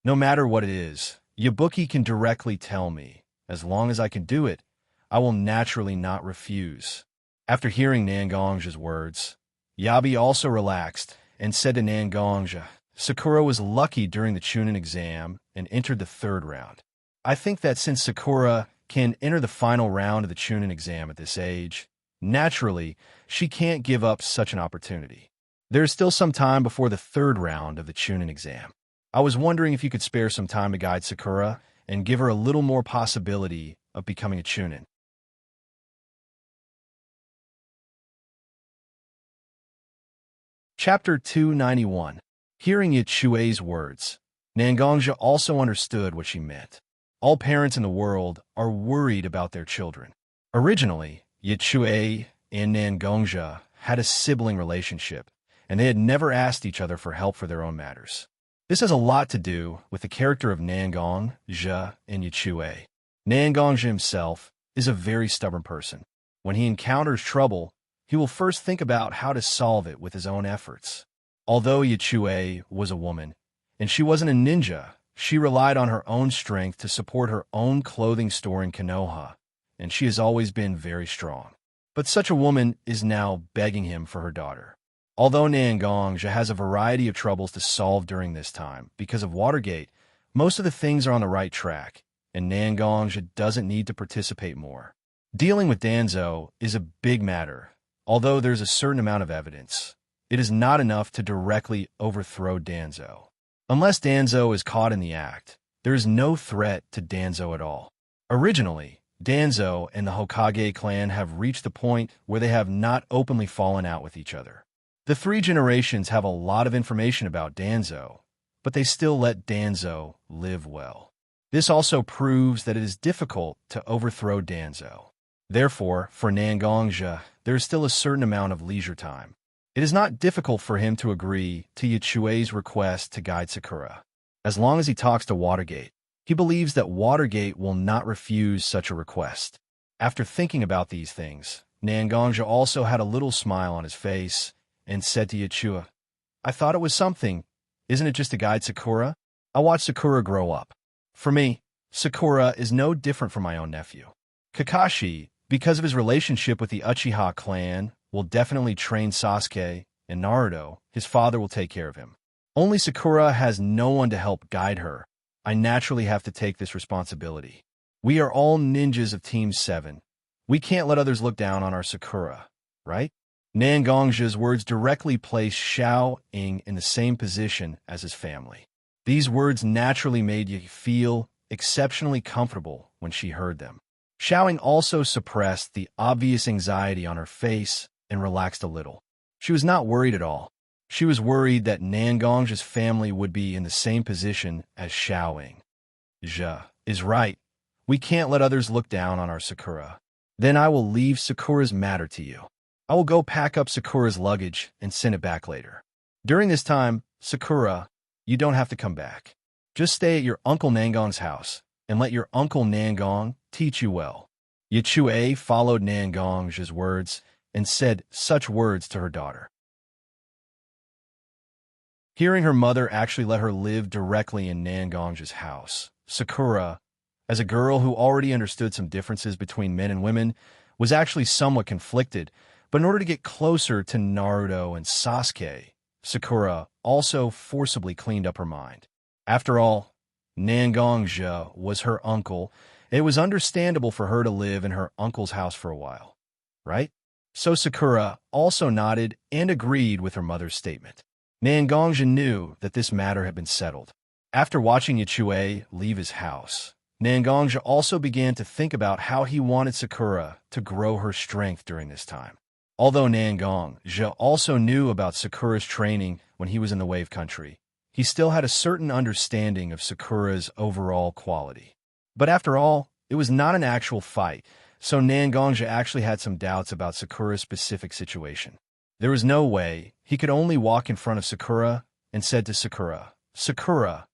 No matter what it is, Yabuki can directly tell me. As long as I can do it, I will naturally not refuse." After hearing Nangongjia's words, Yabi also relaxed and said to Nangongjia, "Sakura was lucky during the Chunin exam and entered the third round. I think that since Sakura can enter the final round of the Chunin exam at this age, naturally, she can't give up such an opportunity. There is still some time before the third round of the Chunin exam. I was wondering if you could spare some time to guide Sakura and give her a little more possibility of becoming a Chunin." Chapter 291. Hearing Yachue's words, Nangongjia also understood what she meant. All parents in the world are worried about their children. Originally, Yachue and Nangongjia had a sibling relationship, and they had never asked each other for help for their own matters. This has a lot to do with the character of Nangongjia and Yachue. Nangongjia himself is a very stubborn person. When he encounters trouble, he will first think about how to solve it with his own efforts. Although Yachue was a woman, and she wasn't a ninja, she relied on her own strength to support her own clothing store in Konoha, and she has always been very strong. But such a woman is now begging him for her daughter. Although Nangongjia has a variety of troubles to solve during this time because of Watergate, Most of the things are on the right track, and Nangongja doesn't need to participate more. Dealing with Danzhou is a big matter, although there's a certain amount of evidence. It is not enough to directly overthrow Danzhou. Unless Danzhou is caught in the act, there is no threat to Danzhou at all. Originally, Danzhou and the Hokage clan have reached the point where they have not openly fallen out with each other. The three generations have a lot of information about Danzhou, but they still let Danzhou live well. This also proves that it is difficult to overthrow Danzhou. Therefore, for Nangongja, there is still a certain amount of leisure time. It is not difficult for him to agree to Yichue's request to guide Sakura. As long as he talks to Watergate, he believes that Watergate will not refuse such a request. After thinking about these things, Nangongja also had a little smile on his face and said to Yichue, "I thought it was something. Isn't it just to guide Sakura? I watched Sakura grow up. For me, Sakura is no different from my own nephew. Kakashi, because of his relationship with the Uchiha clan, will definitely train Sasuke, and Naruto, his father, will take care of him. Only Sakura has no one to help guide her. I naturally have to take this responsibility. We are all ninjas of Team 7. We can't let others look down on our Sakura, right?" Nangongja's words directly placed Xiao Ying in the same position as his family. These words naturally made Yi feel exceptionally comfortable when she heard them. Xiao Ying also suppressed the obvious anxiety on her face and relaxed a little. She was not worried at all. She was worried that Nangongja's family would be in the same position as Xiao Ying. "Ja is right. We can't let others look down on our Sakura. Then I will leave Sakura's matter to you. I will go pack up Sakura's luggage and send it back later. During this time, Sakura, you don't have to come back. Just stay at your Uncle Nangong's house and let your Uncle Nangong teach you well." Yichue followed Nangongja's words and said such words to her daughter. Hearing her mother actually let her live directly in Nangongja's house, Sakura, as a girl who already understood some differences between men and women, was actually somewhat conflicted. But in order to get closer to Naruto and Sasuke, Sakura also forcibly cleaned up her mind. After all, Nangongja was her uncle. It was understandable for her to live in her uncle's house for a while, right? So Sakura also nodded and agreed with her mother's statement. Nangongja knew that this matter had been settled. After watching Yichue leave his house, Nangongja also began to think about how he wanted Sakura to grow her strength during this time. Although Nangongja also knew about Sakura's training when he was in the Wave Country, he still had a certain understanding of Sakura's overall quality. But after all, it was not an actual fight, so Nangongja actually had some doubts about Sakura's specific situation. There was no way he could only walk in front of Sakura and said to Sakura, "Sakura,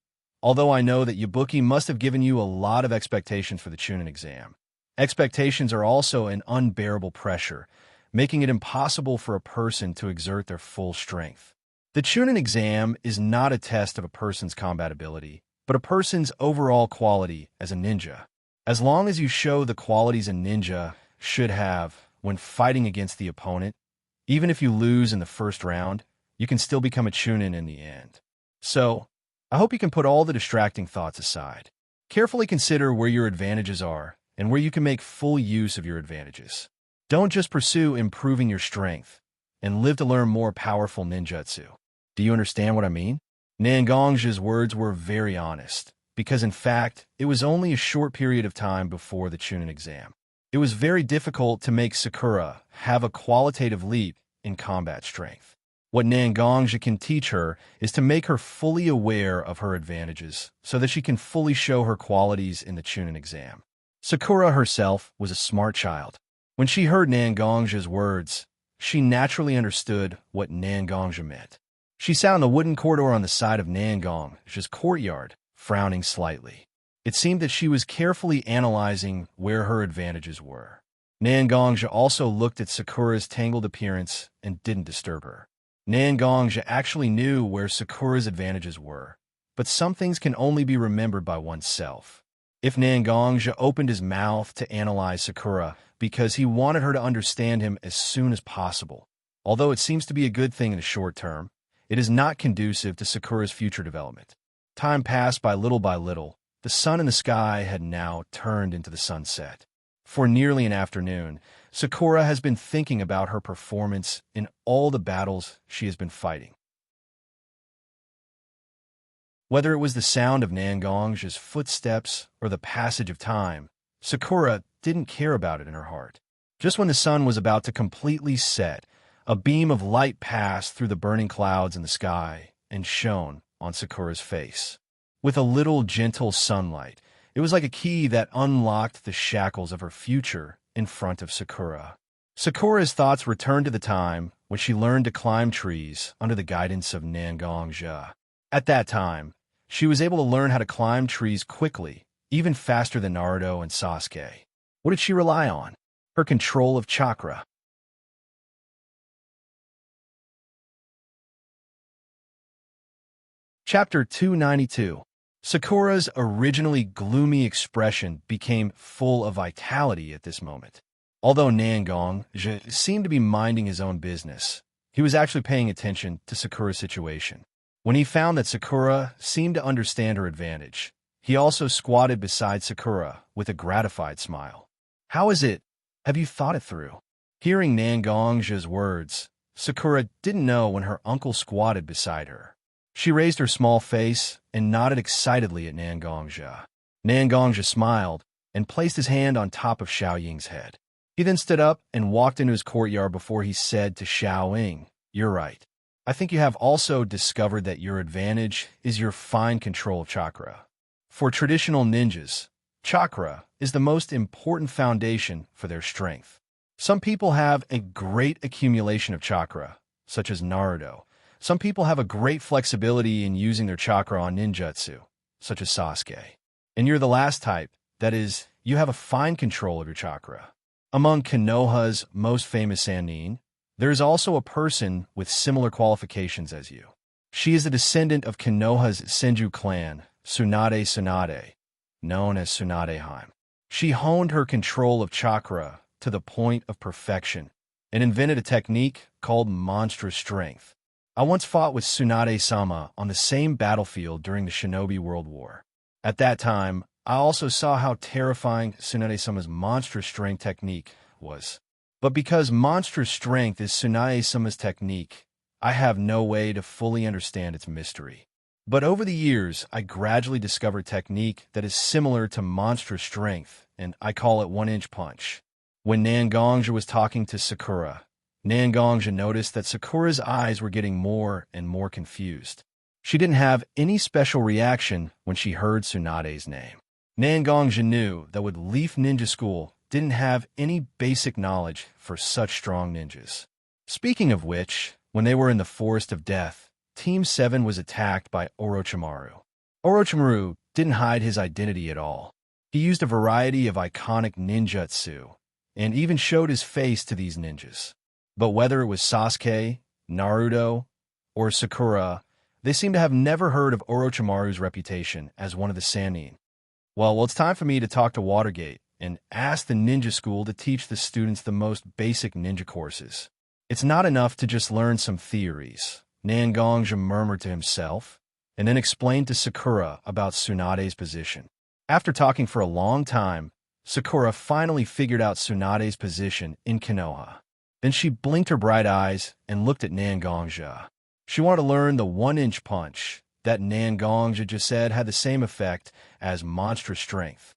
although I know that Yabuki must have given you a lot of expectations for the Chunin exam, expectations are also an unbearable pressure, making it impossible for a person to exert their full strength. The Chunin exam is not a test of a person's combat ability, but a person's overall quality as a ninja. As long as you show the qualities a ninja should have when fighting against the opponent, even if you lose in the first round, you can still become a Chunin in the end. So, I hope you can put all the distracting thoughts aside. Carefully consider where your advantages are and where you can make full use of your advantages. Don't just pursue improving your strength, and live to learn more powerful ninjutsu. Do you understand what I mean?" Nangongja's words were very honest, because in fact, it was only a short period of time before the Chunin exam. It was very difficult to make Sakura have a qualitative leap in combat strength. What Nangongja can teach her is to make her fully aware of her advantages so that she can fully show her qualities in the Chunin exam. Sakura herself was a smart child. When she heard Nangongja's words, she naturally understood what Nangongja meant. She sat on the wooden corridor on the side of Nangongja's courtyard, frowning slightly. It seemed that she was carefully analyzing where her advantages were. Nangongja also looked at Sakura's tangled appearance and didn't disturb her. Nangongja actually knew where Sakura's advantages were, but some things can only be remembered by oneself. If Nangongja opened his mouth to analyze Sakura because he wanted her to understand him as soon as possible, although it seems to be a good thing in the short term, it is not conducive to Sakura's future development. Time passed by little. The sun in the sky had now turned into the sunset. For nearly an afternoon, Sakura has been thinking about her performance in all the battles she has been fighting. Whether it was the sound of Nangong's footsteps or the passage of time, Sakura didn't care about it in her heart. Just when the sun was about to completely set, a beam of light passed through the burning clouds in the sky and shone on Sakura's face. With a little gentle sunlight, it was like a key that unlocked the shackles of her future in front of Sakura. Sakura's thoughts returned to the time when she learned to climb trees under the guidance of Nangongja. At that time, she was able to learn how to climb trees quickly, even faster than Naruto and Sasuke. What did she rely on? Her control of chakra. Chapter 292. Sakura's originally gloomy expression became full of vitality at this moment. Although Nangongja seemed to be minding his own business, he was actually paying attention to Sakura's situation. When he found that Sakura seemed to understand her advantage, he also squatted beside Sakura with a gratified smile. "How is it? Have you thought it through?" Hearing Nangongja's words, Sakura didn't know when her uncle squatted beside her. She raised her small face and nodded excitedly at Nangongja. Nangongja smiled and placed his hand on top of Xiaoying's head. He then stood up and walked into his courtyard before he said to Xiaoying, "You're right. I think you have also discovered that your advantage is your fine control of chakra. For traditional ninjas, chakra is the most important foundation for their strength. Some people have a great accumulation of chakra, such as Naruto. Some people have a great flexibility in using their chakra on ninjutsu, such as Sasuke. And you're the last type, that is, you have a fine control of your chakra. Among Konoha's most famous Sannin, there is also a person with similar qualifications as you. She is a descendant of Konoha's Senju clan, Tsunade, known as Tsunadeheim. She honed her control of chakra to the point of perfection and invented a technique called monstrous strength. I once fought with Tsunade-sama on the same battlefield during the Shinobi World War. At that time, I also saw how terrifying Tsunade-sama's monstrous strength technique was. But because monstrous strength is Tsunade-sama's technique, I have no way to fully understand its mystery. But over the years, I gradually discovered technique that is similar to monstrous strength, and I call it one-inch punch. When Nangongja was talking to Sakura, Nangongja noticed that Sakura's eyes were getting more and more confused. She didn't have any special reaction when she heard Tsunade's name. Nangongja knew that with Leaf Ninja School didn't have any basic knowledge for such strong ninjas. Speaking of which, when they were in the Forest of Death, Team 7 was attacked by Orochimaru. Orochimaru didn't hide his identity at all. He used a variety of iconic ninjutsu, and even showed his face to these ninjas. But whether it was Sasuke, Naruto, or Sakura, they seem to have never heard of Orochimaru's reputation as one of the Sannin. Well, it's time for me to talk to Watergate and ask the ninja school to teach the students the most basic ninja courses. It's not enough to just learn some theories, Nangongja murmured to himself, and then explained to Sakura about Tsunade's position. After talking for a long time, Sakura finally figured out Tsunade's position in Konoha. Then she blinked her bright eyes and looked at Nangongja. She wanted to learn the one-inch punch that Nangongja just said had the same effect as monstrous strength.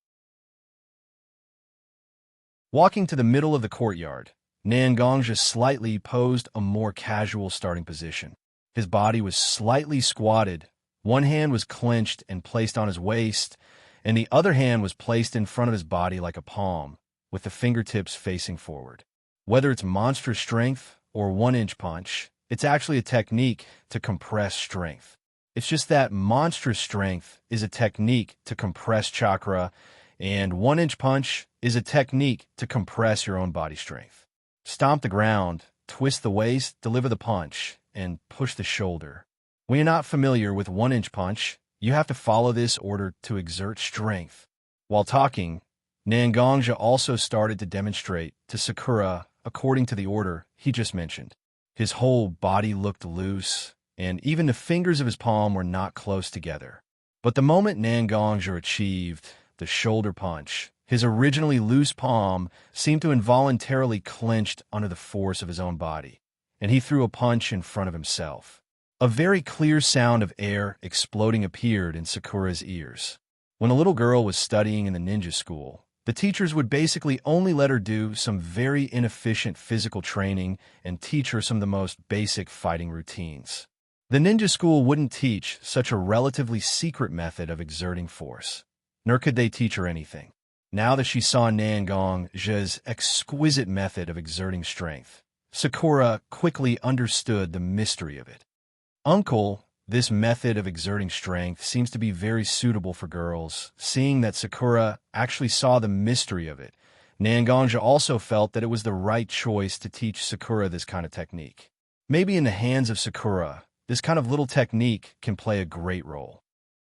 Walking to the middle of the courtyard, Nangongja slightly posed a more casual starting position. His body was slightly squatted, one hand was clenched and placed on his waist, and the other hand was placed in front of his body like a palm, with the fingertips facing forward. Whether it's monstrous strength or one-inch punch, it's actually a technique to compress strength. It's just that monstrous strength is a technique to compress chakra, and one-inch punch is a technique to compress your own body strength. Stomp the ground, twist the waist, deliver the punch, and push the shoulder. When you're not familiar with one-inch punch, you have to follow this order to exert strength. While talking, Nangongja also started to demonstrate to Sakura according to the order he just mentioned. His whole body looked loose, and even the fingers of his palm were not close together. But the moment Nangongja achieved the shoulder punch, his originally loose palm seemed to involuntarily clenched under the force of his own body, and he threw a punch in front of himself. A very clear sound of air exploding appeared in Sakura's ears. When a little girl was studying in the ninja school, the teachers would basically only let her do some very inefficient physical training and teach her some of the most basic fighting routines. The ninja school wouldn't teach such a relatively secret method of exerting force, nor could they teach her anything. Now that she saw Nangongja's exquisite method of exerting strength, Sakura quickly understood the mystery of it. Uncle, this method of exerting strength seems to be very suitable for girls. Seeing that Sakura actually saw the mystery of it, Nangongja also felt that it was the right choice to teach Sakura this kind of technique. Maybe in the hands of Sakura, this kind of little technique can play a great role.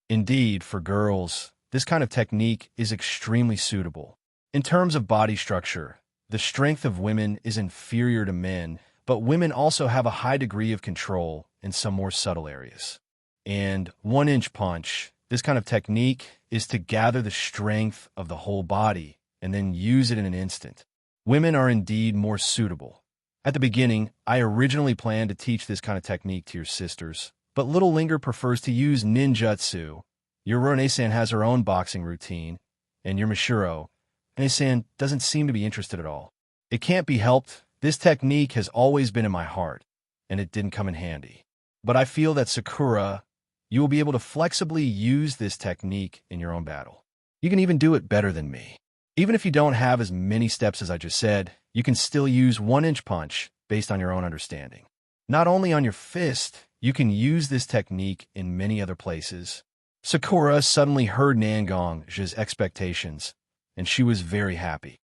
Indeed, for girls, this kind of technique is extremely suitable. In terms of body structure, the strength of women is inferior to men, but women also have a high degree of control in some more subtle areas. And one-inch punch, this kind of technique, is to gather the strength of the whole body and then use it in an instant. Women are indeed more suitable. At the beginning, I originally planned to teach this kind of technique to your sisters, but Little Linger prefers to use ninjutsu. Your Rone-san has her own boxing routine, and your Mishiro, Ane-san, doesn't seem to be interested at all. It can't be helped. This technique has always been in my heart, and it didn't come in handy. But I feel that Sakura, you will be able to flexibly use this technique in your own battle. You can even do it better than me. Even if you don't have as many steps as I just said, you can still use one-inch punch based on your own understanding. Not only on your fist, you can use this technique in many other places. Sakura suddenly heard Nangongja's expectations, and she was very happy.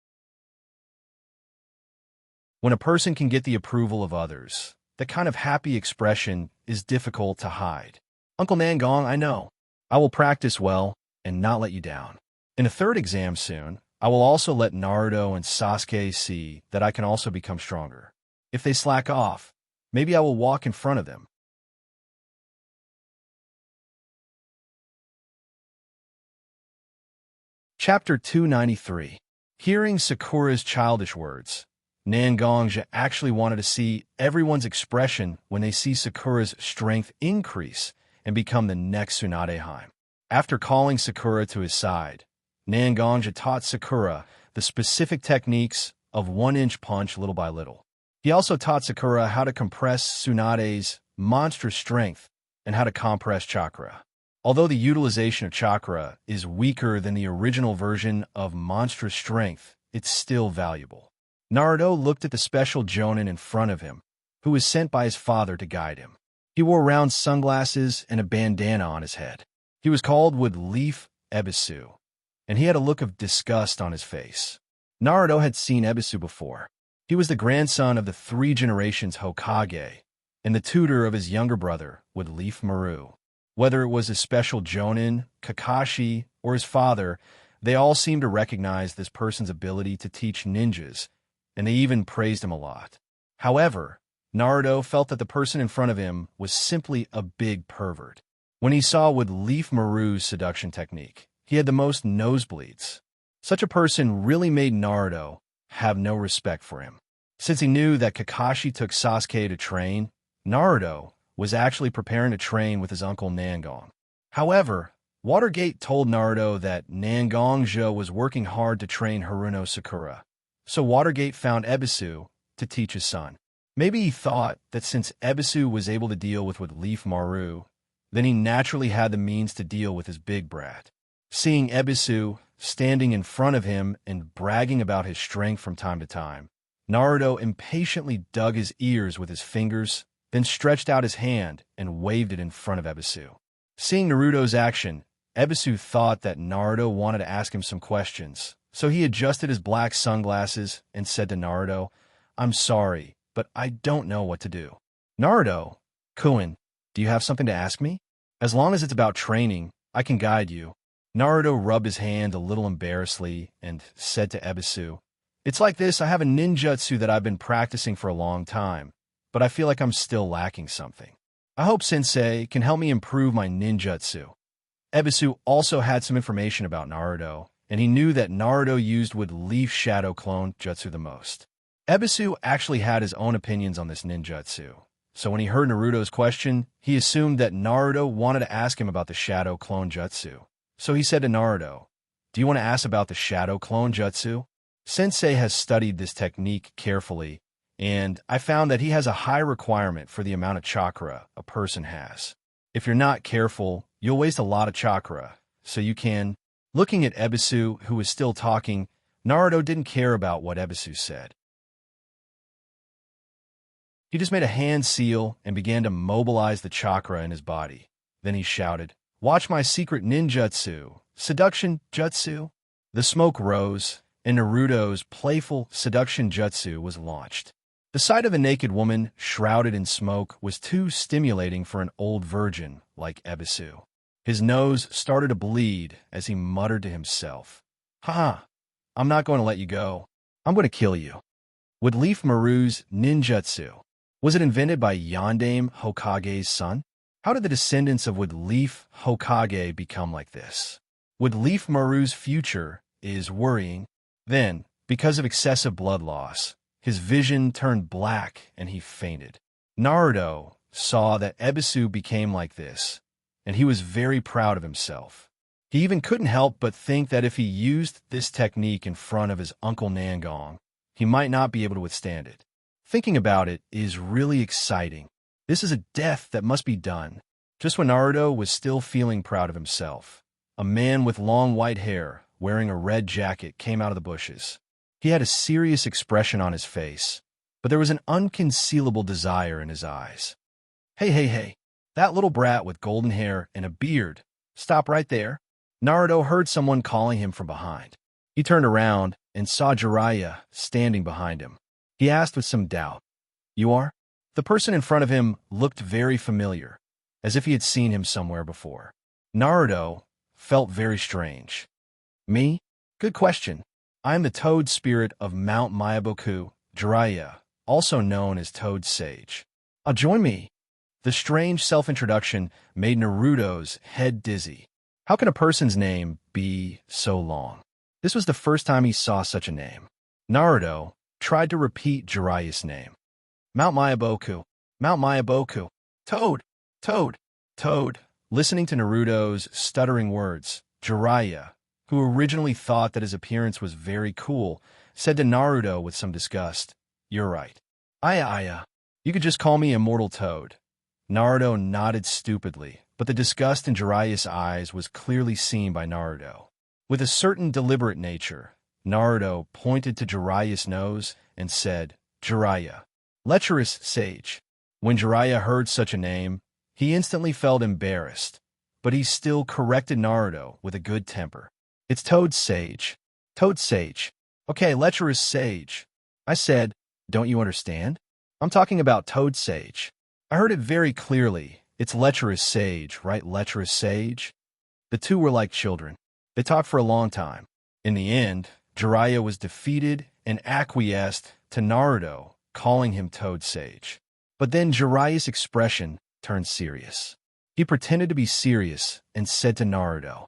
When a person can get the approval of others, that kind of happy expression is difficult to hide. Uncle Nangong, I know. I will practice well and not let you down. In a third exam soon, I will also let Naruto and Sasuke see that I can also become stronger. If they slack off, maybe I will walk in front of them. Chapter 293. Hearing Sakura's childish words, Nangongja actually wanted to see everyone's expression when they see Sakura's strength increase and become the next Tsunadeheim. After calling Sakura to his side, Nangongja taught Sakura the specific techniques of one-inch punch little by little. He also taught Sakura how to compress Tsunade's monstrous strength and how to compress chakra. Although the utilization of chakra is weaker than the original version of monstrous strength, it's still valuable. Naruto looked at the special Jonin in front of him, who was sent by his father to guide him. He wore round sunglasses and a bandana on his head. He was called Wood Leaf Ebisu, and he had a look of disgust on his face. Naruto had seen Ebisu before. He was the grandson of the 3 generations Hokage, and the tutor of his younger brother, Wood Leaf Maru. Whether it was his special Jonin, Kakashi, or his father, they all seemed to recognize this person's ability to teach ninjas, and they even praised him a lot. However, Naruto felt that the person in front of him was simply a big pervert. When he saw Wood Leaf Maru's seduction technique, he had the most nosebleeds. Such a person really made Naruto have no respect for him. Since he knew that Kakashi took Sasuke to train, Naruto was actually preparing to train with his uncle Nangong. However, Watergate told Naruto that Nangongja was working hard to train Haruno Sakura, so Watergate found Ebisu to teach his son. Maybe he thought that since Ebisu was able to deal with Leaf Maru, then he naturally had the means to deal with his big brat. Seeing Ebisu standing in front of him and bragging about his strength from time to time, Naruto impatiently dug his ears with his fingers, then stretched out his hand and waved it in front of Ebisu. Seeing Naruto's action, Ebisu thought that Naruto wanted to ask him some questions, so he adjusted his black sunglasses and said to Naruto, "I'm sorry, but I don't know what to do." "Naruto, Kuin, do you have something to ask me? As long as it's about training, I can guide you." Naruto rubbed his hand a little embarrassedly and said to Ebisu, "It's like this, I have a ninjutsu that I've been practicing for a long time, but I feel like I'm still lacking something. I hope Sensei can help me improve my ninjutsu." Ebisu also had some information about Naruto, and he knew that Naruto used would leaf shadow clone jutsu the most. Ebisu actually had his own opinions on this ninjutsu, so when he heard Naruto's question, he assumed that Naruto wanted to ask him about the shadow clone jutsu. So he said to Naruto, "Do you want to ask about the shadow clone jutsu? Sensei has studied this technique carefully, and I found that he has a high requirement for the amount of chakra a person has. If you're not careful, you'll waste a lot of chakra, so you can." Looking at Ebisu, who was still talking, Naruto didn't care about what Ebisu said. He just made a hand seal and began to mobilize the chakra in his body. Then he shouted, "Watch my secret ninjutsu, seduction jutsu." The smoke rose, and Naruto's playful seduction jutsu was launched. The sight of a naked woman shrouded in smoke was too stimulating for an old virgin like Ebisu. His nose started to bleed as he muttered to himself, "Ha! I'm not going to let you go. I'm going to kill you." Would Leaf Maru's ninjutsu? Was it invented by Yondaime Hokage's son? How did the descendants of Wood Leaf Hokage become like this? Wood Leaf Maru's future is worrying. Then, because of excessive blood loss, his vision turned black and he fainted. Naruto saw that Ebisu became like this, and he was very proud of himself. He even couldn't help but think that if he used this technique in front of his Uncle Nangong, he might not be able to withstand it. Thinking about it is really exciting. This is a death that must be done. Just when Naruto was still feeling proud of himself, a man with long white hair, wearing a red jacket, came out of the bushes. He had a serious expression on his face, but there was an unconcealable desire in his eyes. Hey, that little brat with golden hair and a beard, stop right there." Naruto heard someone calling him from behind. He turned around and saw Jiraiya standing behind him. He asked with some doubt, "You are?" The person in front of him looked very familiar, as if he had seen him somewhere before. Naruto felt very strange. "Me? Good question. I am the Toad Spirit of Mount Myaboku, Jiraiya, also known as Toad Sage. Join me." The strange self-introduction made Naruto's head dizzy. How can a person's name be so long? This was the first time he saw such a name. Naruto tried to repeat Jiraiya's name. "Mount Myaboku, Mount Myaboku, Toad, Toad, Toad." Listening to Naruto's stuttering words, Jiraiya, who originally thought that his appearance was very cool, said to Naruto with some disgust, "You're right. Aya. You could just call me Immortal Toad." Naruto nodded stupidly, but the disgust in Jiraiya's eyes was clearly seen by Naruto. With a certain deliberate nature, Naruto pointed to Jiraiya's nose and said, "Jiraiya, lecherous sage." When Jiraiya heard such a name, he instantly felt embarrassed, but he still corrected Naruto with a good temper. "It's Toad Sage. Toad Sage. Okay, lecherous sage. I said, don't you understand? I'm talking about Toad Sage. I heard it very clearly. It's lecherous sage, right, lecherous sage?" The two were like children. They talked for a long time. In the end, Jiraiya was defeated and acquiesced to Naruto calling him Toad Sage. But then Jiraiya's expression turned serious. He pretended to be serious and said to Naruto,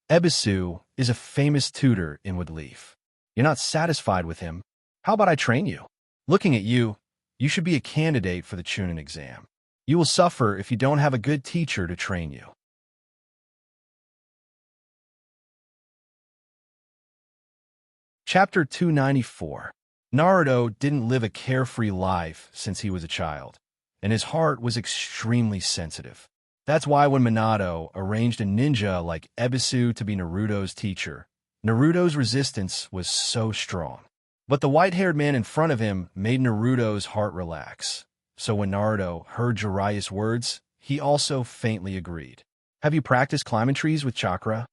"Ebisu is a famous tutor in Woodleaf. You're not satisfied with him. How about I train you? Looking at you, you should be a candidate for the Chunin exam. You will suffer if you don't have a good teacher to train you." Chapter 294. Naruto didn't live a carefree life since he was a child, and his heart was extremely sensitive. That's why when Minato arranged a ninja like Ebisu to be Naruto's teacher, Naruto's resistance was so strong. But the white-haired man in front of him made Naruto's heart relax. So when Naruto heard Jiraiya's words, he also faintly agreed. "Have you practiced climbing trees with chakra?"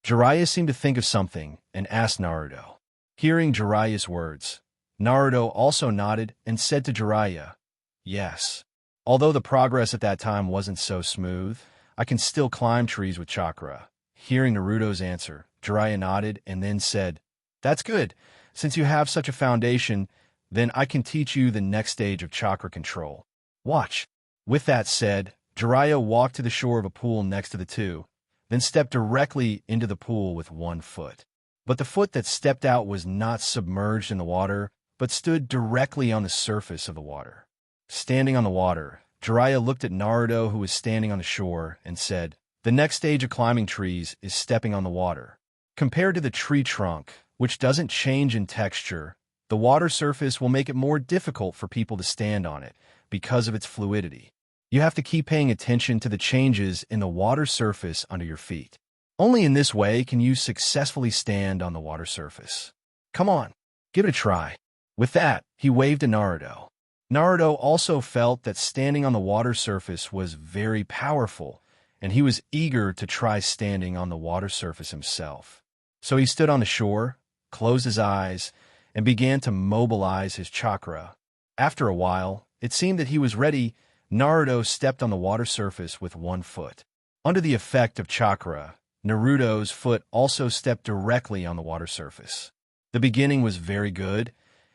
Jiraiya seemed to think of something and asked Naruto. Hearing Jiraiya's words, Naruto also nodded and said to Jiraiya, "Yes. Although the progress at that time wasn't so smooth, I can still climb trees with chakra." Hearing Naruto's answer, Jiraiya nodded and then said, "That's good. Since you have such a foundation, then I can teach you the next stage of chakra control. Watch." With that said, Jiraiya walked to the shore of a pool next to the two, then stepped directly into the pool with one foot. But the foot that stepped out was not submerged in the water, but stood directly on the surface of the water. Standing on the water, Jiraiya looked at Naruto, who was standing on the shore, and said, "The next stage of climbing trees is stepping on the water. Compared to the tree trunk, which doesn't change in texture, the water surface will make it more difficult for people to stand on it because of its fluidity. You have to keep paying attention to the changes in the water surface under your feet. Only in this way can you successfully stand on the water surface. Come on, give it a try." With that, he waved to Naruto. Naruto also felt that standing on the water surface was very powerful, and he was eager to try standing on the water surface himself. So he stood on the shore, closed his eyes, and began to mobilize his chakra. After a while, it seemed that he was ready. Naruto stepped on the water surface with one foot. Under the effect of chakra, Naruto's foot also stepped directly on the water surface. The beginning was very good,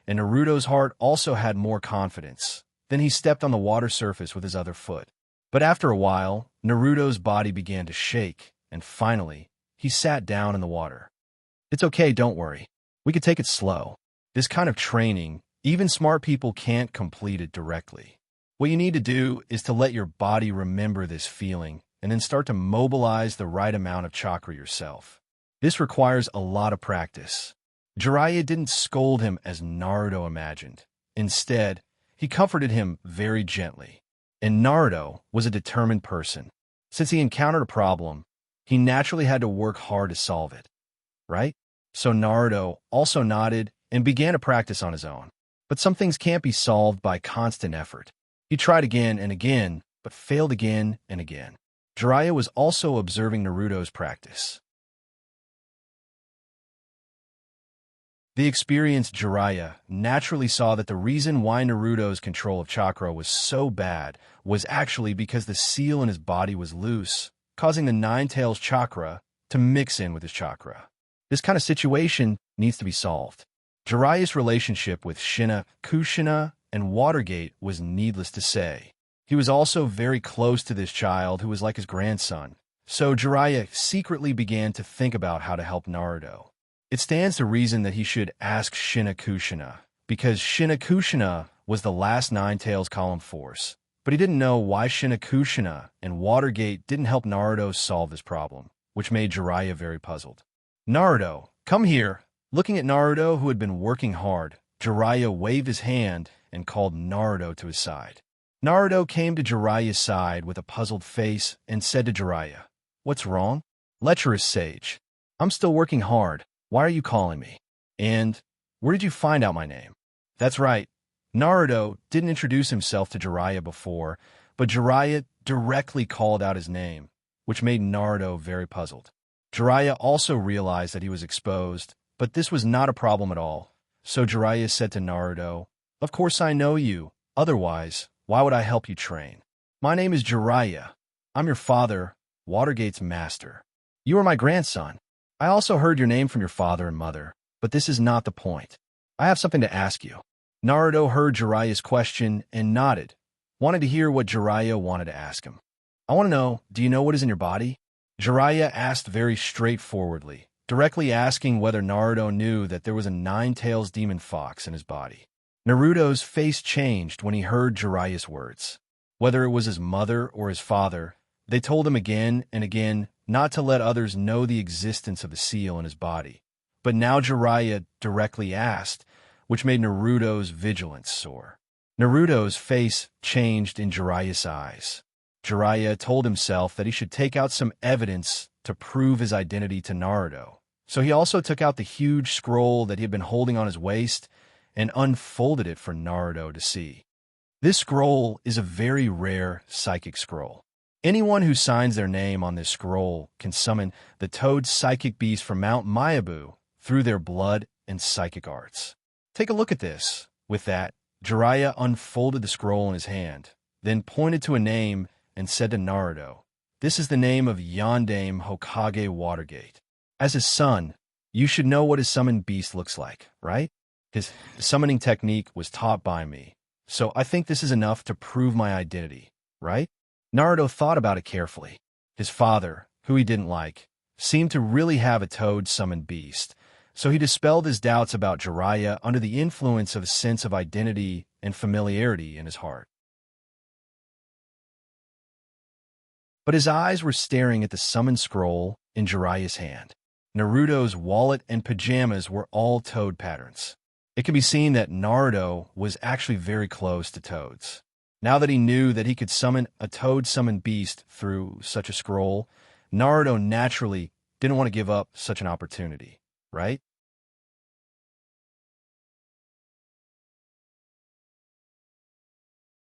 and Naruto's heart also had more confidence. Then he stepped on the water surface with his other foot. But after a while, Naruto's body began to shake, and finally, he sat down in the water. "It's okay, don't worry. We could take it slow. This kind of training, even smart people can't complete it directly. What you need to do is to let your body remember this feeling and then start to mobilize the right amount of chakra yourself. This requires a lot of practice." Jiraiya didn't scold him as Naruto imagined. Instead, he comforted him very gently. And Naruto was a determined person. Since he encountered a problem, he naturally had to work hard to solve it, right? So Naruto also nodded and began to practice on his own. But some things can't be solved by constant effort. He tried again and again, but failed again and again. Jiraiya was also observing Naruto's practice. The experienced Jiraiya naturally saw that the reason why Naruto's control of chakra was so bad was actually because the seal in his body was loose, causing the Nine Tails chakra to mix in with his chakra. This kind of situation needs to be solved. Jiraiya's relationship with Xianxia and Watergate was needless to say. He was also very close to this child who was like his grandson, so Jiraiya secretly began to think about how to help Naruto. It stands to reason that he should ask Xianxia, because Xianxia was the last Nine Tails column force, but he didn't know why Xianxia and Watergate didn't help Naruto solve this problem, which made Jiraiya very puzzled. "Naruto, come here." Looking at Naruto, who had been working hard, Jiraiya waved his hand and called Naruto to his side. Naruto came to Jiraiya's side with a puzzled face and said to Jiraiya, "What's wrong?" "Lecherous sage. I'm still working hard. Why are you calling me? And where did you find out my name?" That's right. Naruto didn't introduce himself to Jiraiya before, but Jiraiya directly called out his name, which made Naruto very puzzled. Jiraiya also realized that he was exposed, but this was not a problem at all. So Jiraiya said to Naruto, "Of course I know you. Otherwise, why would I help you train? My name is Jiraiya. I'm your father, Watergate's master. You are my grandson. I also heard your name from your father and mother, but this is not the point. I have something to ask you." Naruto heard Jiraiya's question and nodded, wanted to hear what Jiraiya wanted to ask him. "I want to know, do you know what is in your body?" Jiraiya asked very straightforwardly, directly asking whether Naruto knew that there was a Nine Tails demon fox in his body. Naruto's face changed when he heard Jiraiya's words. Whether it was his mother or his father, they told him again and again not to let others know the existence of the seal in his body. But now Jiraiya directly asked, which made Naruto's vigilance soar. Naruto's face changed in Jiraiya's eyes. Jiraiya told himself that he should take out some evidence to prove his identity to Naruto. So he also took out the huge scroll that he had been holding on his waist and unfolded it for Naruto to see. This scroll is a very rare psychic scroll. Anyone who signs their name on this scroll can summon the toad psychic beast from Mount Mayabu through their blood and psychic arts. Take a look at this. With that, Jiraiya unfolded the scroll in his hand, then pointed to a name and said to Naruto, "This is the name of Yondaime Hokage Watergate. As his son, you should know what his summoned beast looks like, right? His summoning technique was taught by me, so I think this is enough to prove my identity, right?" Naruto thought about it carefully. His father, who he didn't like, seemed to really have a toad-summoned beast, so he dispelled his doubts about Jiraiya under the influence of a sense of identity and familiarity in his heart. But his eyes were staring at the summon scroll in Jiraiya's hand. Naruto's wallet and pajamas were all toad patterns. It can be seen that Naruto was actually very close to toads. Now that he knew that he could summon a toad-summoned beast through such a scroll, Naruto naturally didn't want to give up such an opportunity, right?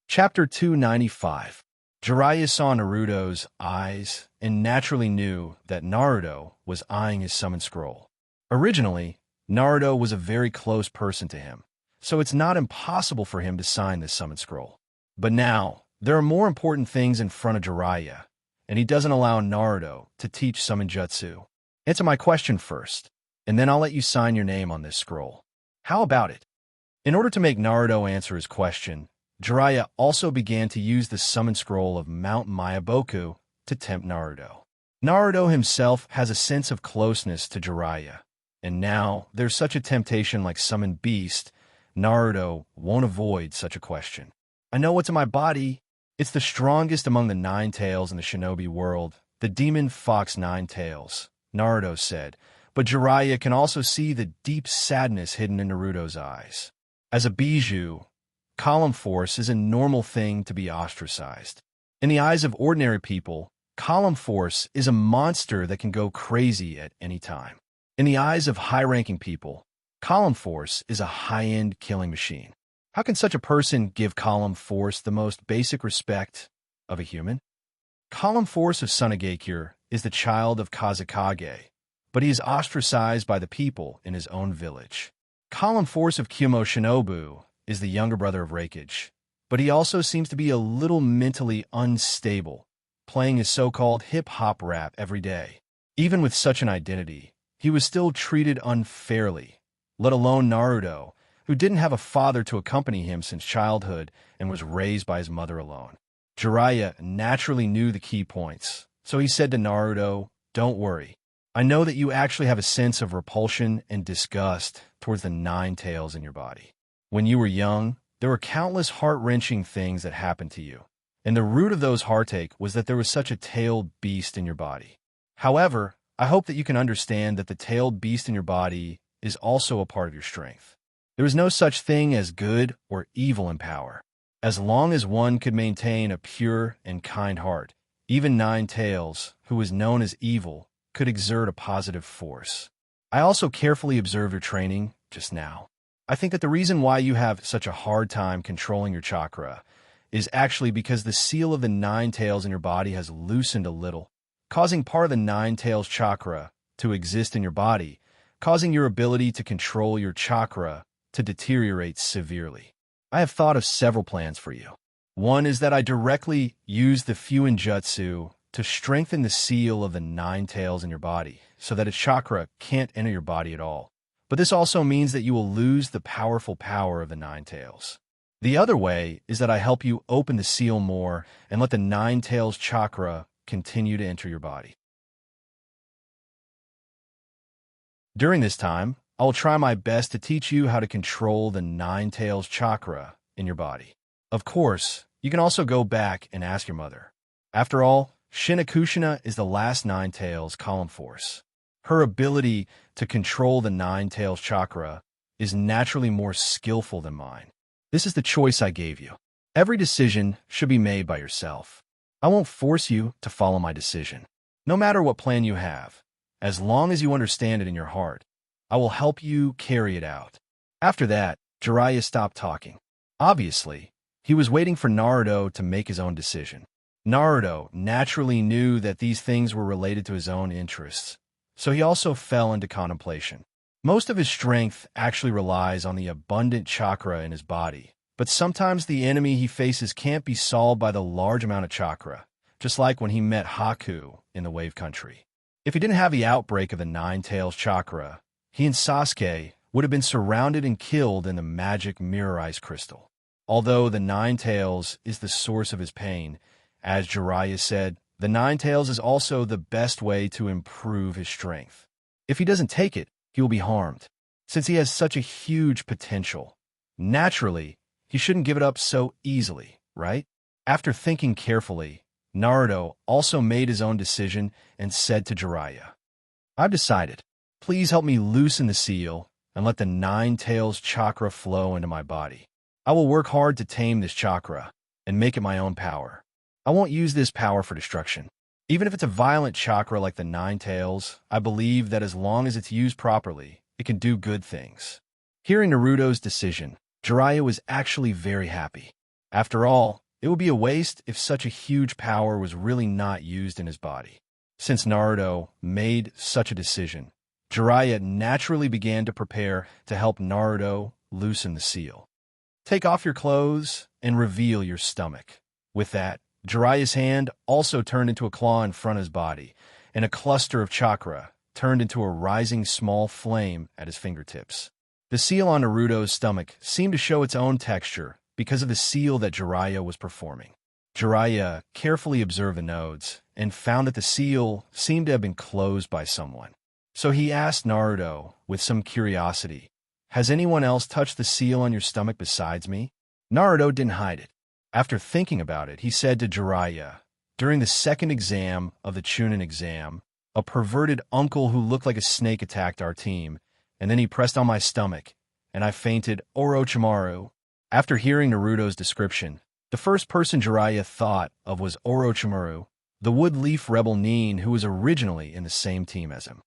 Chapter 295. Jiraiya saw Naruto's eyes and naturally knew that Naruto was eyeing his summon scroll. Originally, Naruto was a very close person to him, so it's not impossible for him to sign this summon scroll. But now, there are more important things in front of Jiraiya, and he doesn't allow Naruto to teach summon jutsu. Answer my question first, and then I'll let you sign your name on this scroll. How about it? In order to make Naruto answer his question, Jiraiya also began to use the summon scroll of Mount Myaboku to tempt Naruto. Naruto himself has a sense of closeness to Jiraiya, and now there's such a temptation like summon beast, Naruto won't avoid such a question. I know what's in my body. It's the strongest among the 9 tails in the shinobi world, the demon fox 9 tails, Naruto said, but Jiraiya can also see the deep sadness hidden in Naruto's eyes. As a bijou, column force is a normal thing to be ostracized. In the eyes of ordinary people, column force is a monster that can go crazy at any time. In the eyes of high-ranking people, column force is a high-end killing machine. How can such a person give column force the most basic respect of a human? Column force of Tsunagakure is the child of Kazekage, but he is ostracized by the people in his own village. Column force of Kyumo Shinobu is the younger brother of Raikage, but he also seems to be a little mentally unstable, playing his so-called hip-hop rap every day. Even with such an identity, he was still treated unfairly, let alone Naruto, who didn't have a father to accompany him since childhood and was raised by his mother alone. Jiraiya naturally knew the key points, so he said to Naruto, "Don't worry. I know that you actually have a sense of repulsion and disgust towards the 9 tails in your body. When you were young, there were countless heart-wrenching things that happened to you, and the root of those heartache was that there was such a tailed beast in your body. However, I hope that you can understand that the tailed beast in your body is also a part of your strength. There is no such thing as good or evil in power. As long as one could maintain a pure and kind heart, even 9 tails, who was known as evil, could exert a positive force. I also carefully observed your training just now. I think that the reason why you have such a hard time controlling your chakra is actually because the seal of the 9 tails in your body has loosened a little, causing part of the 9 tails chakra to exist in your body, causing your ability to control your chakra to deteriorate severely. I have thought of several plans for you. One is that I directly use the Fuin Jutsu to strengthen the seal of the 9 tails in your body so that its chakra can't enter your body at all. But this also means that you will lose the powerful power of the 9 tails. The other way is that I help you open the seal more and let the 9 tails chakra continue to enter your body. During this time, I will try my best to teach you how to control the 9 tails chakra in your body. Of course, you can also go back and ask your mother. After all, Shinakushina is the last 9 tails column force. Her ability to control the 9 tails chakra is naturally more skillful than mine. This is the choice I gave you. Every decision should be made by yourself. I won't force you to follow my decision. No matter what plan you have, as long as you understand it in your heart, I will help you carry it out. After that, Jiraiya stopped talking. Obviously, he was waiting for Naruto to make his own decision. Naruto naturally knew that these things were related to his own interests, so he also fell into contemplation. Most of his strength actually relies on the abundant chakra in his body, but sometimes the enemy he faces can't be solved by the large amount of chakra, just like when he met Haku in the Wave Country. If he didn't have the outbreak of the 9 tails chakra, he and Sasuke would have been surrounded and killed in the magic mirror ice crystal. Although the 9 tails is the source of his pain, as Jiraiya said, The Nine Tails is also the best way to improve his strength. If he doesn't take it, he will be harmed. Since he has such a huge potential, naturally, he shouldn't give it up so easily, right? After thinking carefully, Naruto also made his own decision and said to Jiraiya, I've decided. Please help me loosen the seal and let the Nine Tails chakra flow into my body. I will work hard to tame this chakra and make it my own power. I won't use this power for destruction. Even if it's a violent chakra like the Nine Tails, I believe that as long as it's used properly, it can do good things. Hearing Naruto's decision, Jiraiya was actually very happy. After all, it would be a waste if such a huge power was really not used in his body. Since Naruto made such a decision, Jiraiya naturally began to prepare to help Naruto loosen the seal. Take off your clothes and reveal your stomach. With that, Jiraiya's hand also turned into a claw in front of his body, and a cluster of chakra turned into a rising small flame at his fingertips. The seal on Naruto's stomach seemed to show its own texture because of the seal that Jiraiya was performing. Jiraiya carefully observed the nodes and found that the seal seemed to have been closed by someone. So he asked Naruto with some curiosity, Has anyone else touched the seal on your stomach besides me? Naruto didn't hide it. After thinking about it, he said to Jiraiya, During the second exam of the Chunin exam, a perverted uncle who looked like a snake attacked our team, and then he pressed on my stomach, and I fainted Orochimaru. After hearing Naruto's description, the first person Jiraiya thought of was Orochimaru, the wood-leaf rebel Nin who was originally in the same team as him.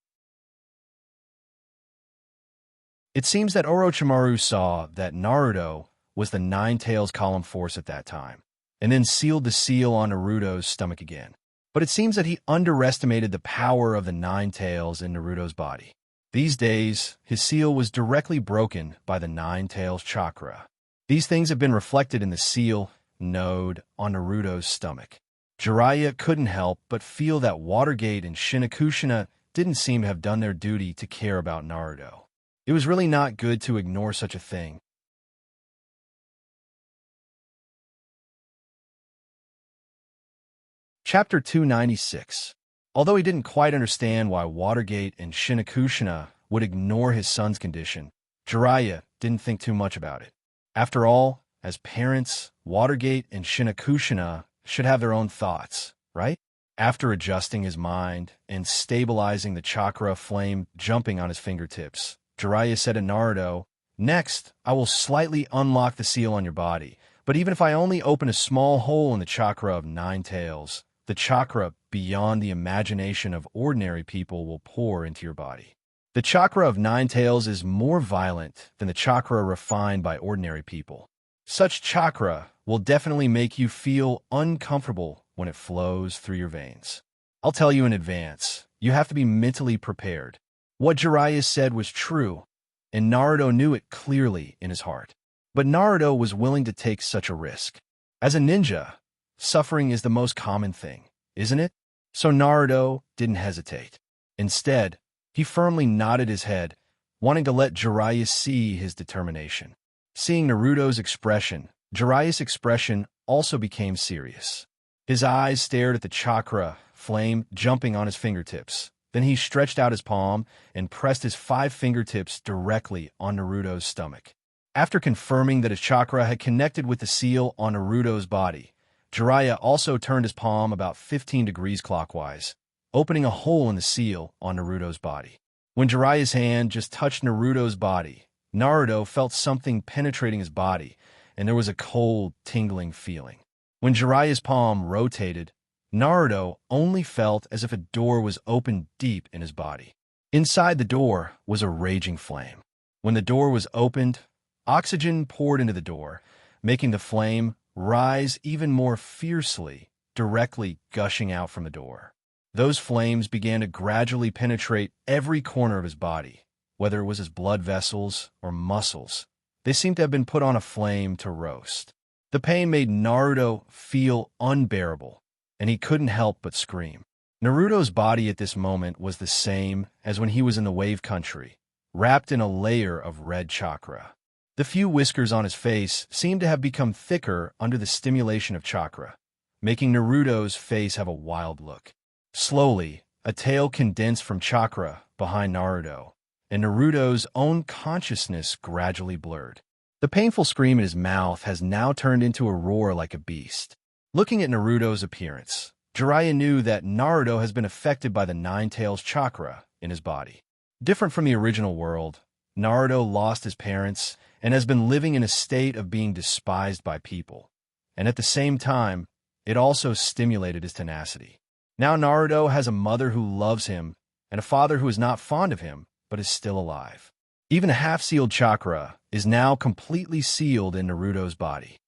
It seems that Orochimaru saw that Naruto was the Nine Tails column force at that time, and then sealed the seal on Naruto's stomach again. But it seems that he underestimated the power of the Nine Tails in Naruto's body. These days, his seal was directly broken by the Nine Tails chakra. These things have been reflected in the seal node on Naruto's stomach. Jiraiya couldn't help but feel that Watergate and Shinnekushina didn't seem to have done their duty to care about Naruto. It was really not good to ignore such a thing. Chapter 296. Although he didn't quite understand why Watergate and Shinnekushina would ignore his son's condition, Jiraiya didn't think too much about it. After all, as parents, Watergate and Shinnekushina should have their own thoughts, right? After adjusting his mind and stabilizing the chakra flame jumping on his fingertips, Jiraiya said to Naruto, Next, I will slightly unlock the seal on your body, but even if I only open a small hole in the chakra of Nine Tails, the chakra beyond the imagination of ordinary people will pour into your body. The chakra of Nine Tails is more violent than the chakra refined by ordinary people. Such chakra will definitely make you feel uncomfortable when it flows through your veins. I'll tell you in advance, you have to be mentally prepared. What Jiraiya said was true, and Naruto knew it clearly in his heart. But Naruto was willing to take such a risk. As a ninja, suffering is the most common thing, isn't it? So Naruto didn't hesitate. Instead, he firmly nodded his head, wanting to let Jiraiya see his determination. Seeing Naruto's expression, Jiraiya's expression also became serious. His eyes stared at the chakra flame jumping on his fingertips. Then he stretched out his palm and pressed his 5 fingertips directly on Naruto's stomach. After confirming that his chakra had connected with the seal on Naruto's body, Jiraiya also turned his palm about 15 degrees clockwise, opening a hole in the seal on Naruto's body. When Jiraiya's hand just touched Naruto's body, Naruto felt something penetrating his body, and there was a cold, tingling feeling. When Jiraiya's palm rotated, Naruto only felt as if a door was opened deep in his body. Inside the door was a raging flame. When the door was opened, oxygen poured into the door, making the flame rise even more fiercely, directly gushing out from the door. Those flames began to gradually penetrate every corner of his body, whether it was his blood vessels or muscles. They seemed to have been put on a flame to roast. The pain made Naruto feel unbearable, and he couldn't help but scream. Naruto's body at this moment was the same as when he was in the Wave Country, wrapped in a layer of red chakra. The few whiskers on his face seemed to have become thicker under the stimulation of chakra, making Naruto's face have a wild look. Slowly, a tail condensed from chakra behind Naruto, and Naruto's own consciousness gradually blurred. The painful scream in his mouth has now turned into a roar like a beast. Looking at Naruto's appearance, Jiraiya knew that Naruto has been affected by the Nine Tails chakra in his body. Different from the original world, Naruto lost his parents and has been living in a state of being despised by people. And at the same time, it also stimulated his tenacity. Now Naruto has a mother who loves him and a father who is not fond of him but is still alive. Even a half-sealed chakra is now completely sealed in Naruto's body.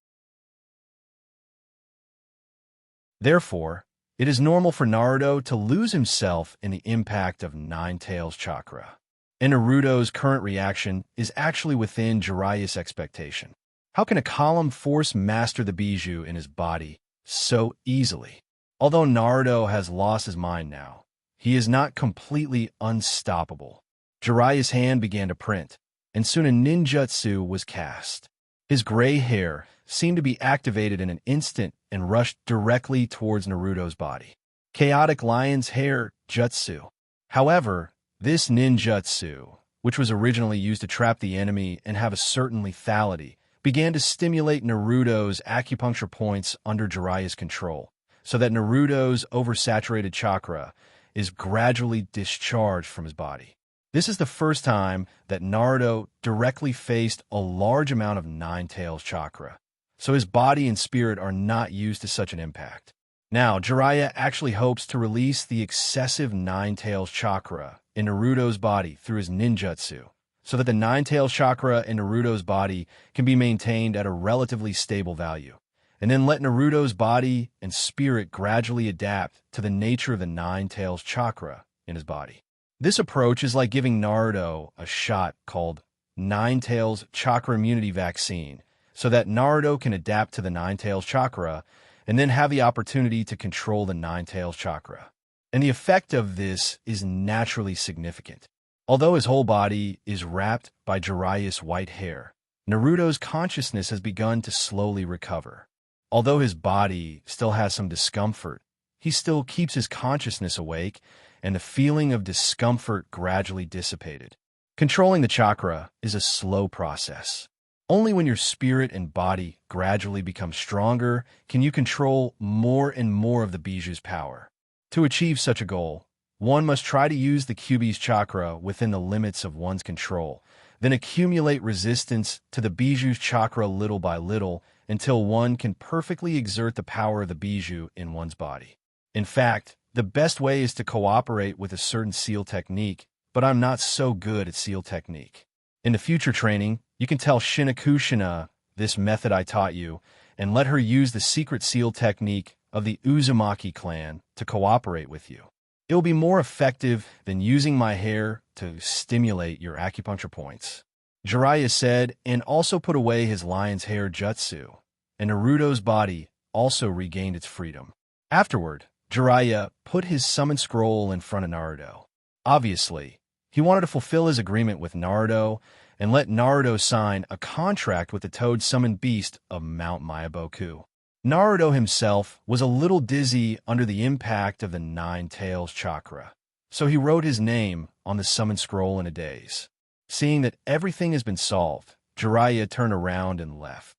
Therefore, it is normal for Naruto to lose himself in the impact of Nine Tails chakra. And Naruto's current reaction is actually within Jiraiya's expectation. How can a column force master the Bijou in his body so easily? Although Naruto has lost his mind now, he is not completely unstoppable. Jiraiya's hand began to print, and soon a ninjutsu was cast. His gray hair seemed to be activated in an instant and rushed directly towards Naruto's body. Chaotic Lion's Hair Jutsu. However, this ninjutsu, which was originally used to trap the enemy and have a certain lethality, began to stimulate Naruto's acupuncture points under Jiraiya's control, so that Naruto's oversaturated chakra is gradually discharged from his body. This is the first time that Naruto directly faced a large amount of Nine Tails chakra, so his body and spirit are not used to such an impact. Now, Jiraiya actually hopes to release the excessive Nine Tails chakra in Naruto's body through his ninjutsu, so that the Nine Tails chakra in Naruto's body can be maintained at a relatively stable value, and then let Naruto's body and spirit gradually adapt to the nature of the Nine Tails chakra in his body. This approach is like giving Naruto a shot called Nine Tails Chakra Immunity Vaccine, so that Naruto can adapt to the Nine Tails chakra and then have the opportunity to control the Nine Tails chakra. And the effect of this is naturally significant. Although his whole body is wrapped by Jiraiya's white hair, Naruto's consciousness has begun to slowly recover. Although his body still has some discomfort, he still keeps his consciousness awake, and the feeling of discomfort gradually dissipated. Controlling the chakra is a slow process. Only when your spirit and body gradually become stronger can you control more and more of the Bijou's power. To achieve such a goal, one must try to use the Kyuubi's chakra within the limits of one's control, then accumulate resistance to the Bijou's chakra little by little until one can perfectly exert the power of the Bijou in one's body. In fact, the best way is to cooperate with a certain seal technique, but I'm not so good at seal technique. In the future training, you can tell Xianxia this method I taught you, and let her use the secret seal technique of the Uzumaki clan to cooperate with you. It will be more effective than using my hair to stimulate your acupuncture points. Jiraiya said, and also put away his lion's hair jutsu, and Naruto's body also regained its freedom. Afterward, Jiraiya put his summon scroll in front of Naruto. Obviously, he wanted to fulfill his agreement with Naruto and let Naruto sign a contract with the toad-summoned beast of Mount Myaboku. Naruto himself was a little dizzy under the impact of the Nine Tails chakra, so he wrote his name on the summon scroll in a daze. Seeing that everything has been solved, Jiraiya turned around and left.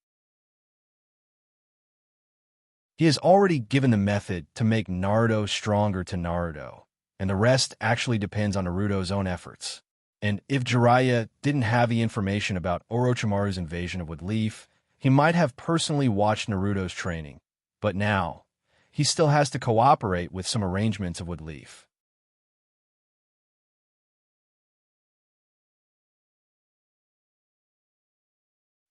He has already given the method to make Naruto stronger to Naruto, and the rest actually depends on Naruto's own efforts. And if Jiraiya didn't have the information about Orochimaru's invasion of Woodleaf, he might have personally watched Naruto's training, but now, he still has to cooperate with some arrangements of Woodleaf.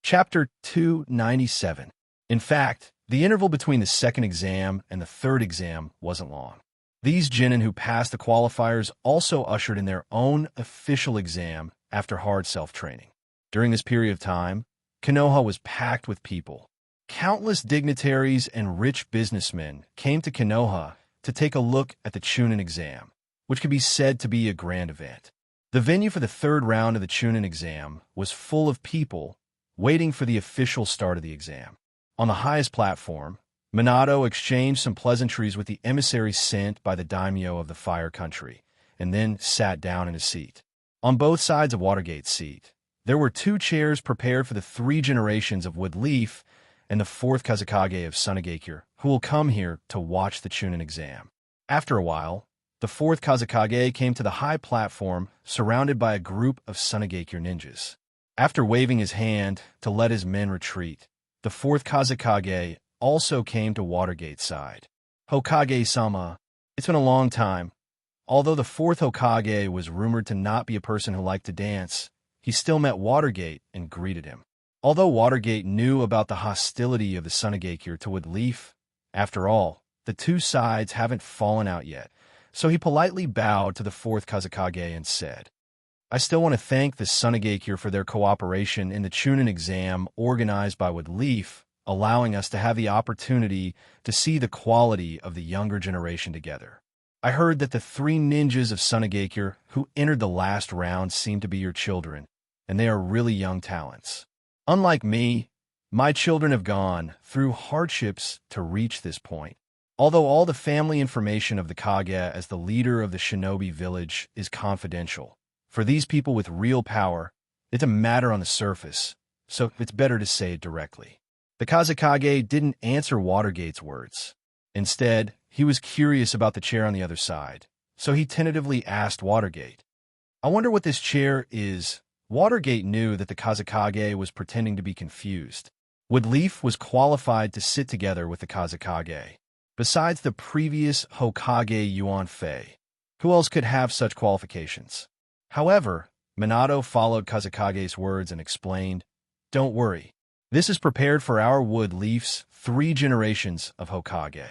Chapter 297. In fact, the interval between the second exam and the third exam wasn't long. These genin who passed the qualifiers also ushered in their own official exam after hard self-training. During this period of time, Konoha was packed with people. Countless dignitaries and rich businessmen came to Konoha to take a look at the Chunin exam, which could be said to be a grand event. The venue for the third round of the Chunin exam was full of people waiting for the official start of the exam. On the highest platform, Minato exchanged some pleasantries with the emissary sent by the daimyo of the Fire Country, and then sat down in his seat. On both sides of Watergate's seat, there were 2 chairs prepared for the 3 generations of Woodleaf and the 4th Kazekage of Sunagakure, who will come here to watch the Chunin exam. After a while, the 4th Kazekage came to the high platform surrounded by a group of Sunagakure ninjas. After waving his hand to let his men retreat, the 4th Kazekage also came to Watergate's side. Hokage-sama, it's been a long time. Although the 4th Hokage was rumored to not be a person who liked to dance, he still met Watergate and greeted him. Although Watergate knew about the hostility of the Sunagakure to Woodleaf, after all, the 2 sides haven't fallen out yet, so he politely bowed to the 4th Kazekage and said, I still want to thank the Sunagakure for their cooperation in the Chunin exam organized by Woodleaf, allowing us to have the opportunity to see the quality of the younger generation together. I heard that the 3 ninjas of Sunagakure who entered the last round seem to be your children, and they are really young talents. Unlike me, my children have gone through hardships to reach this point. Although all the family information of the Kage as the leader of the shinobi village is confidential, for these people with real power, it's a matter on the surface, so it's better to say it directly. The Kazekage didn't answer Watergate's words. Instead, he was curious about the chair on the other side, so he tentatively asked Watergate, I wonder what this chair is. Watergate knew that the Kazekage was pretending to be confused. Woodleaf was qualified to sit together with the Kazekage. Besides the previous Hokage Yuan Fei, who else could have such qualifications? However, Minato followed Kazekage's words and explained, Don't worry. This is prepared for our Woodleaf's 3 generations of Hokage.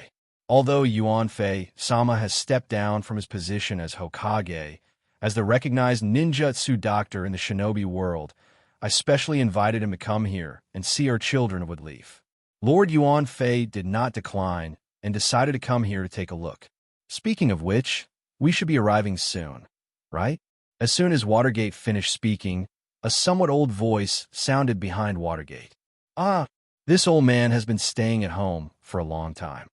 Although Yuan Fei-sama has stepped down from his position as Hokage, as the recognized ninjutsu doctor in the shinobi world, I specially invited him to come here and see our children of Woodleaf. Lord Yuan Fei did not decline and decided to come here to take a look. Speaking of which, we should be arriving soon, right? As soon as Watergate finished speaking, a somewhat old voice sounded behind Watergate. Ah, this old man has been staying at home for a long time.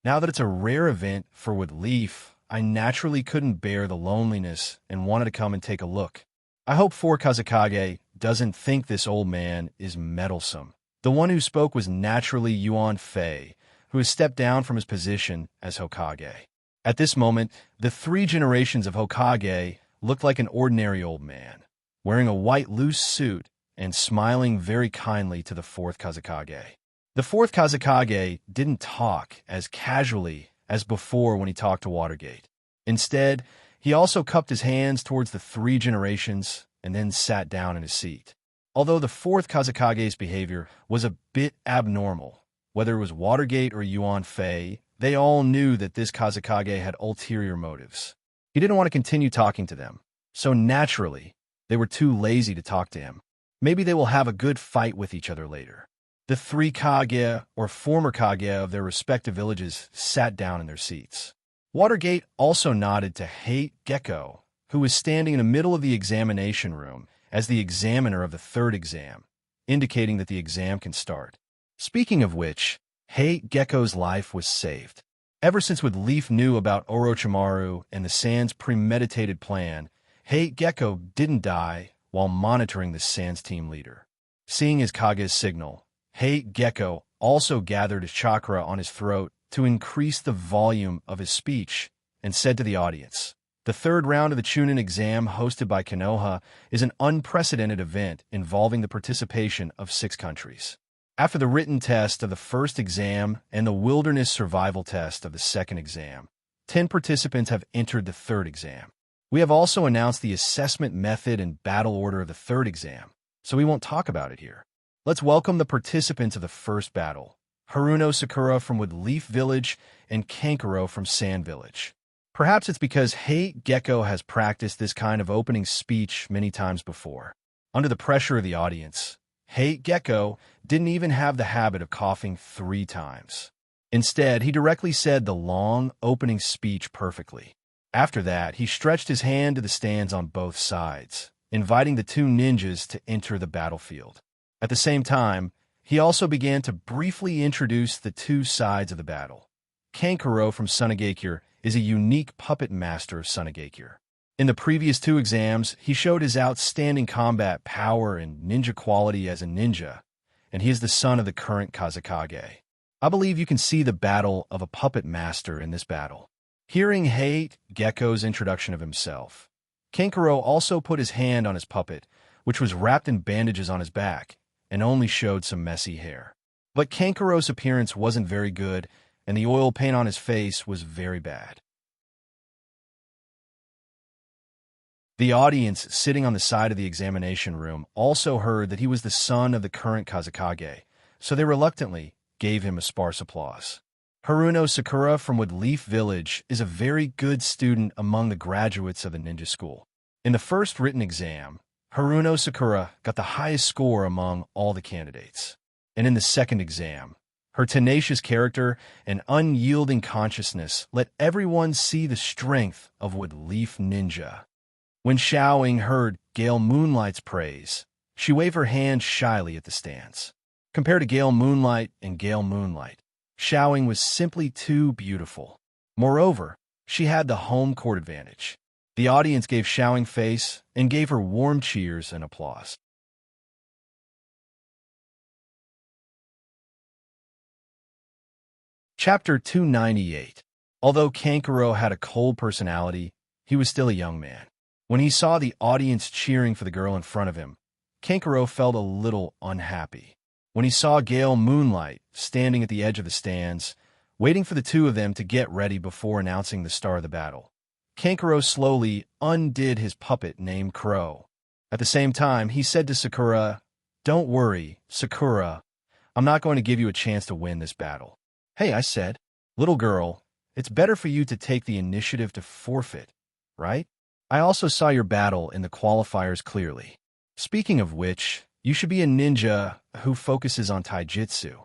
Now that it's a rare event for Woodleaf, I naturally couldn't bear the loneliness and wanted to come and take a look. I hope 4 Kazekage doesn't think this old man is meddlesome. The one who spoke was naturally Yuan Fei, who has stepped down from his position as Hokage. At this moment, the 3 generations of Hokage looked like an ordinary old man, wearing a white loose suit and smiling very kindly to the 4th Kazekage. The 4th Kazekage didn't talk as casually as before when he talked to Watergate. Instead, he also cupped his hands towards the 3 generations and then sat down in his seat. Although the 4th Kazekage's behavior was a bit abnormal, whether it was Watergate or Yuan Fei, they all knew that this Kazekage had ulterior motives. He didn't want to continue talking to them, so naturally, they were too lazy to talk to him. Maybe they will have a good fight with each other later. The 3 Kage, or former Kage of their respective villages, sat down in their seats. Watergate also nodded to Hate Gecko, who was standing in the middle of the examination room as the examiner of the 3rd exam, indicating that the exam can start. Speaking of which, Hate Gecko's life was saved. Ever since Woodleaf knew about Orochimaru and the Sans' premeditated plan, Hate Gecko didn't die while monitoring the Sans team leader. Seeing his Kage's signal, Hate Gecko also gathered his chakra on his throat to increase the volume of his speech and said to the audience, The 3rd round of the Chunin exam hosted by Konoha is an unprecedented event involving the participation of 6 countries. After the written test of the 1st exam and the wilderness survival test of the 2nd exam, 10 participants have entered the 3rd exam. We have also announced the assessment method and battle order of the 3rd exam, so we won't talk about it here. Let's welcome the participants of the 1st battle, Haruno Sakura from Woodleaf Village and Kankuro from Sand Village. Perhaps it's because Hate Gecko has practiced this kind of opening speech many times before. Under the pressure of the audience, Hate Gecko didn't even have the habit of coughing 3 times. Instead, he directly said the long opening speech perfectly. After that, he stretched his hand to the stands on both sides, inviting the 2 ninjas to enter the battlefield. At the same time, he also began to briefly introduce the two sides of the battle. Kankuro from Sunagakure is a unique puppet master of Sunagakure. In the previous two exams, he showed his outstanding combat power and ninja quality as a ninja, and he is the son of the current Kazekage. I believe you can see the battle of a puppet master in this battle. Hearing Hate Gecko's introduction of himself, Kankuro also put his hand on his puppet, which was wrapped in bandages on his back, and only showed some messy hair. But Kankuro's appearance wasn't very good, and the oil paint on his face was very bad. The audience sitting on the side of the examination room also heard that he was the son of the current Kazekage, so they reluctantly gave him a sparse applause. Haruno Sakura from Woodleaf Village is a very good student among the graduates of the ninja school. In the first written exam, Haruno Sakura got the highest score among all the candidates. And in the second exam, her tenacious character and unyielding consciousness let everyone see the strength of Woodleaf Ninja. When Xiaoying heard Gale Moonlight's praise, she waved her hand shyly at the stands. Compared to Gale Moonlight and Gale Moonlight, Xiaoying was simply too beautiful. Moreover, she had the home court advantage. The audience gave Xiaoying face and gave her warm cheers and applause. Chapter 298. Although Kankuro had a cold personality, he was still a young man. When he saw the audience cheering for the girl in front of him, Kankuro felt a little unhappy. When he saw Gale Moonlight standing at the edge of the stands, waiting for the two of them to get ready before announcing the star of the battle, Kankuro slowly undid his puppet named Crow. At the same time, he said to Sakura, "Don't worry, Sakura. I'm not going to give you a chance to win this battle." "Hey," I said, "little girl, it's better for you to take the initiative to forfeit, right? I also saw your battle in the qualifiers clearly. Speaking of which, you should be a ninja who focuses on taijutsu,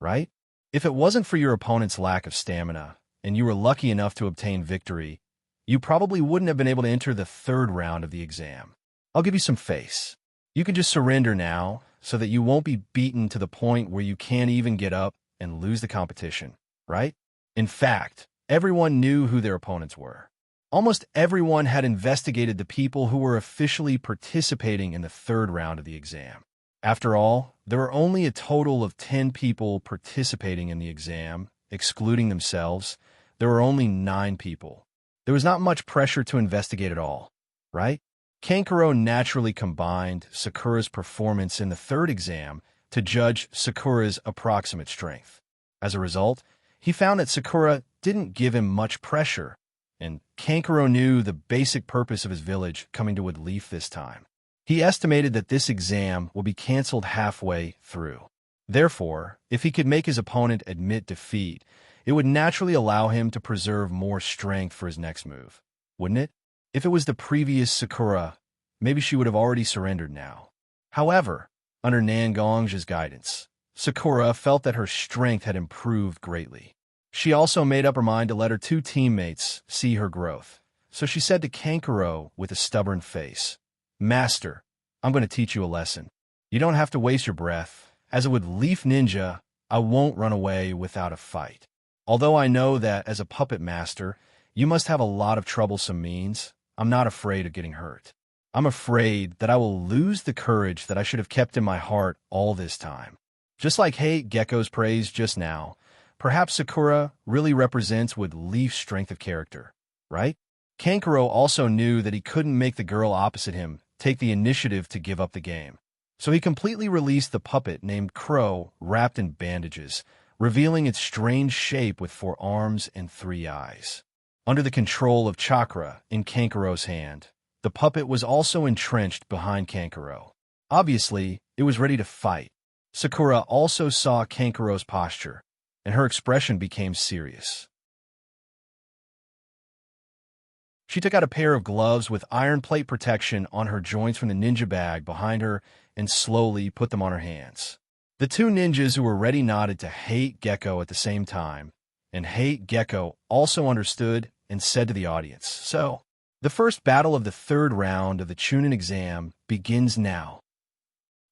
right? If it wasn't for your opponent's lack of stamina, and you were lucky enough to obtain victory, you probably wouldn't have been able to enter the third round of the exam. I'll give you some face. You can just surrender now, so that you won't be beaten to the point where you can't even get up and lose the competition, right?" In fact, everyone knew who their opponents were. Almost everyone had investigated the people who were officially participating in the third round of the exam. After all, there were only a total of 10 people participating in the exam, excluding themselves. There were only 9 people. There was not much pressure to investigate at all, right? Kankuro naturally combined Sakura's performance in the third exam to judge Sakura's approximate strength. As a result, he found that Sakura didn't give him much pressure, and Kankuro knew the basic purpose of his village coming to Woodleaf this time. He estimated that this exam will be cancelled halfway through. Therefore, if he could make his opponent admit defeat, it would naturally allow him to preserve more strength for his next move, wouldn't it? If it was the previous Sakura, maybe she would have already surrendered now. However, under Nangong's guidance, Sakura felt that her strength had improved greatly. She also made up her mind to let her 2 teammates see her growth. So she said to Kankuro with a stubborn face, "Master, I'm going to teach you a lesson. You don't have to waste your breath. As a Woodleaf ninja, I won't run away without a fight. Although I know that as a puppet master, you must have a lot of troublesome means, I'm not afraid of getting hurt. I'm afraid that I will lose the courage that I should have kept in my heart all this time." Just like Hate Gecko's praise just now, perhaps Sakura really represents Woodleaf's strength of character, right? Kankuro also knew that he couldn't make the girl opposite him take the initiative to give up the game. So he completely released the puppet named Crow wrapped in bandages, revealing its strange shape with 4 arms and 3 eyes. Under the control of chakra in Kankuro's hand, the puppet was also entrenched behind Kankuro. Obviously, it was ready to fight. Sakura also saw Kankuro's posture, and her expression became serious. She took out a pair of gloves with iron plate protection on her joints from the ninja bag behind her and slowly put them on her hands. The 2 ninjas who were ready nodded to Hate Gecko at the same time, and Hate Gecko also understood and said to the audience, "So, the first battle of the third round of the Chunin exam begins now."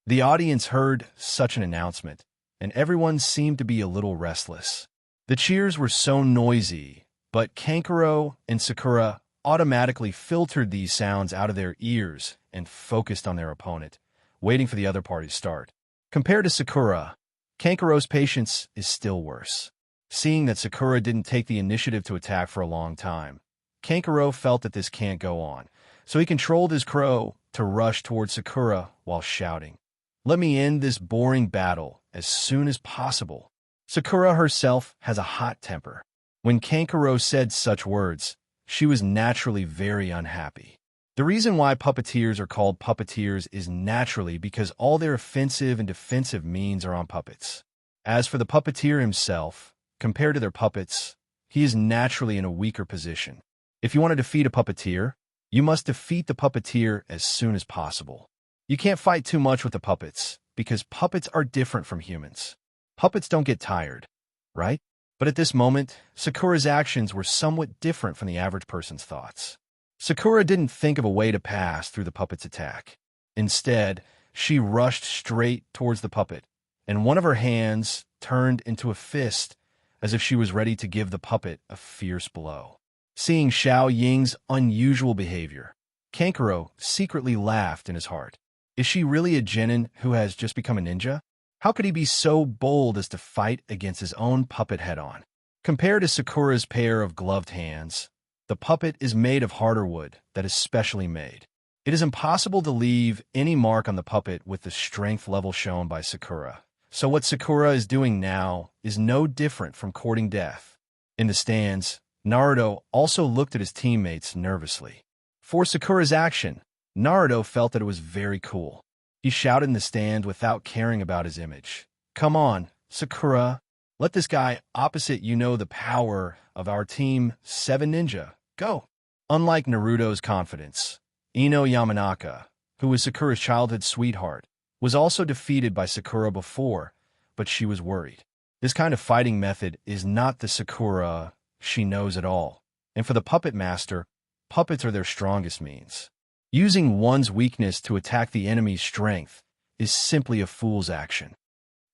The audience heard such an announcement, and everyone seemed to be a little restless. The cheers were so noisy, but Kankuro and Sakura automatically filtered these sounds out of their ears and focused on their opponent, waiting for the other party to start. Compared to Sakura, Kankuro's patience is still worse. Seeing that Sakura didn't take the initiative to attack for a long time, Kankuro felt that this can't go on, so he controlled his crow to rush towards Sakura while shouting, "Let me end this boring battle as soon as possible." Sakura herself has a hot temper. When Kankuro said such words, she was naturally very unhappy. The reason why puppeteers are called puppeteers is naturally because all their offensive and defensive means are on puppets. As for the puppeteer himself, compared to their puppets, he is naturally in a weaker position. If you want to defeat a puppeteer, you must defeat the puppeteer as soon as possible. You can't fight too much with the puppets, because puppets are different from humans. Puppets don't get tired, right? But at this moment, Sakura's actions were somewhat different from the average person's thoughts. Sakura didn't think of a way to pass through the puppet's attack. Instead, she rushed straight towards the puppet, and one of her hands turned into a fist as if she was ready to give the puppet a fierce blow. Seeing Xiao Ying's unusual behavior, Kankuro secretly laughed in his heart. Is she really a genin who has just become a ninja? How could he be so bold as to fight against his own puppet head-on? Compared to Sakura's pair of gloved hands, the puppet is made of harder wood that is specially made. It is impossible to leave any mark on the puppet with the strength level shown by Sakura. So what Sakura is doing now is no different from courting death. In the stands, Naruto also looked at his teammates nervously. For Sakura's action, Naruto felt that it was very cool. He shouted in the stand without caring about his image. "Come on, Sakura. Let this guy opposite you know the power of our Team 7 Ninja. Go." Unlike Naruto's confidence, Ino Yamanaka, who was Sakura's childhood sweetheart, was also defeated by Sakura before, but she was worried. This kind of fighting method is not the Sakura she knows at all. And for the puppet master, puppets are their strongest means. Using one's weakness to attack the enemy's strength is simply a fool's action.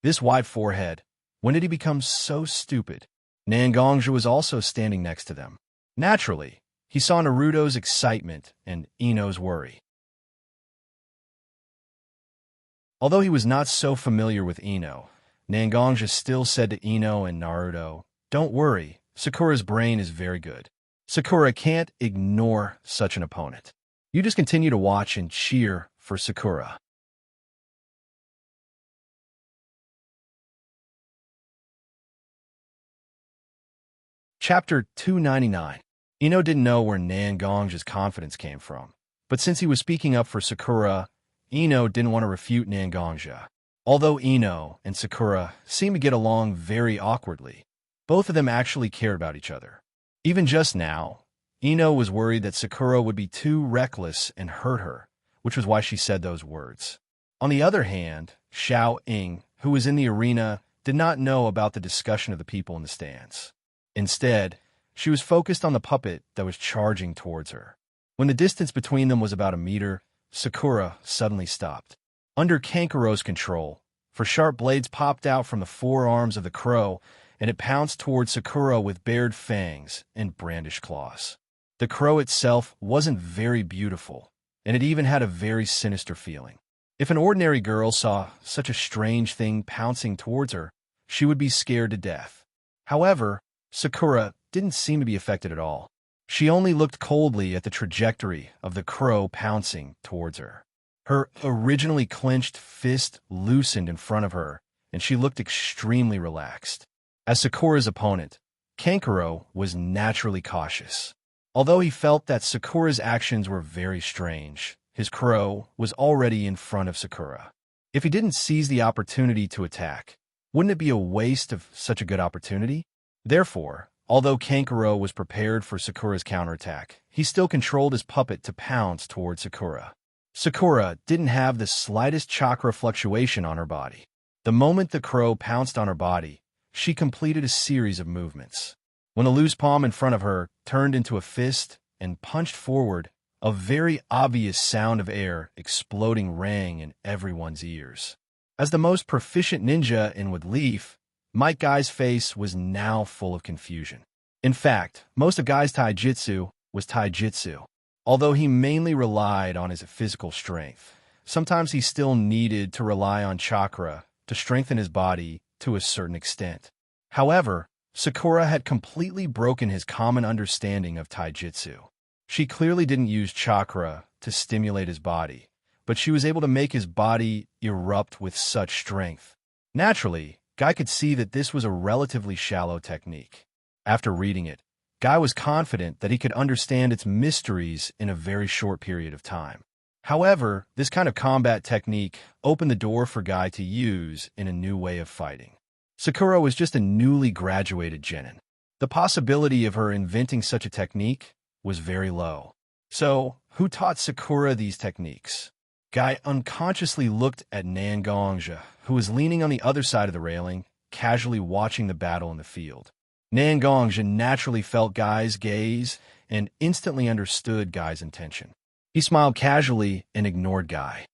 This wide forehead, when did he become so stupid? Nangongjia was also standing next to them. Naturally, he saw Naruto's excitement and Ino's worry. Although he was not so familiar with Ino, Nangongjia still said to Ino and Naruto, "Don't worry, Sakura's brain is very good. Sakura can't ignore such an opponent. You just continue to watch and cheer for Sakura." Chapter 299. Ino didn't know where Nangongjia's confidence came from, but since he was speaking up for Sakura, Ino didn't want to refute Nangongjia. Although Ino and Sakura seemed to get along very awkwardly, both of them actually cared about each other. Even just now, Ino was worried that Sakura would be too reckless and hurt her, which was why she said those words. On the other hand, Xiao Ying, who was in the arena, did not know about the discussion of the people in the stands. Instead, she was focused on the puppet that was charging towards her. When the distance between them was about a meter, Sakura suddenly stopped. Under Kankuro's control, for sharp blades popped out from the forearms of the crow, and it pounced towards Sakura with bared fangs and brandished claws. The crow itself wasn't very beautiful, and it even had a very sinister feeling. If an ordinary girl saw such a strange thing pouncing towards her, she would be scared to death. However, Sakura didn't seem to be affected at all. She only looked coldly at the trajectory of the crow pouncing towards her. Her originally clenched fist loosened in front of her, and she looked extremely relaxed. As Sakura's opponent, Kankuro was naturally cautious. Although he felt that Sakura's actions were very strange, his crow was already in front of Sakura. If he didn't seize the opportunity to attack, wouldn't it be a waste of such a good opportunity? Therefore, although Kankuro was prepared for Sakura's counterattack, he still controlled his puppet to pounce towards Sakura. Sakura didn't have the slightest chakra fluctuation on her body. The moment the crow pounced on her body, she completed a series of movements. When the loose palm in front of her turned into a fist and punched forward, A very obvious sound of air exploding rang in everyone's ears. As the most proficient ninja in with Leaf, Mike Guy's face was now full of confusion. In fact, most of Guy's taijutsu was taijutsu. Although he mainly relied on his physical strength, sometimes he still needed to rely on chakra to strengthen his body to a certain extent. However, Sakura had completely broken his common understanding of taijutsu. She clearly didn't use chakra to stimulate his body, but she was able to make his body erupt with such strength. Naturally, Guy could see that this was a relatively shallow technique. After reading it, Guy was confident that he could understand its mysteries in a very short period of time. However, this kind of combat technique opened the door for Guy to use in a new way of fighting. Sakura was just a newly graduated genin. The possibility of her inventing such a technique was very low. So, who taught Sakura these techniques? Guy unconsciously looked at Xianxia, who was leaning on the other side of the railing, casually watching the battle in the field. Xianxia naturally felt Guy's gaze and instantly understood Guy's intention. He smiled casually and ignored Guy.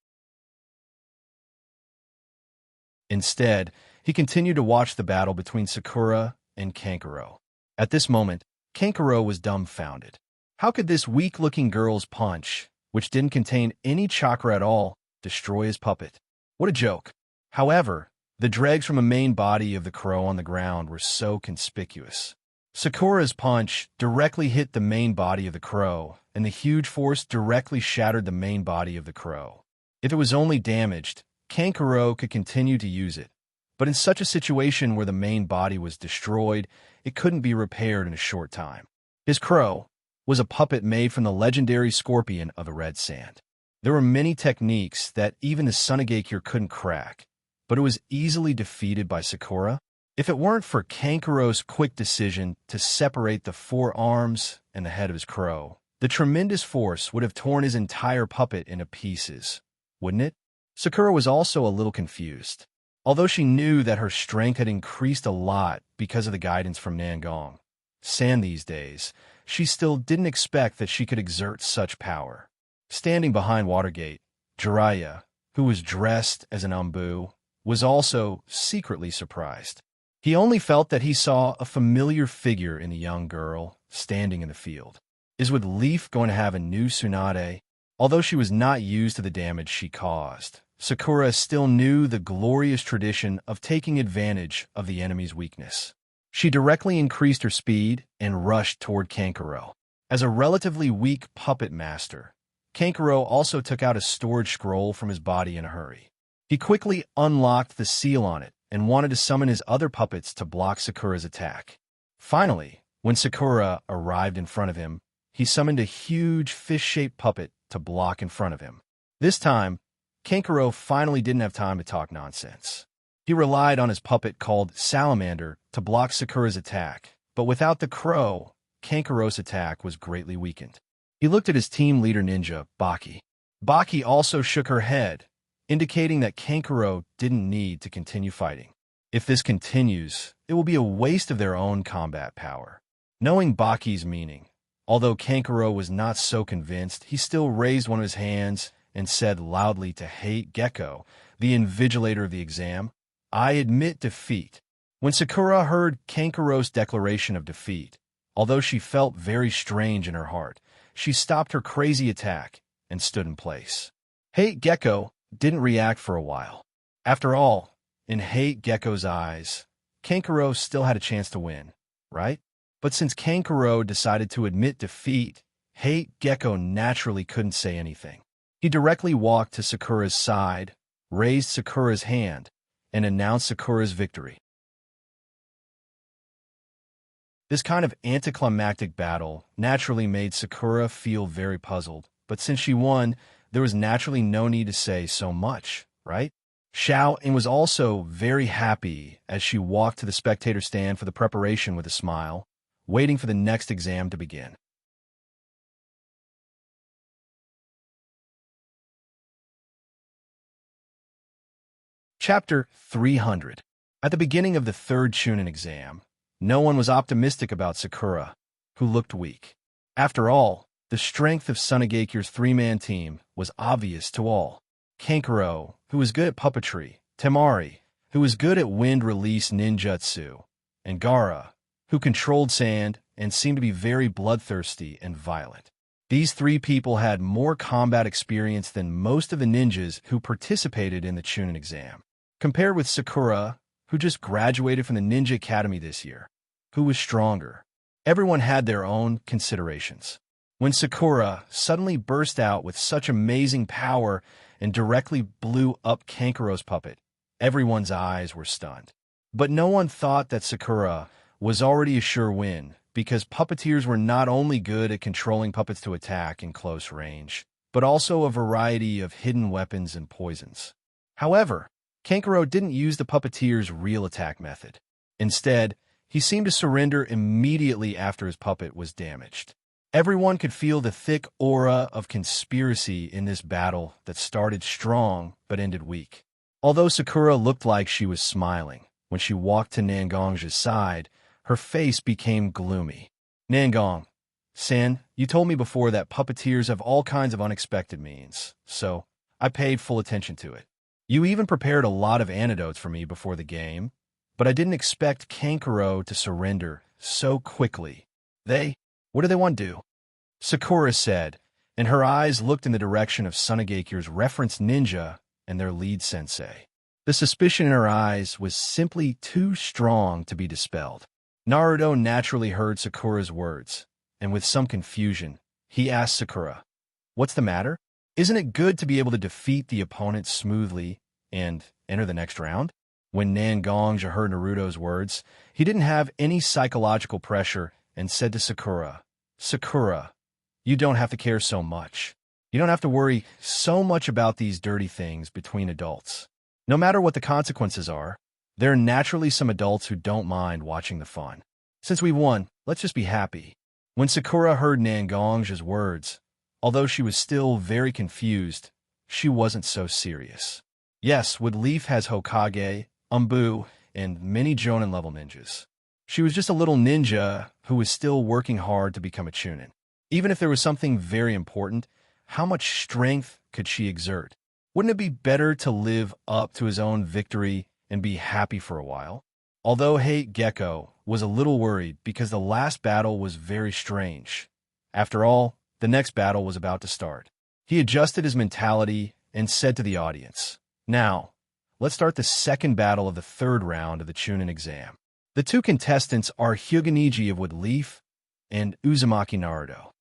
Instead, he continued to watch the battle between Sakura and Kankuro. At this moment, Kankuro was dumbfounded. How could this weak-looking girl's punch, which didn't contain any chakra at all, destroy his puppet? What a joke. However, the dregs from the main body of the crow on the ground were so conspicuous. Sakura's punch directly hit the main body of the crow, and the huge force directly shattered the main body of the crow. If it was only damaged, Kankuro could continue to use it. But in such a situation where the main body was destroyed, it couldn't be repaired in a short time. His crow was a puppet made from the legendary scorpion of the red sand. There were many techniques that even the Sunagakure couldn't crack, but it was easily defeated by Sakura. If it weren't for Kankuro's quick decision to separate the four arms and the head of his crow, the tremendous force would have torn his entire puppet into pieces, wouldn't it? Sakura was also a little confused. Although she knew that her strength had increased a lot because of the guidance from San these days, she still didn't expect that she could exert such power. Standing behind Watergate, Jiraiya, who was dressed as an Umbu, was also secretly surprised. He only felt that he saw a familiar figure in the young girl standing in the field. Is with Leaf going to have a new Tsunade? Although she was not used to the damage she caused, Sakura still knew the glorious tradition of taking advantage of the enemy's weakness. She directly increased her speed and rushed toward Kankuro. As a relatively weak puppet master, Kankuro also took out a storage scroll from his body in a hurry. He quickly unlocked the seal on it and wanted to summon his other puppets to block Sakura's attack. Finally, when Sakura arrived in front of him, he summoned a huge fish-shaped puppet to block in front of him. This time, Kankuro finally didn't have time to talk nonsense. He relied on his puppet called Salamander to block Sakura's attack, but without the crow, Kankuro's attack was greatly weakened. He looked at his team leader ninja, Baki. Baki also shook her head, indicating that Kankuro didn't need to continue fighting. If this continues, it will be a waste of their own combat power. Knowing Baki's meaning, although Kankuro was not so convinced, he still raised one of his hands and said loudly to Hate Gecko, the invigilator of the exam, "I admit defeat." When Sakura heard Kankuro's declaration of defeat, although she felt very strange in her heart, she stopped her crazy attack and stood in place. Hate Gecko didn't react for a while. After all, in Hate Gecko's eyes, Kankuro still had a chance to win, right? But since Kankuro decided to admit defeat, Hate Gecko naturally couldn't say anything. He directly walked to Sakura's side, raised Sakura's hand, and announced Sakura's victory. This kind of anticlimactic battle naturally made Sakura feel very puzzled, but since she won, there was naturally no need to say so much, right? Xiao was also very happy as she walked to the spectator stand for the preparation with a smile, waiting for the next exam to begin. Chapter 300. At the beginning of the third Chunin exam, no one was optimistic about Sakura, who looked weak. After all, The strength of Sunagekyu's three-man team was obvious to all. Kankuro, who was good at puppetry, Temari, who was good at wind-release ninjutsu, and Gaara, who controlled sand and seemed to be very bloodthirsty and violent. These three people had more combat experience than most of the ninjas who participated in the Chunin exam. Compared with Sakura, who just graduated from the Ninja Academy this year, who was stronger. Everyone had their own considerations. When Sakura suddenly burst out with such amazing power and directly blew up Kankuro's puppet, everyone's eyes were stunned. But no one thought that Sakura was already a sure win, because puppeteers were not only good at controlling puppets to attack in close range, but also a variety of hidden weapons and poisons. However, Kankuro didn't use the puppeteer's real attack method. Instead, he seemed to surrender immediately after his puppet was damaged. Everyone could feel the thick aura of conspiracy in this battle that started strong but ended weak. Although Sakura looked like she was smiling, when she walked to Nangong's side, her face became gloomy. Nangong-san, you told me before that puppeteers have all kinds of unexpected means, so I paid full attention to it. You even prepared a lot of antidotes for me before the game, but I didn't expect Kankuro to surrender so quickly. What do they want to do? Sakura said, and her eyes looked in the direction of Sunagekyu's reference ninja and their lead sensei. The suspicion in her eyes was simply too strong to be dispelled. Naruto naturally heard Sakura's words, and with some confusion, he asked Sakura, "What's the matter? Isn't it good to be able to defeat the opponent smoothly and enter the next round?" When Nangongja heard Naruto's words, he didn't have any psychological pressure and said to Sakura, "Sakura, you don't have to care so much. You don't have to worry so much about these dirty things between adults. No matter what the consequences are, there are naturally some adults who don't mind watching the fun. Since we won, let's just be happy." When Sakura heard Nangongja's words, although she was still very confused, she wasn't so serious. Yes, Wood Leaf has Hokage, Umbu, and many Jonin-level ninjas. She was just a little ninja who was still working hard to become a Chunin. Even if there was something very important, how much strength could she exert? Wouldn't it be better to live up to his own victory and be happy for a while? Although Hate Gecko was a little worried because the last battle was very strange. After all, the next battle was about to start. He adjusted his mentality and said to the audience, "Now, let's start the second battle of the third round of the Chunin exam. The two contestants are Hyuga of Wood Leaf and Uzumaki Naruto."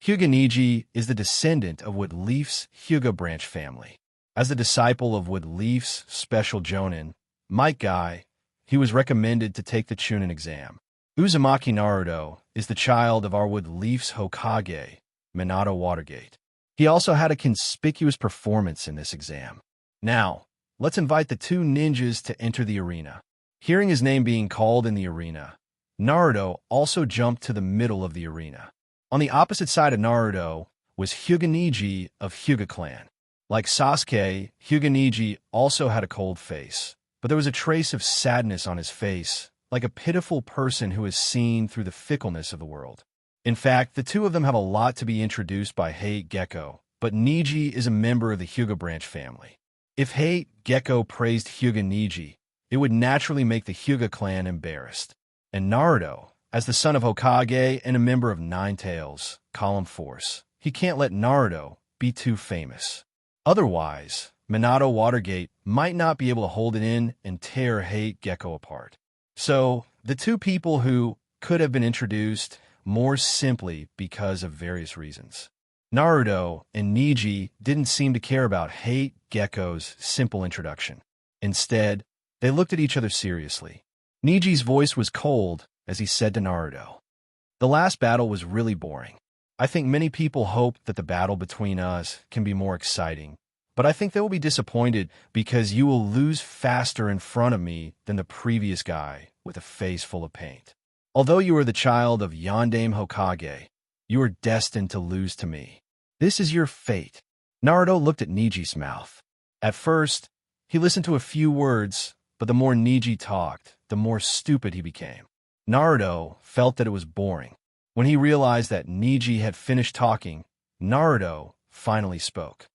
Hyuga is the descendant of Wood Leaf's Hyuga branch family. As the disciple of Wood Leaf's special Jonin, Might Guy, he was recommended to take the Chunin exam. Uzumaki Naruto is the child of our Wood Leaf's Hokage, Minato Watergate. He also had a conspicuous performance in this exam. Now, let's invite the two ninjas to enter the arena. Hearing his name being called in the arena, Naruto also jumped to the middle of the arena. On the opposite side of Naruto was Hyuga of Hyuga clan. Like Sasuke, Hyuga also had a cold face, but there was a trace of sadness on his face, like a pitiful person who has seen through the fickleness of the world. In fact, the two of them have a lot to be introduced by Hate Gecko, but Niji is a member of the Hyuga branch family. If Hate Gecko praised Hyuga, it would naturally make the Hyuga clan embarrassed. And Naruto, as the son of Hokage and a member of Nine Tails, Column Force, he can't let Naruto be too famous. Otherwise, Minato Watergate might not be able to hold it in and tear Hate Gecko apart. So, the two people who could have been introduced more simply because of various reasons. Naruto and Niji didn't seem to care about Hate Gecko's simple introduction. Instead, they looked at each other seriously. Niji's voice was cold as he said to Naruto, "The last battle was really boring. I think many people hope that the battle between us can be more exciting, but I think they will be disappointed because you will lose faster in front of me than the previous guy with a face full of paint. Although you are the child of Yondaime Hokage, you are destined to lose to me. This is your fate." Naruto looked at Niji's mouth. At first, he listened to a few words, but the more Niji talked, the more stupid he became. Naruto felt that it was boring. When he realized that Neji had finished talking, Naruto finally spoke.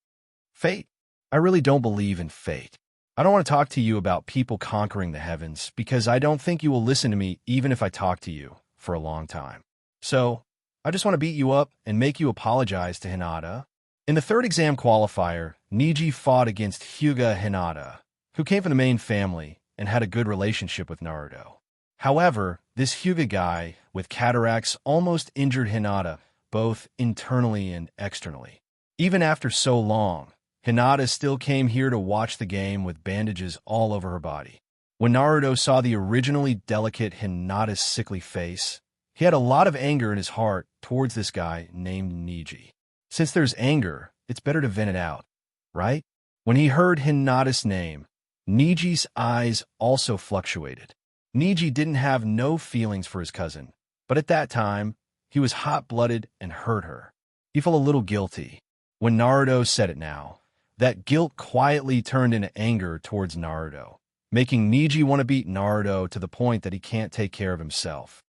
Fate? I really don't believe in fate. I don't want to talk to you about people conquering the heavens because I don't think you will listen to me even if I talk to you for a long time. So, I just want to beat you up and make you apologize to Hinata. In the third exam qualifier, Neji fought against Hyuga Hinata, who came from the main family and had a good relationship with Naruto. However, this Hyuga guy with cataracts almost injured Hinata, both internally and externally. Even after so long, Hinata still came here to watch the game with bandages all over her body. When Naruto saw the originally delicate Hinata's sickly face, he had a lot of anger in his heart towards this guy named Neji. Since there's anger, it's better to vent it out, right? When he heard Hinata's name, Neji's eyes also fluctuated. Neji didn't have no feelings for his cousin, but at that time, he was hot-blooded and hurt her. He felt a little guilty. When Naruto said it now, that guilt quietly turned into anger towards Naruto, making Neji want to beat Naruto to the point that he can't take care of himself.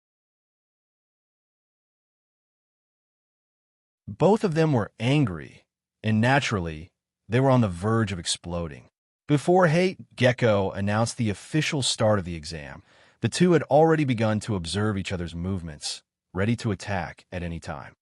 Both of them were angry, and naturally, they were on the verge of exploding. Before Hate Gecko announced the official start of the exam, the two had already begun to observe each other's movements, ready to attack at any time.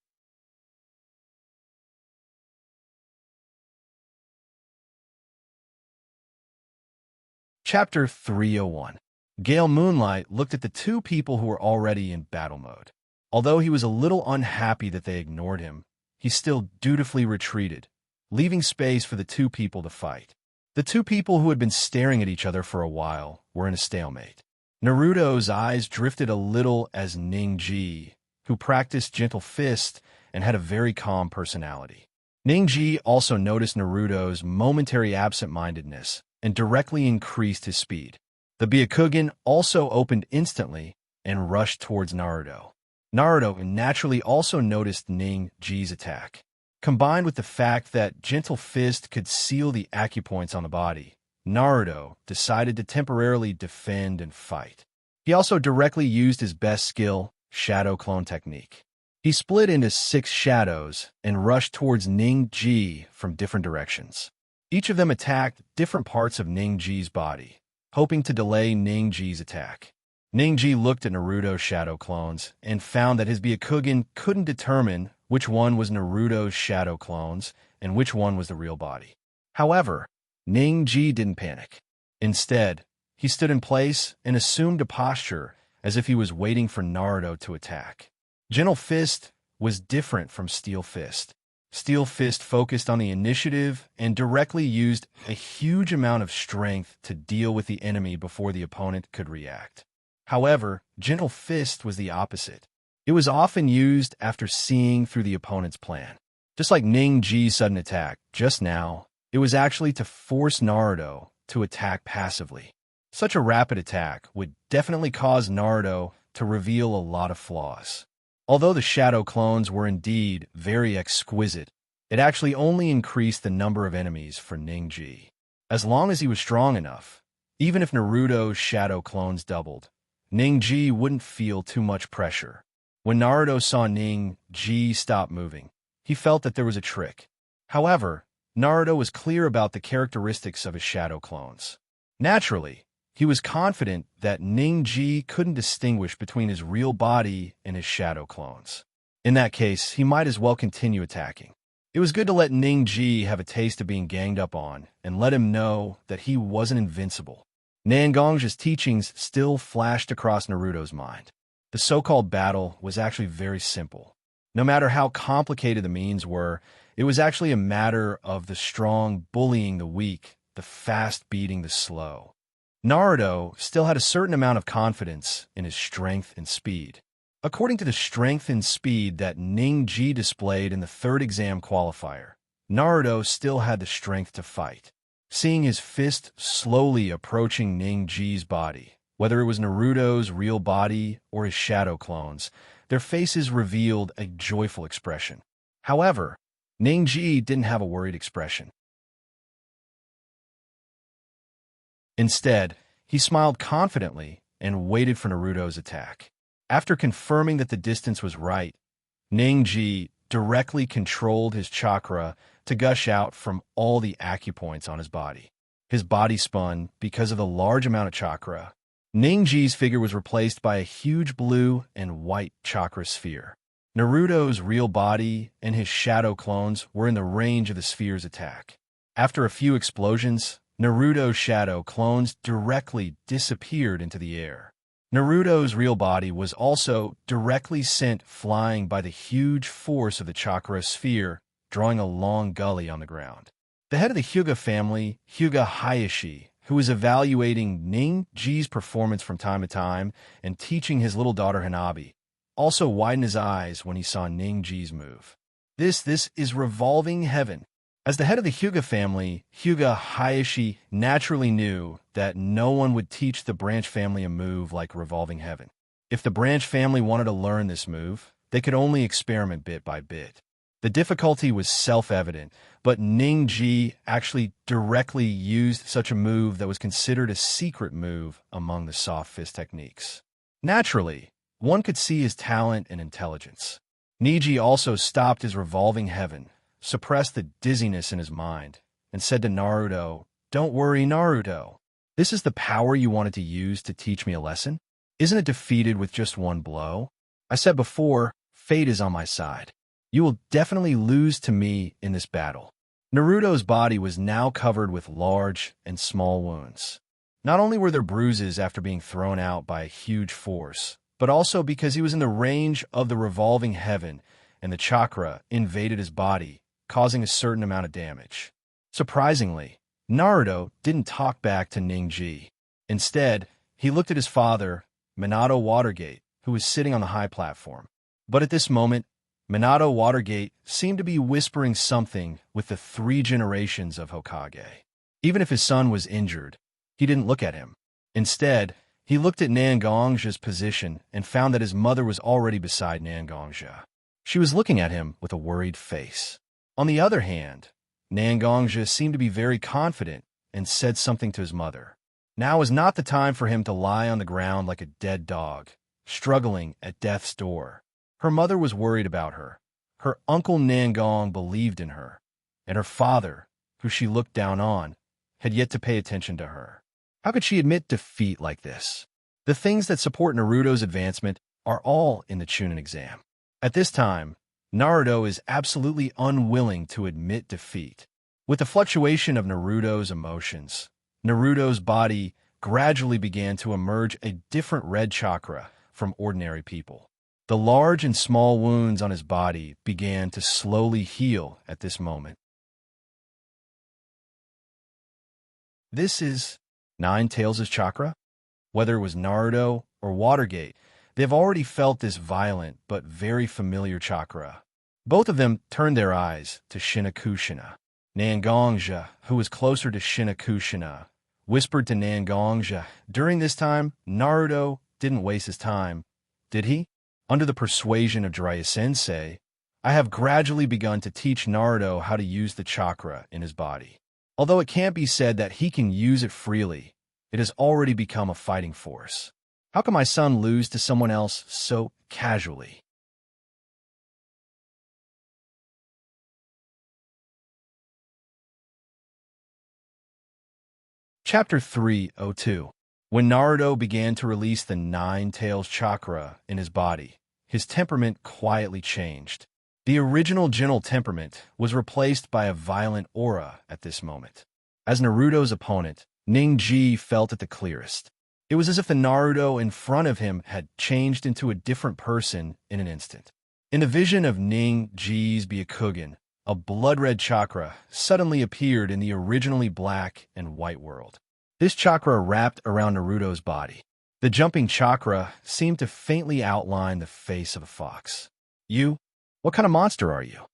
Chapter 301. Gale Moonlight looked at the two people who were already in battle mode. Although he was a little unhappy that they ignored him, he still dutifully retreated, leaving space for the two people to fight. The two people who had been staring at each other for a while were in a stalemate. Naruto's eyes drifted a little as Ningji, who practiced gentle fist and had a very calm personality. Ningji also noticed Naruto's momentary absent-mindedness and directly increased his speed. The Byakugan also opened instantly and rushed towards Naruto. Naruto naturally also noticed Ningji's attack. Combined with the fact that Gentle Fist could seal the acupoints on the body, Naruto decided to temporarily defend and fight. He also directly used his best skill, Shadow Clone Technique. He split into 6 shadows and rushed towards Ningji from different directions. Each of them attacked different parts of Ningji's body, hoping to delay Ningji's attack. Ningji looked at Naruto's shadow clones and found that his Byakugan couldn't determine which one was Naruto's shadow clones and which one was the real body. However, Ningji didn't panic. Instead, he stood in place and assumed a posture as if he was waiting for Naruto to attack. Gentle Fist was different from Steel Fist. Steel Fist focused on the initiative and directly used a huge amount of strength to deal with the enemy before the opponent could react. However, Gentle Fist was the opposite. It was often used after seeing through the opponent's plan. Just like Ningji's sudden attack just now, it was actually to force Naruto to attack passively. Such a rapid attack would definitely cause Naruto to reveal a lot of flaws. Although the shadow clones were indeed very exquisite, it actually only increased the number of enemies for Ningji. As long as he was strong enough, even if Naruto's shadow clones doubled, Ningji wouldn't feel too much pressure. When Naruto saw Ningji stop moving, he felt that there was a trick. However, Naruto was clear about the characteristics of his shadow clones. Naturally, he was confident that Ningji couldn't distinguish between his real body and his shadow clones. In that case, he might as well continue attacking. It was good to let Ningji have a taste of being ganged up on and let him know that he wasn't invincible. Nangong's teachings still flashed across Naruto's mind. The so-called battle was actually very simple. No matter how complicated the means were, it was actually a matter of the strong bullying the weak, the fast beating the slow. Naruto still had a certain amount of confidence in his strength and speed. According to the strength and speed that Ningji displayed in the third exam qualifier, Naruto still had the strength to fight. Seeing his fist slowly approaching Ningji's body, whether it was Naruto's real body or his shadow clones, their faces revealed a joyful expression. However, Ningji didn't have a worried expression. Instead, he smiled confidently and waited for Naruto's attack. After confirming that the distance was right, Ningji directly controlled his chakra to gush out from all the acupoints on his body. His body spun because of the large amount of chakra. Ningji's figure was replaced by a huge blue and white chakra sphere. Naruto's real body and his shadow clones were in the range of the sphere's attack. After a few explosions, Naruto's shadow clones directly disappeared into the air. Naruto's real body was also directly sent flying by the huge force of the chakra sphere, drawing a long gully on the ground. The head of the Hyuga family, Hyuga Hayashi, who was evaluating Ningji's performance from time to time and teaching his little daughter Hanabi, also widened his eyes when he saw Ningji's move. This is revolving heaven. As the head of the Hyuga family, Hyuga Hayashi naturally knew that no one would teach the branch family a move like revolving heaven. If the branch family wanted to learn this move, they could only experiment bit by bit. The difficulty was self-evident, but Ningji actually directly used such a move that was considered a secret move among the soft fist techniques. Naturally, one could see his talent and intelligence. Ningji also stopped his revolving heaven, suppressed the dizziness in his mind, and said to Naruto, "Don't worry, Naruto. This is the power you wanted to use to teach me a lesson? Isn't it defeated with just one blow? I said before, fate is on my side. You will definitely lose to me in this battle." Naruto's body was now covered with large and small wounds. Not only were there bruises after being thrown out by a huge force, but also because he was in the range of the revolving heaven and the chakra invaded his body, causing a certain amount of damage. Surprisingly, Naruto didn't talk back to Ningji. Instead, he looked at his father, Minato Watergate, who was sitting on the high platform. But at this moment, Minato Watergate seemed to be whispering something with the 3 generations of Hokage. Even if his son was injured, he didn't look at him. Instead, he looked at Nangongjia's position and found that his mother was already beside Nangongjia. She was looking at him with a worried face. On the other hand, Nangongjia seemed to be very confident and said something to his mother. Now was not the time for him to lie on the ground like a dead dog, struggling at death's door. Her mother was worried about her. Her uncle Nangong believed in her, and her father, who she looked down on, had yet to pay attention to her. How could she admit defeat like this? The things that support Naruto's advancement are all in the Chunin exam. At this time, Naruto is absolutely unwilling to admit defeat. With the fluctuation of Naruto's emotions, Naruto's body gradually began to emerge a different red chakra from ordinary people. The large and small wounds on his body began to slowly heal at this moment. This is Nine Tails' chakra? Whether it was Naruto or Watergate, they've already felt this violent but very familiar chakra. Both of them turned their eyes to Shinakushina. Nangongjia, who was closer to Shinakushina, whispered to Nangongjia. During this time, Naruto didn't waste his time, did he? Under the persuasion of Jiraiya-sensei, I have gradually begun to teach Naruto how to use the chakra in his body. Although it can't be said that he can use it freely, it has already become a fighting force. How can my son lose to someone else so casually? Chapter 302. When Naruto began to release the Nine Tails chakra in his body, his temperament quietly changed. The original gentle temperament was replaced by a violent aura at this moment. As Naruto's opponent, Ningji felt it the clearest. It was as if the Naruto in front of him had changed into a different person in an instant. In the vision of Ningji's Byakugan, a blood-red chakra suddenly appeared in the originally black and white world. This chakra wrapped around Naruto's body. The jumping chakra seemed to faintly outline the face of a fox. "You? What kind of monster are you?"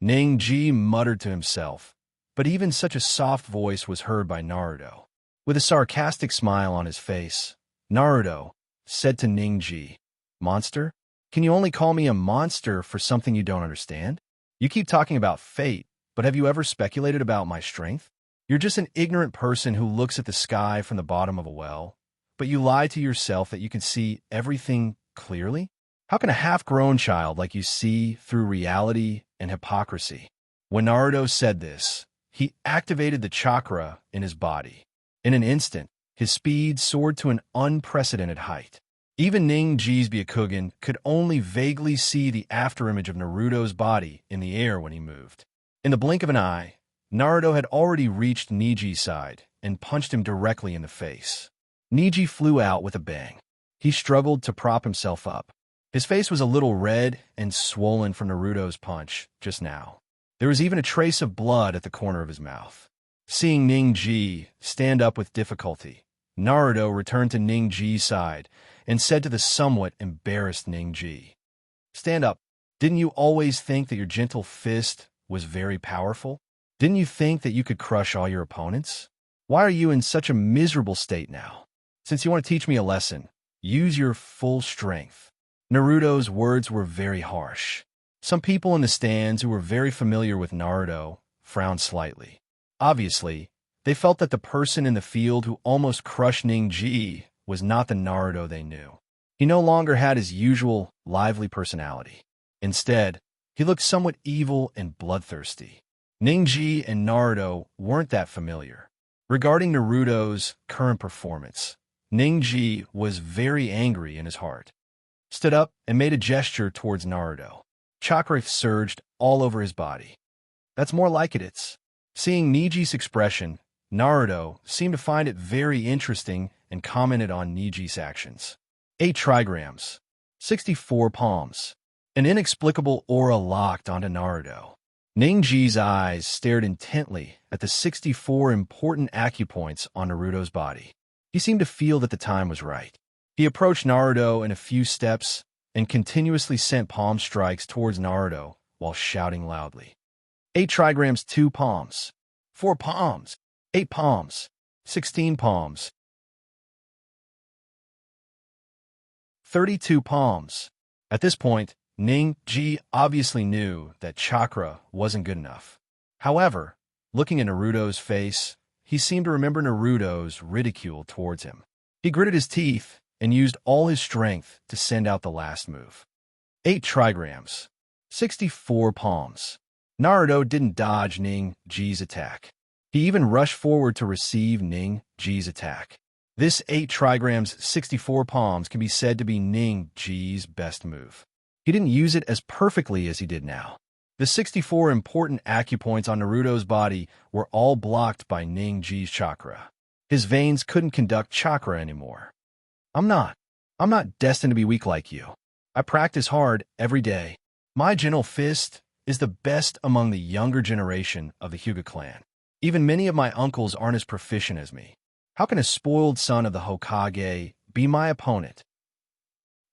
Ningji muttered to himself, but even such a soft voice was heard by Naruto. With a sarcastic smile on his face, Naruto said to Ningji, "Monster? Can you only call me a monster for something you don't understand? You keep talking about fate, but have you ever speculated about my strength? You're just an ignorant person who looks at the sky from the bottom of a well, but you lie to yourself that you can see everything clearly? How can a half-grown child like you see through reality and hypocrisy? When Naruto said this, he activated the chakra in his body. In an instant, his speed soared to an unprecedented height. Even Ning-Ji's Byakugan could only vaguely see the afterimage of Naruto's body in the air when he moved. In the blink of an eye, Naruto had already reached Niji's side and punched him directly in the face. Niji flew out with a bang. He struggled to prop himself up. His face was a little red and swollen from Naruto's punch just now. There was even a trace of blood at the corner of his mouth. Seeing Ning-Ji stand up with difficulty, Naruto returned to Ning-Ji's side and said to the somewhat embarrassed Ning-Ji, "Stand up. Didn't you always think that your gentle fist was very powerful? Didn't you think that you could crush all your opponents? Why are you in such a miserable state now? Since you want to teach me a lesson, use your full strength." Naruto's words were very harsh. Some people in the stands who were very familiar with Naruto frowned slightly. Obviously, they felt that the person in the field who almost crushed Ning-Ji was not the Naruto they knew. He no longer had his usual lively personality. Instead, he looked somewhat evil and bloodthirsty. Ning-Ji and Naruto weren't that familiar. Regarding Naruto's current performance, Ning-Ji was very angry in his heart. Stood up and made a gesture towards Naruto. Chakra surged all over his body. "That's more like it. Seeing Niji's expression, Naruto seemed to find it very interesting and commented on Niji's actions. 8 trigrams, 64 palms. An inexplicable aura locked onto Naruto. Ning-Ji's eyes stared intently at the 64 important acupoints on Naruto's body. He seemed to feel that the time was right. He approached Naruto in a few steps and continuously sent palm strikes towards Naruto while shouting loudly. 8 trigrams, 2 palms. 4 palms. 8 palms. 16 palms. 32 palms. At this point, Ning-Ji obviously knew that chakra wasn't good enough. However, looking at Naruto's face, he seemed to remember Naruto's ridicule towards him. He gritted his teeth and used all his strength to send out the last move. 8 trigrams. 64 palms. Naruto didn't dodge Ning-Ji's attack. He even rushed forward to receive Ning-Ji's attack. This 8 trigrams, 64 palms can be said to be Ning-Ji's best move. He didn't use it as perfectly as he did now. The 64 important acupoints on Naruto's body were all blocked by Ning-Ji's chakra. His veins couldn't conduct chakra anymore. I'm not destined to be weak like you. I practice hard every day. My gentle fist is the best among the younger generation of the Hyuga clan. Even many of my uncles aren't as proficient as me. How can a spoiled son of the Hokage be my opponent?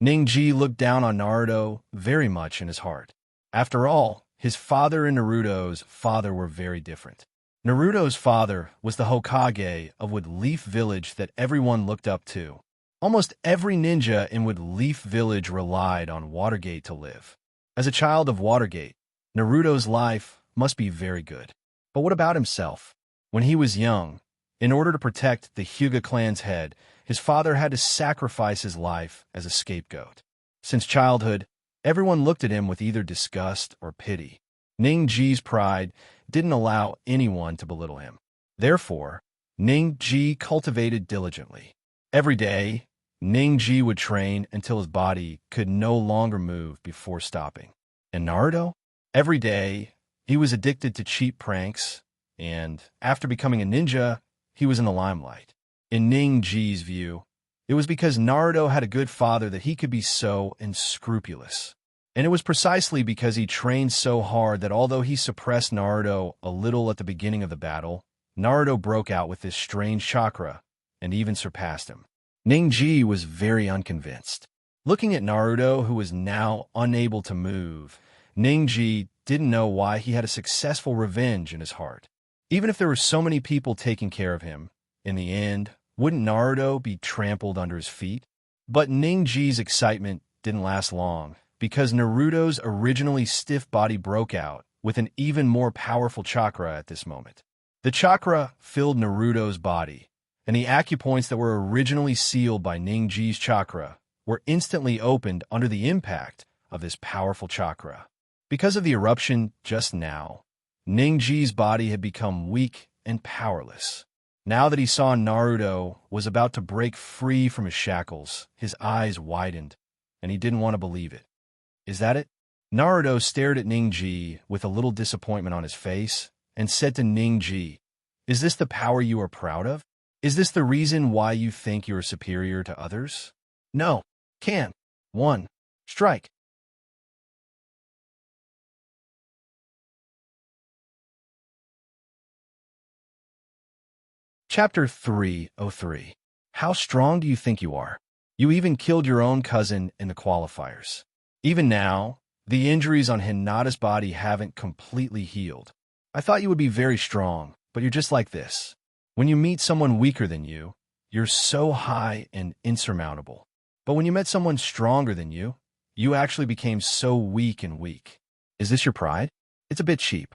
Ning-Ji looked down on Naruto very much in his heart. After all, his father and Naruto's father were very different. Naruto's father was the Hokage of Wood Leaf Village that everyone looked up to. Almost every ninja in Wood Leaf Village relied on Watergate to live. As a child of Watergate, Naruto's life must be very good. But what about himself? When he was young, in order to protect the Hyuga clan's head, his father had to sacrifice his life as a scapegoat. Since childhood, everyone looked at him with either disgust or pity. Ning-Ji's pride didn't allow anyone to belittle him. Therefore, Ning-Ji cultivated diligently. Every day, Ning-Ji would train until his body could no longer move before stopping. And Naruto? Every day, he was addicted to cheap pranks, and after becoming a ninja, he was in the limelight. In Ning-Ji's view, it was because Naruto had a good father that he could be so unscrupulous. And it was precisely because he trained so hard that although he suppressed Naruto a little at the beginning of the battle, Naruto broke out with this strange chakra and even surpassed him. Ning-Ji was very unconvinced. Looking at Naruto, who was now unable to move, Ning-Ji didn't know why he had a successful revenge in his heart. Even if there were so many people taking care of him, in the end, wouldn't Naruto be trampled under his feet? But Ning-Ji's excitement didn't last long, because Naruto's originally stiff body broke out with an even more powerful chakra at this moment. The chakra filled Naruto's body, and the acupoints that were originally sealed by Ning-Ji's chakra were instantly opened under the impact of this powerful chakra. Because of the eruption just now, Ningji's body had become weak and powerless. Now that he saw Naruto was about to break free from his shackles, his eyes widened, and he didn't want to believe it. Is that it? Naruto stared at Ningji with a little disappointment on his face and said to Ningji, "Is this the power you are proud of? Is this the reason why you think you are superior to others?" "No. Can't. 1. Strike." Chapter 303. How strong do you think you are? You even killed your own cousin in the qualifiers. Even now, the injuries on Hinata's body haven't completely healed. I thought you would be very strong, but you're just like this. When you meet someone weaker than you, you're so high and insurmountable. But when you met someone stronger than you actually became so weak and weak. Is this your pride? It's a bit cheap.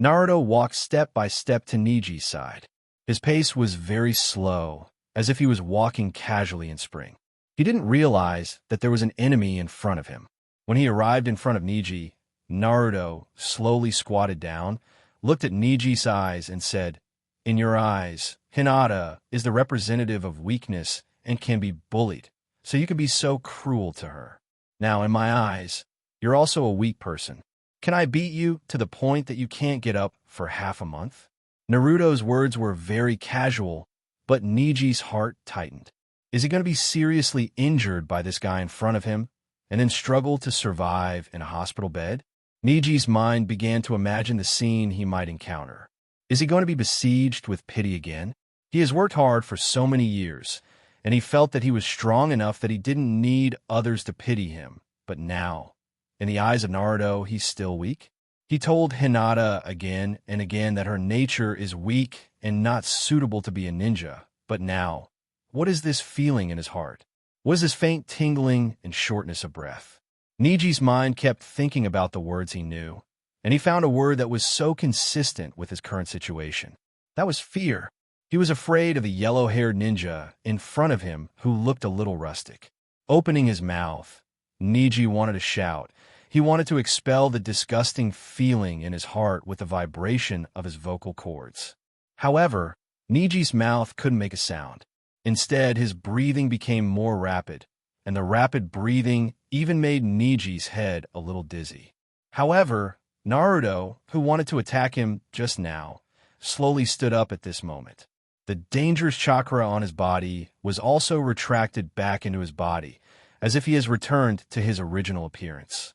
Naruto walked step by step to Niji's side. His pace was very slow, as if he was walking casually in spring. He didn't realize that there was an enemy in front of him. When he arrived in front of Niji, Naruto slowly squatted down, looked at Niji's eyes, and said, "In your eyes, Hinata is the representative of weakness and can be bullied, so you can be so cruel to her. Now, in my eyes, you're also a weak person. Can I beat you to the point that you can't get up for half a month?" Naruto's words were very casual, but Niji's heart tightened. Is he going to be seriously injured by this guy in front of him, and then struggle to survive in a hospital bed? Niji's mind began to imagine the scene he might encounter. Is he going to be besieged with pity again? He has worked hard for so many years, and he felt that he was strong enough that he didn't need others to pity him. But now, in the eyes of Naruto, he's still weak? He told Hinata again and again that her nature is weak and not suitable to be a ninja. But now, what is this feeling in his heart? What is this faint tingling and shortness of breath? Niji's mind kept thinking about the words he knew, and he found a word that was so consistent with his current situation. That was fear. He was afraid of the yellow-haired ninja in front of him who looked a little rustic. Opening his mouth, Niji wanted to shout. He wanted to expel the disgusting feeling in his heart with the vibration of his vocal cords. However, Niji's mouth couldn't make a sound. Instead, his breathing became more rapid, and the rapid breathing even made Niji's head a little dizzy. However, Naruto, who wanted to attack him just now, slowly stood up at this moment. The dangerous chakra on his body was also retracted back into his body, as if he has returned to his original appearance.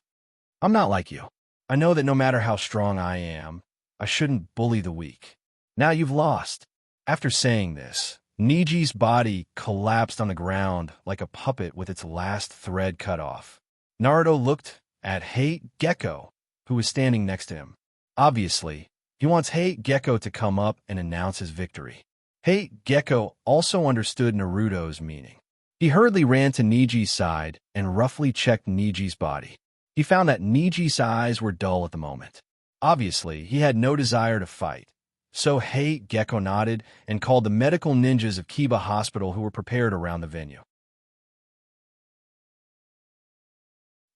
"I'm not like you. I know that no matter how strong I am, I shouldn't bully the weak. Now you've lost." After saying this, Niji's body collapsed on the ground like a puppet with its last thread cut off. Naruto looked at Hate Gecko, who was standing next to him. Obviously, he wants Hate Gecko to come up and announce his victory. Hate Gecko also understood Naruto's meaning. He hurriedly ran to Niji's side and roughly checked Niji's body. He found that Niji's eyes were dull at the moment. Obviously, he had no desire to fight. So Hate Gecko nodded and called the medical ninjas of Kiba Hospital who were prepared around the venue.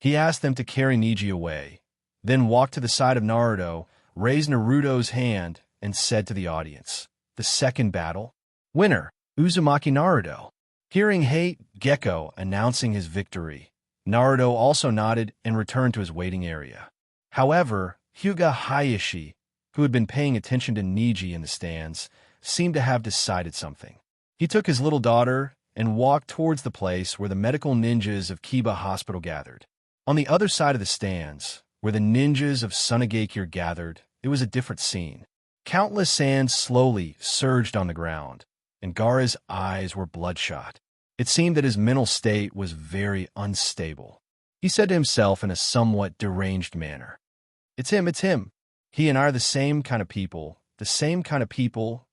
He asked them to carry Niji away, then walked to the side of Naruto, raised Naruto's hand, and said to the audience, "The second battle? Winner, Uzumaki Naruto." Hearing Hate Gecko announcing his victory, Naruto also nodded and returned to his waiting area. However, Hyuga Hayashi, who had been paying attention to Niji in the stands, seemed to have decided something. He took his little daughter and walked towards the place where the medical ninjas of Kiba Hospital gathered. On the other side of the stands, where the ninjas of Sunagakure gathered, it was a different scene. Countless sands slowly surged on the ground, and Gaara's eyes were bloodshot. It seemed that his mental state was very unstable. He said to himself in a somewhat deranged manner, it's him. He and I are the same kind of people. The same kind of people.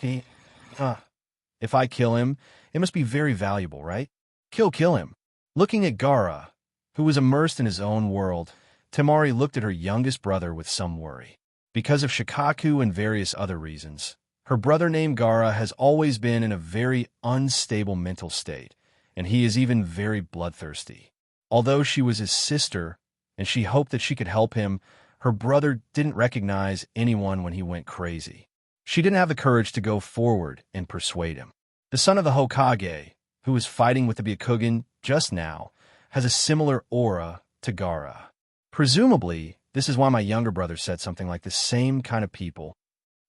If I kill him, it must be very valuable, right? Kill him." Looking at Gaara, who was immersed in his own world, Temari looked at her youngest brother with some worry. Because of Shikaku and various other reasons, her brother named Gaara has always been in a very unstable mental state, and he is even very bloodthirsty. Although she was his sister, and she hoped that she could help him, her brother didn't recognize anyone when he went crazy. She didn't have the courage to go forward and persuade him. The son of the Hokage, who was fighting with the Byakugan just now, has a similar aura to Gaara. Presumably, this is why my younger brother said something like the same kind of people.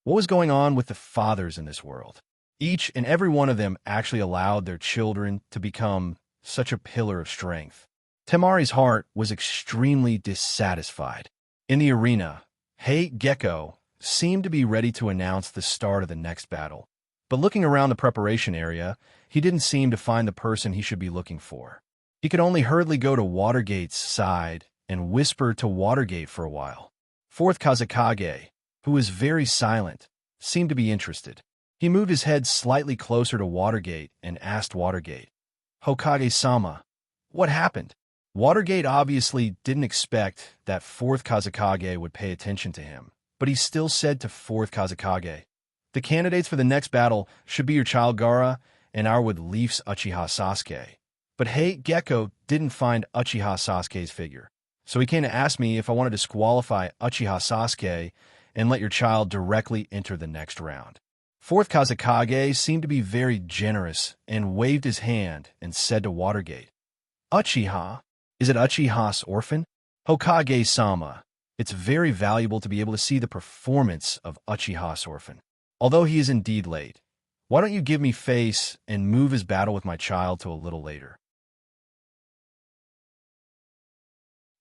What was going on with the fathers in this world? Each and every one of them actually allowed their children to become such a pillar of strength. Temari's heart was extremely dissatisfied. In the arena, Hei Gecko seemed to be ready to announce the start of the next battle. But looking around the preparation area, he didn't seem to find the person he should be looking for. He could only hurriedly go to Watergate's side and whisper to Watergate for a while. Fourth Kazekage, who was very silent, seemed to be interested. He moved his head slightly closer to Watergate and asked Watergate, "Hokage-sama, what happened?" Watergate obviously didn't expect that Fourth Kazekage would pay attention to him, but he still said to Fourth Kazekage, "The candidates for the next battle should be your child Gaara and our with Leaf's Uchiha Sasuke." But Hei Gecko didn't find Uchiha Sasuke's figure, so he came to ask me if I wanted to disqualify Uchiha Sasuke and let your child directly enter the next round. Fourth Kazekage seemed to be very generous and waved his hand and said to Watergate, "Uchiha? Is it Uchiha's orphan?" "Hokage-sama, it's very valuable to be able to see the performance of Uchiha's orphan. Although he is indeed late, why don't you give me face and move his battle with my child to a little later?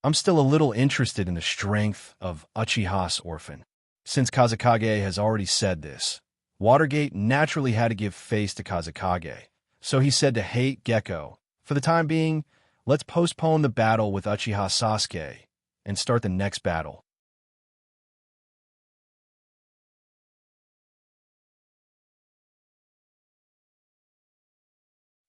I'm still a little interested in the strength of Uchiha's orphan." Since Kazekage has already said this, Watergate naturally had to give face to Kazekage, so he said to Hei Gecko, "For the time being, let's postpone the battle with Uchiha Sasuke and start the next battle."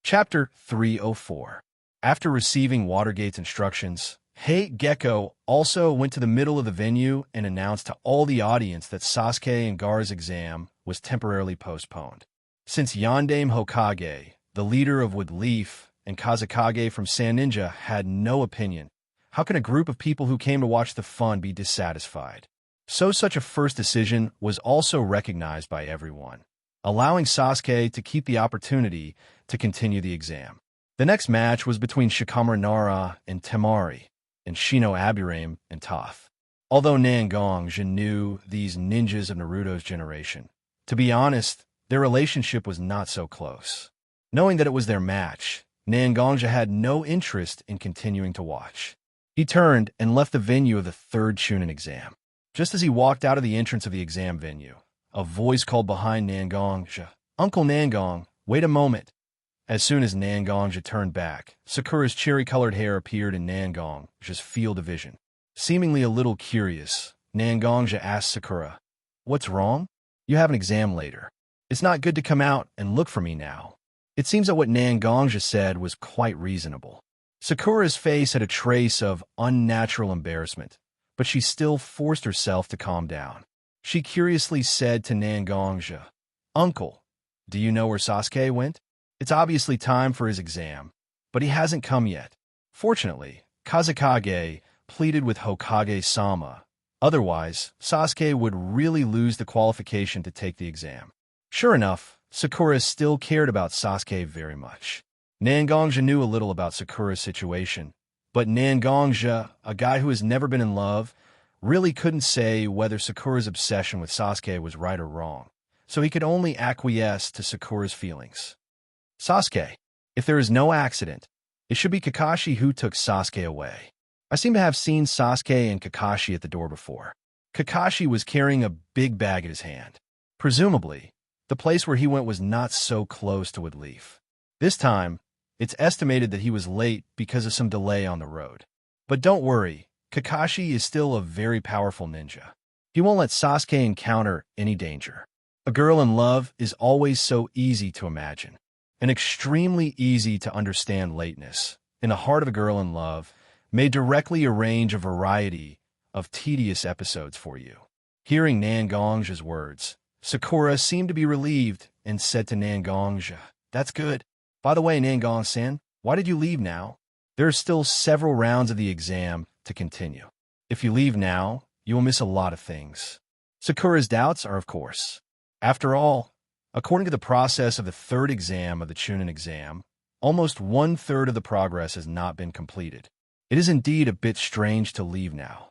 Chapter 304. After receiving Watergate's instructions, Hei Gecko also went to the middle of the venue and announced to all the audience that Sasuke and Gaara's exam was temporarily postponed. Since Yondaime Hokage, the leader of Wood Leaf, and Kazekage from Sand Ninja had no opinion, how can a group of people who came to watch the fun be dissatisfied? So such a first decision was also recognized by everyone, allowing Sasuke to keep the opportunity to continue the exam. The next match was between Shikamaru Nara and Temari, and Shino Aburame and Toph. Although Nangongja knew these ninjas of Naruto's generation, to be honest, their relationship was not so close. Knowing that it was their match, Nangongja had no interest in continuing to watch. He turned and left the venue of the third Chunin exam. Just as he walked out of the entrance of the exam venue, a voice called behind Nangongja, "Uncle Nangong, wait a moment." As soon as Nangongja turned back, Sakura's cherry-colored hair appeared in Nangongja's field of vision. Seemingly a little curious, Nangongja asked Sakura, "What's wrong? You have an exam later. It's not good to come out and look for me now." It seems that what Nangongja said was quite reasonable. Sakura's face had a trace of unnatural embarrassment, but she still forced herself to calm down. She curiously said to Nangongja, "Uncle, do you know where Sasuke went? It's obviously time for his exam, but he hasn't come yet." Fortunately, Kazekage pleaded with Hokage-sama. Otherwise, Sasuke would really lose the qualification to take the exam. Sure enough, Sakura still cared about Sasuke very much. Nangongja knew a little about Sakura's situation, but Nangongja, a guy who has never been in love, really couldn't say whether Sakura's obsession with Sasuke was right or wrong, so he could only acquiesce to Sakura's feelings. "Sasuke, if there is no accident, it should be Kakashi who took Sasuke away. I seem to have seen Sasuke and Kakashi at the door before." Kakashi was carrying a big bag in his hand. Presumably, the place where he went was not so close to Wood Leaf. This time, it's estimated that he was late because of some delay on the road. But don't worry, Kakashi is still a very powerful ninja. He won't let Sasuke encounter any danger. A girl in love is always so easy to imagine, and extremely easy to understand. Lateness in the heart of a girl in love may directly arrange a variety of tedious episodes for you. Hearing Nangongja's words, Sakura seemed to be relieved and said to Nangongja, "That's good. By the way, Nangong-san, Why did you leave now? There are still several rounds of the exam to continue. If you leave now, you will miss a lot of things. Sakura's doubts are, of course. After all, according to the process of the third exam of the Chunin exam, almost one-third of the progress has not been completed. It is indeed a bit strange to leave now.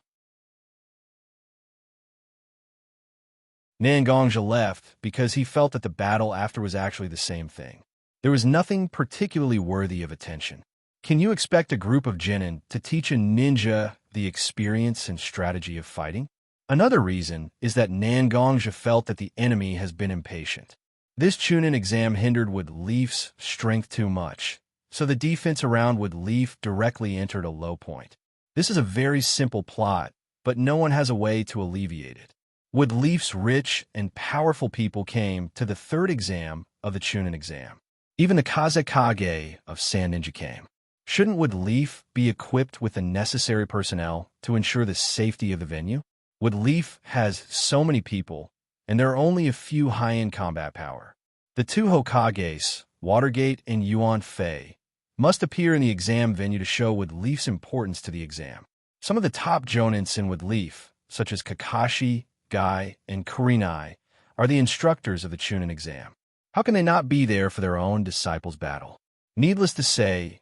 Nangongja left because he felt that the battle after was actually the same thing. There was nothing particularly worthy of attention. Can you expect a group of genin to teach a ninja the experience and strategy of fighting? Another reason is that Nangongja felt that the enemy has been impatient. This Chunin exam hindered Wood Leaf's strength too much, so the defense around Wood Leaf directly entered a low point. This is a very simple plot, but no one has a way to alleviate it. Wood Leaf's rich and powerful people came to the third exam of the Chunin exam. Even the Kazekage of Sand Ninja came. Shouldn't Wood Leaf be equipped with the necessary personnel to ensure the safety of the venue? Wood Leaf has so many people, and there are only a few high-end combat power. The two Hokages, Watergate and Yuan Fei, must appear in the exam venue to show Wood Leaf's importance to the exam. Some of the top jonins in Wood Leaf, such as Kakashi, Guy, and Kurinai, are the instructors of the Chunin exam. How can they not be there for their own disciples' battle? Needless to say,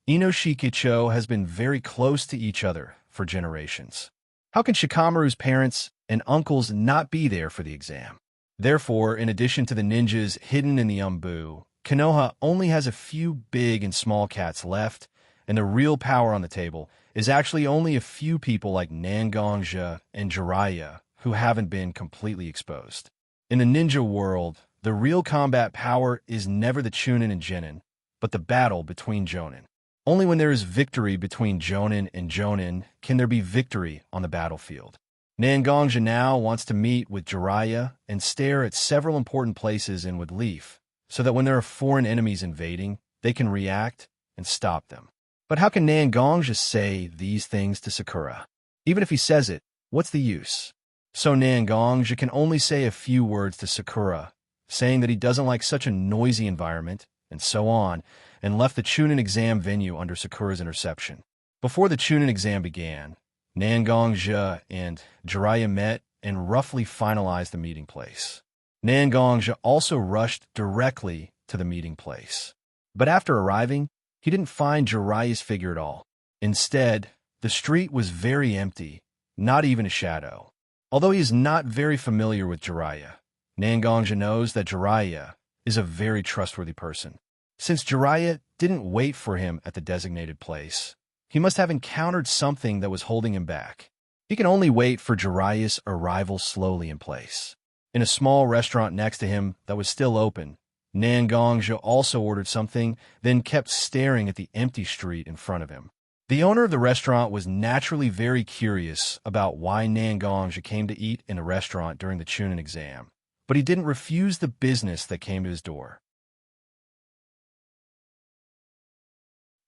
Inoshikicho has been very close to each other for generations. How can Shikamaru's parents and uncles not be there for the exam? Therefore, in addition to the ninjas hidden in the Umbu, Konoha only has a few big and small cats left, and the real power on the table is actually only a few people like Nangongja and Jiraiya who haven't been completely exposed. In the ninja world, the real combat power is never the Chunin and Genin, but the battle between Jonin. Only when there is victory between Jonin and Jonin can there be victory on the battlefield. Nangongja now wants to meet with Jiraiya and stare at several important places in Wood Leaf, so that when there are foreign enemies invading, they can react and stop them. But how can Nangongja say these things to Sakura? Even if he says it, what's the use? So Nangongja can only say a few words to Sakura, saying that he doesn't like such a noisy environment, and so on, and left the Chunin exam venue under Sakura's interception. Before the Chunin exam began, Nangongja and Jiraiya met and roughly finalized the meeting place. Nangongja also rushed directly to the meeting place. But after arriving, he didn't find Jiraiya's figure at all. Instead, the street was very empty, not even a shadow. Although he is not very familiar with Jiraiya, Nangongja knows that Jiraiya is a very trustworthy person. Since Jiraiya didn't wait for him at the designated place, he must have encountered something that was holding him back. He can only wait for Jiraiya's arrival slowly in place. In a small restaurant next to him that was still open, Nangongja also ordered something, then kept staring at the empty street in front of him. The owner of the restaurant was naturally very curious about why Nangongja came to eat in a restaurant during the Chunin exam, but he didn't refuse the business that came to his door.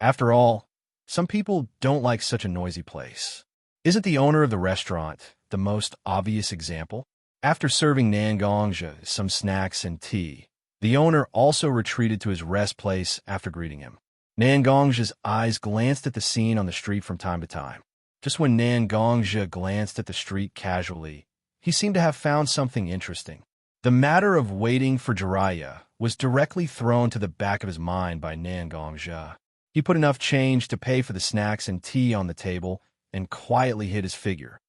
After all, some people don't like such a noisy place. Isn't the owner of the restaurant the most obvious example? After serving Nangongja some snacks and tea, the owner also retreated to his rest place after greeting him. Nangongja's eyes glanced at the scene on the street from time to time. Just when Nangongja glanced at the street casually, he seemed to have found something interesting. The matter of waiting for Jiraiya was directly thrown to the back of his mind by Nangongja. He put enough change to pay for the snacks and tea on the table and quietly hid his figure.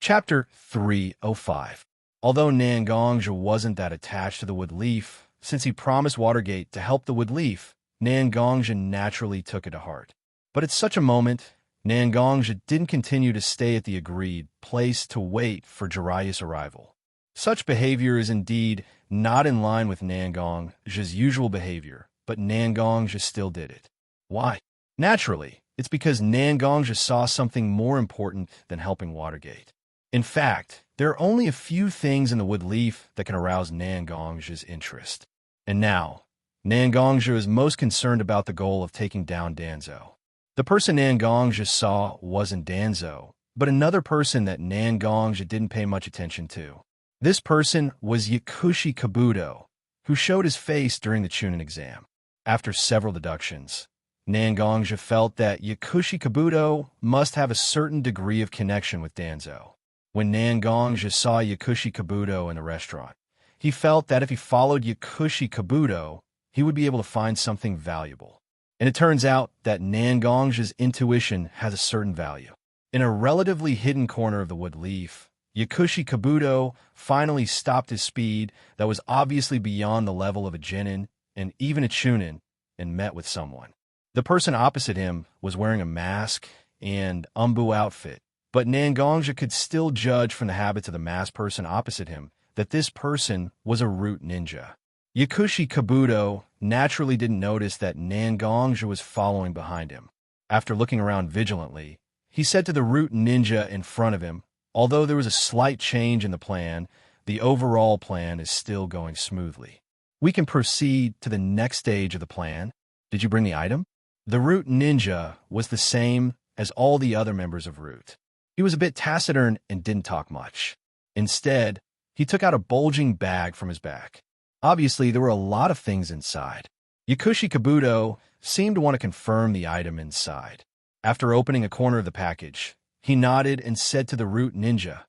Chapter 305. Although Nangongja wasn't that attached to the Wood Leaf, since he promised Watergate to help the Wood Leaf, Nangongja naturally took it to heart. But at such a moment, Nangongja didn't continue to stay at the agreed place to wait for Jiraiya's arrival. Such behavior is indeed not in line with Nangongja's usual behavior, but Nangongja still did it. Why? Naturally, it's because Nangongja saw something more important than helping Watergate. In fact, there are only a few things in the Wood Leaf that can arouse Nangongja's interest. And now, Nangongja is most concerned about the goal of taking down Danzo. The person Nangongja saw wasn't Danzo, but another person that Nangongja didn't pay much attention to. This person was Yakushi Kabuto, who showed his face during the Chunin exam. After several deductions, Nangongja felt that Yakushi Kabuto must have a certain degree of connection with Danzo. When Nangongja saw Yakushi Kabuto in the restaurant, he felt that if he followed Yakushi Kabuto, he would be able to find something valuable. And it turns out that Nangongja's intuition has a certain value. In a relatively hidden corner of the wood leaf, Yakushi Kabuto finally stopped his speed that was obviously beyond the level of a Genin and even a Chunin and met with someone. The person opposite him was wearing a mask and umbu outfit, but Nangongja could still judge from the habits of the masked person opposite him that this person was a root ninja. Yakushi Kabuto naturally didn't notice that Nangongja was following behind him. After looking around vigilantly, he said to the root ninja in front of him, "Although there was a slight change in the plan, the overall plan is still going smoothly. We can proceed to the next stage of the plan. Did you bring the item?" The root ninja was the same as all the other members of Root. He was a bit taciturn and didn't talk much. Instead, he took out a bulging bag from his back. Obviously, there were a lot of things inside. Yakushi Kabuto seemed to want to confirm the item inside. After opening a corner of the package, he nodded and said to the root ninja,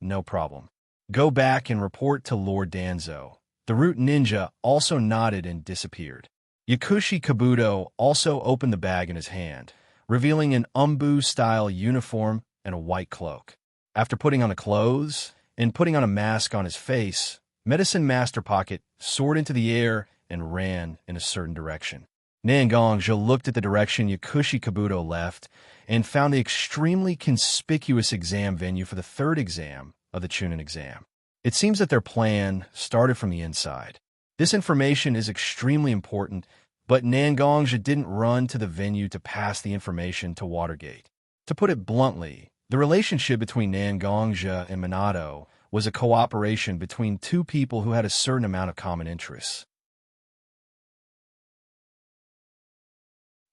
"No problem. Go back and report to Lord Danzo." The root ninja also nodded and disappeared. Yakushi Kabuto also opened the bag in his hand, revealing an umbu-style uniform and a white cloak. After putting on the clothes and putting on a mask on his face, Medicine Master Pocket soared into the air and ran in a certain direction. Nangongja looked at the direction Yakushi Kabuto left and found the extremely conspicuous exam venue for the third exam of the Chunin exam. It seems that their plan started from the inside. This information is extremely important, but Nangongja didn't run to the venue to pass the information to Watergate. To put it bluntly, the relationship between Nangongja and Minato was a cooperation between two people who had a certain amount of common interests.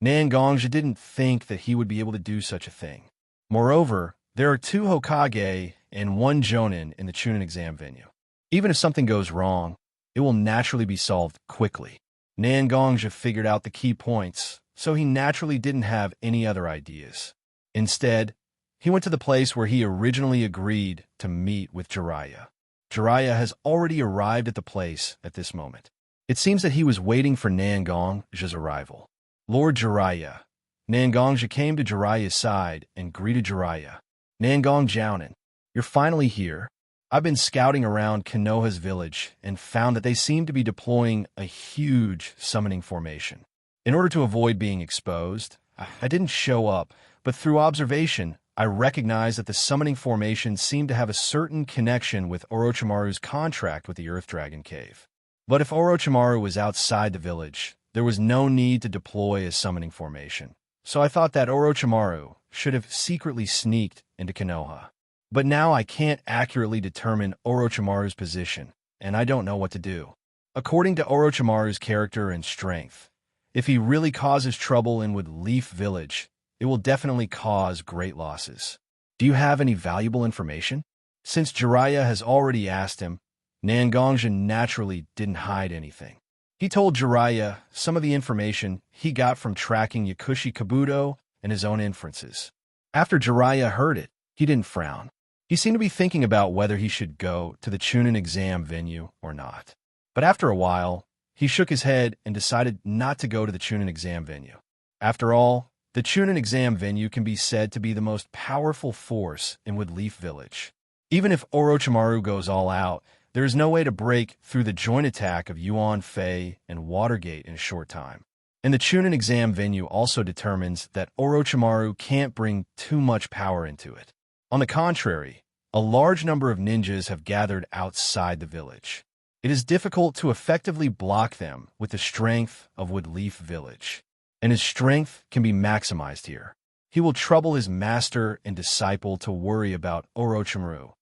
Nangongja didn't think that he would be able to do such a thing. Moreover, there are two Hokage and one Jonin in the Chunin exam venue. Even if something goes wrong, it will naturally be solved quickly. Nangongja figured out the key points, so he naturally didn't have any other ideas. Instead, he went to the place where he originally agreed to meet with Jiraiya. Jiraiya has already arrived at the place at this moment. It seems that he was waiting for Nangongja's arrival. "Lord Jiraiya." Nangongja came to Jiraiya's side and greeted Jiraiya. "Nangongjiaonin, you're finally here. I've been scouting around Konoha's village and found that they seem to be deploying a huge summoning formation. In order to avoid being exposed, I didn't show up, but through observation, I recognized that the summoning formation seemed to have a certain connection with Orochimaru's contract with the Earth Dragon Cave. But if Orochimaru was outside the village, there was no need to deploy a summoning formation. So I thought that Orochimaru should have secretly sneaked into Konoha. But now I can't accurately determine Orochimaru's position, and I don't know what to do. According to Orochimaru's character and strength, if he really causes trouble in Wood Leaf Village, it will definitely cause great losses. Do you have any valuable information?" Since Jiraiya has already asked him, Nangongja naturally didn't hide anything. He told Jiraiya some of the information he got from tracking Yakushi Kabuto and his own inferences. After Jiraiya heard it, he didn't frown. He seemed to be thinking about whether he should go to the Chunin exam venue or not. But after a while, he shook his head and decided not to go to the Chunin exam venue. After all, the Chunin exam venue can be said to be the most powerful force in Wood Leaf Village. Even if Orochimaru goes all out, there is no way to break through the joint attack of Yuan Fei and Watergate in a short time. And the Chunin exam venue also determines that Orochimaru can't bring too much power into it. On the contrary, a large number of ninjas have gathered outside the village. It is difficult to effectively block them with the strength of Wood Leaf Village, and his strength can be maximized here. He will trouble his master and disciple to worry about Orochimaru.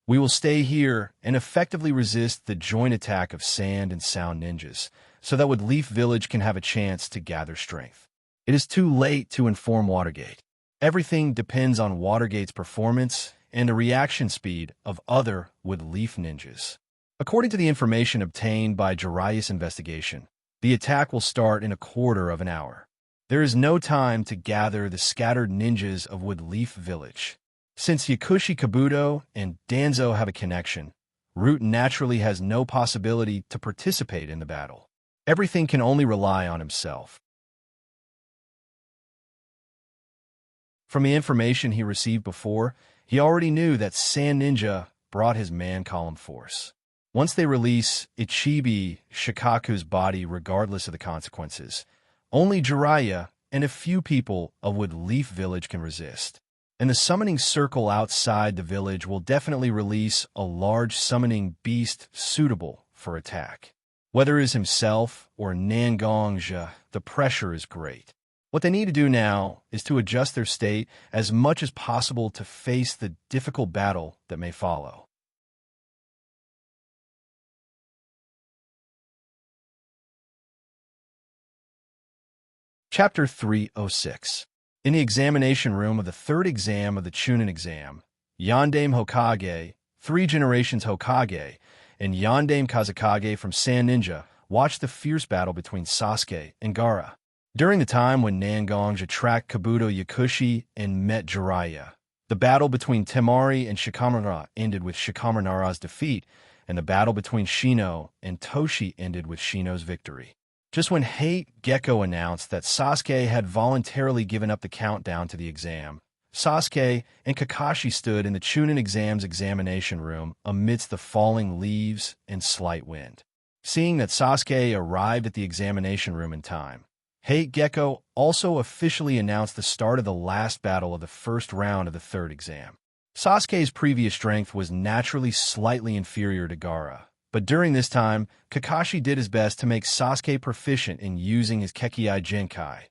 We will stay here and effectively resist the joint attack of Sand and Sound ninjas, so that Wood Leaf Village can have a chance to gather strength. It is too late to inform Watergate. Everything depends on Watergate's performance and the reaction speed of other wood-leaf ninjas. According to the information obtained by Jiraiya's investigation, the attack will start in a quarter of an hour. There is no time to gather the scattered ninjas of Woodleaf Village. Since Yakushi Kabuto and Danzo have a connection, Root naturally has no possibility to participate in the battle. Everything can only rely on himself. From the information he received before, he already knew that Sand Ninja brought his man-column force. Once they release Ichibi Shikaku's body regardless of the consequences, only Jiraiya and a few people of Woodleaf Village can resist. And the summoning circle outside the village will definitely release a large summoning beast suitable for attack. Whether it is himself or Nangongja, the pressure is great. What they need to do now is to adjust their state as much as possible to face the difficult battle that may follow. Chapter 306. In the examination room of the third exam of the Chunin exam, Yondaime Hokage, 3 generations Hokage, and Yondaime Kazekage from Sand Ninja watched the fierce battle between Sasuke and Gaara. During the time when Nangongja tracked Kabuto Yakushi and met Jiraiya, the battle between Temari and Shikamaru ended with Shikamaru's defeat, and the battle between Shino and Toshi ended with Shino's victory. Just when Hate Gecko announced that Sasuke had voluntarily given up the countdown to the exam, Sasuke and Kakashi stood in the Chunin exam's examination room amidst the falling leaves and slight wind. Seeing that Sasuke arrived at the examination room in time, Hate Gecko also officially announced the start of the last battle of the first round of the third exam. Sasuke's previous strength was naturally slightly inferior to Gaara, but during this time, Kakashi did his best to make Sasuke proficient in using his Kekkei Genkai,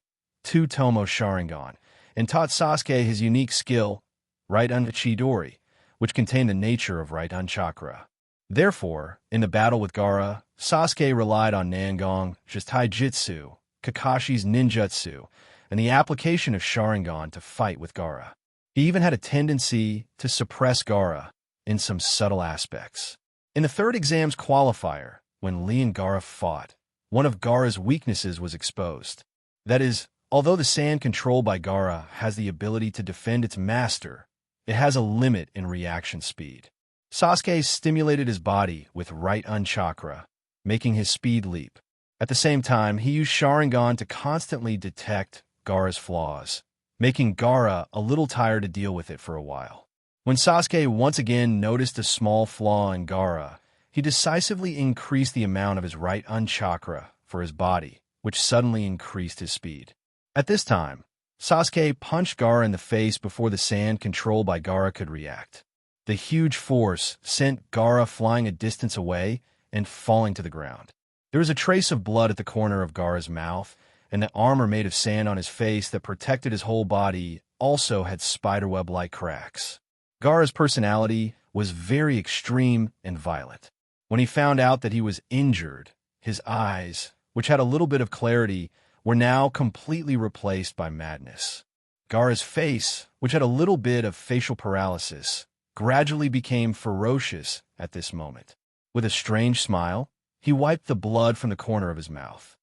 Two-Tomo Sharingan, and taught Sasuke his unique skill, Right-Un Chidori, which contained the nature of Right-Un Chakra. Therefore, in the battle with Gaara, Sasuke relied on Nangongja's Taijutsu, Kakashi's ninjutsu, and the application of Sharingan to fight with Gaara. He even had a tendency to suppress Gaara in some subtle aspects. In the third exam's qualifier, when Lee and Gaara fought, one of Gaara's weaknesses was exposed. That is, although the sand controlled by Gaara has the ability to defend its master, it has a limit in reaction speed. Sasuke stimulated his body with Right-Un Chakra, making his speed leap. At the same time, he used Sharingan to constantly detect Gaara's flaws, making Gaara a little tired to deal with it for a while. When Sasuke once again noticed a small flaw in Gaara, he decisively increased the amount of his Right-Un Chakra for his body, which suddenly increased his speed. At this time, Sasuke punched Gaara in the face before the sand controlled by Gaara could react. The huge force sent Gaara flying a distance away and falling to the ground. There was a trace of blood at the corner of Gaara's mouth, and the armor made of sand on his face that protected his whole body also had spiderweb-like cracks. Gaara's personality was very extreme and violent. When he found out that he was injured, his eyes, which had a little bit of clarity, were now completely replaced by madness. Gaara's face, which had a little bit of facial paralysis, gradually became ferocious at this moment. With a strange smile, he wiped the blood from the corner of his mouth.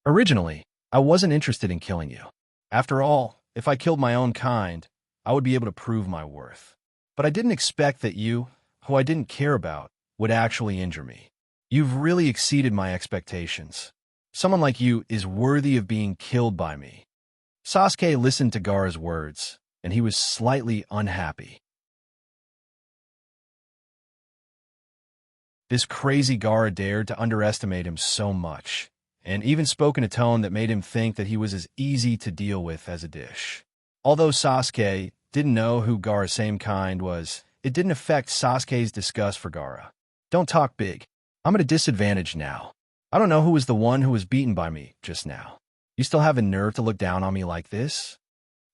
Originally, I wasn't interested in killing you. After all, if I killed my own kind, I would be able to prove my worth. But I didn't expect that you, who I didn't care about, would actually injure me. You've really exceeded my expectations. Someone like you is worthy of being killed by me. Sasuke listened to Gaara's words, and he was slightly unhappy. This crazy Gaara dared to underestimate him so much, and even spoke in a tone that made him think that he was as easy to deal with as a dish. Although Sasuke didn't know who Gaara's same kind was, it didn't affect Sasuke's disgust for Gaara. Don't talk big. I'm at a disadvantage now. I don't know who was the one who was beaten by me just now. You still have a nerve to look down on me like this?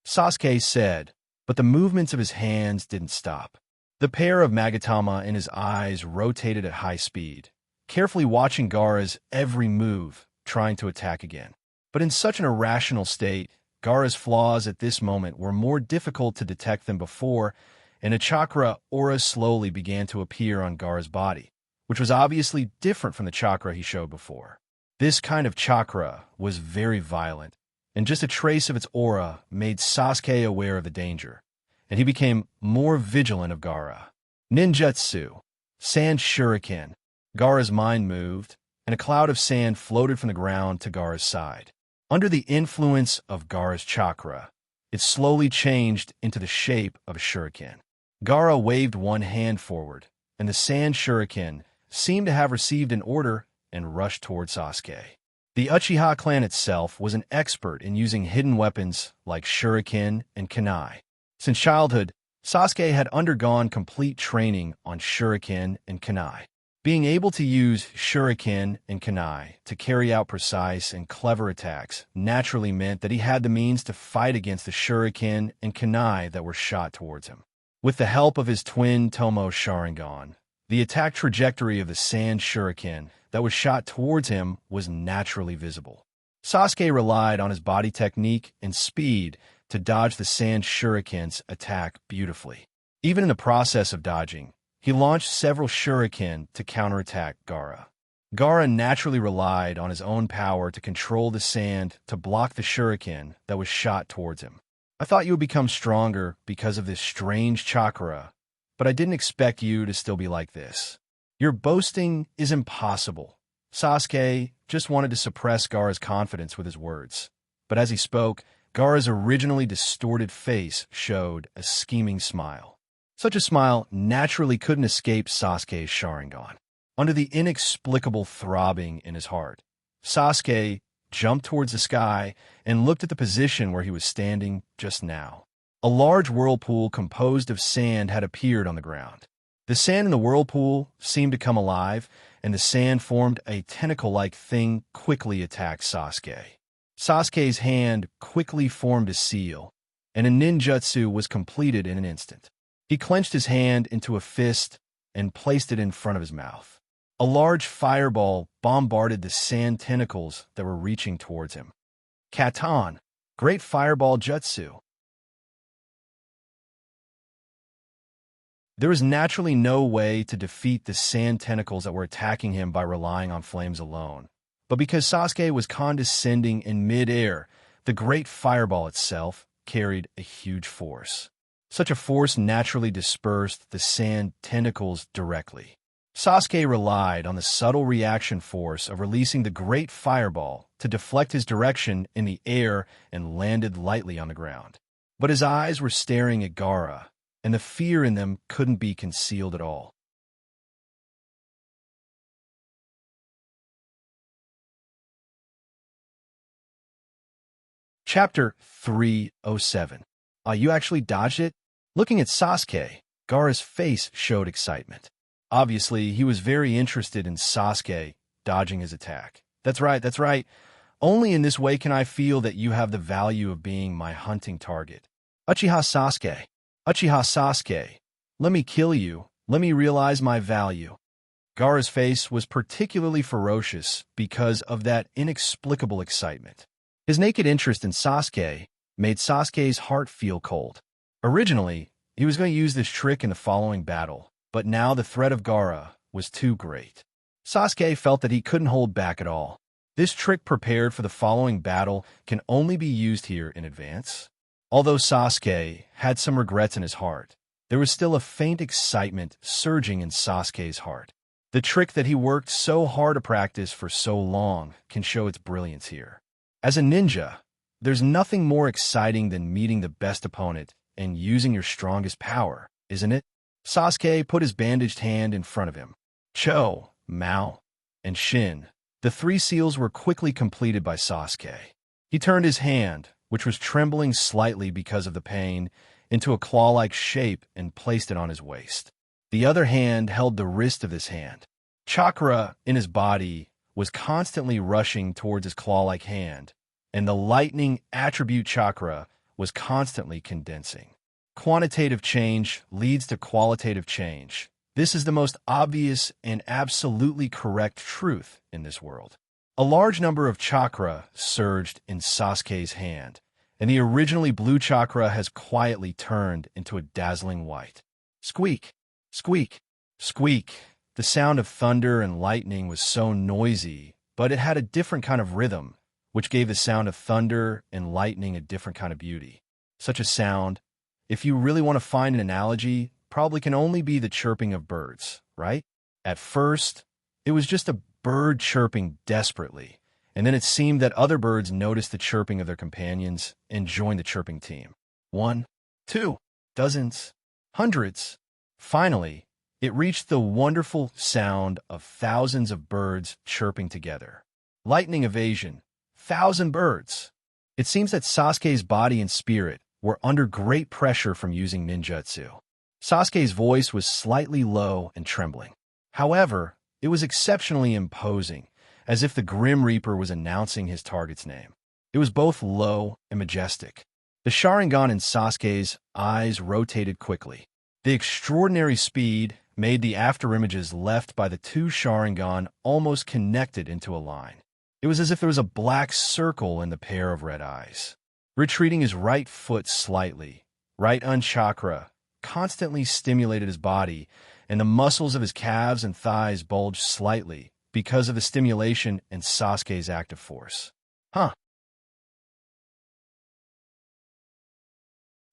Sasuke said, but the movements of his hands didn't stop. The pair of Magatama in his eyes rotated at high speed, carefully watching Gaara's every move, trying to attack again. But in such an irrational state, Gaara's flaws at this moment were more difficult to detect than before, and a chakra aura slowly began to appear on Gaara's body, which was obviously different from the chakra he showed before. This kind of chakra was very violent, and just a trace of its aura made Sasuke aware of the danger, and he became more vigilant of Gaara. Ninjutsu, Sand Shuriken. Gaara's mind moved, and a cloud of sand floated from the ground to Gaara's side. Under the influence of Gaara's chakra, it slowly changed into the shape of a shuriken. Gaara waved one hand forward, and the sand shuriken seemed to have received an order and rushed toward Sasuke. The Uchiha clan itself was an expert in using hidden weapons like shuriken and kunai. Since childhood, Sasuke had undergone complete training on shuriken and kunai. Being able to use shuriken and kunai to carry out precise and clever attacks naturally meant that he had the means to fight against the shuriken and kunai that were shot towards him. With the help of his twin Tomo Sharingan, the attack trajectory of the sand shuriken that was shot towards him was naturally visible. Sasuke relied on his body technique and speed to dodge the sand shuriken's attack beautifully. Even in the process of dodging, he launched several shuriken to counterattack Gaara. Gaara naturally relied on his own power to control the sand to block the shuriken that was shot towards him. I thought you would become stronger because of this strange chakra, but I didn't expect you to still be like this. Your boasting is impossible. Sasuke just wanted to suppress Gaara's confidence with his words, but as he spoke, Gaara's originally distorted face showed a scheming smile. Such a smile naturally couldn't escape Sasuke's Sharingan. Under the inexplicable throbbing in his heart, Sasuke jumped towards the sky and looked at the position where he was standing just now. A large whirlpool composed of sand had appeared on the ground. The sand in the whirlpool seemed to come alive, and the sand formed a tentacle-like thing quickly attacked Sasuke. Sasuke's hand quickly formed a seal, and a ninjutsu was completed in an instant. He clenched his hand into a fist and placed it in front of his mouth. A large fireball bombarded the sand tentacles that were reaching towards him. Katan, Great Fireball Jutsu. There was naturally no way to defeat the sand tentacles that were attacking him by relying on flames alone. But because Sasuke was condescending in mid-air, the Great Fireball itself carried a huge force. Such a force naturally dispersed the sand tentacles directly. Sasuke relied on the subtle reaction force of releasing the Great Fireball to deflect his direction in the air and landed lightly on the ground. But his eyes were staring at Gaara, and the fear in them couldn't be concealed at all. Chapter 307. You actually dodged it? Looking at Sasuke, Gaara's face showed excitement. Obviously, he was very interested in Sasuke dodging his attack. That's right. Only in this way can I feel that you have the value of being my hunting target. Uchiha Sasuke, let me kill you. Let me realize my value. Gaara's face was particularly ferocious because of that inexplicable excitement. His naked interest in Sasuke made Sasuke's heart feel cold. Originally, he was going to use this trick in the following battle, but now the threat of Gaara was too great. Sasuke felt that he couldn't hold back at all. This trick prepared for the following battle can only be used here in advance. Although Sasuke had some regrets in his heart, there was still a faint excitement surging in Sasuke's heart. The trick that he worked so hard to practice for so long can show its brilliance here. As a ninja, there's nothing more exciting than meeting the best opponent and using your strongest power, isn't it? Sasuke put his bandaged hand in front of him. Cho, Mao, and Shin, the three seals were quickly completed by Sasuke. He turned his hand, which was trembling slightly because of the pain, into a claw-like shape and placed it on his waist. The other hand held the wrist of this hand. Chakra in his body was constantly rushing towards his claw-like hand, and the lightning attribute chakra was constantly condensing. Quantitative change leads to qualitative change. This is the most obvious and absolutely correct truth in this world. A large number of chakra surged in Sasuke's hand, and the originally blue chakra has quietly turned into a dazzling white. Squeak, squeak, squeak. The sound of thunder and lightning was so noisy, but it had a different kind of rhythm, which gave the sound of thunder and lightning a different kind of beauty. Such a sound, if you really want to find an analogy, probably can only be the chirping of birds, right? At first, it was just a bird chirping desperately, and then it seemed that other birds noticed the chirping of their companions and joined the chirping team. 1, 2, dozens, hundreds. Finally, it reached the wonderful sound of thousands of birds chirping together. Lightning evasion, 1,000 birds. It seems that Sasuke's body and spirit were under great pressure from using ninjutsu. Sasuke's voice was slightly low and trembling. However, it was exceptionally imposing, as if the Grim Reaper was announcing his target's name. It was both low and majestic. The Sharingan in Sasuke's eyes rotated quickly. The extraordinary speed made the afterimages left by the two Sharingan almost connected into a line. It was as if there was a black circle in the pair of red eyes. Retreating his right foot slightly, right unchakra constantly stimulated his body, and the muscles of his calves and thighs bulged slightly because of the stimulation and Sasuke's active force.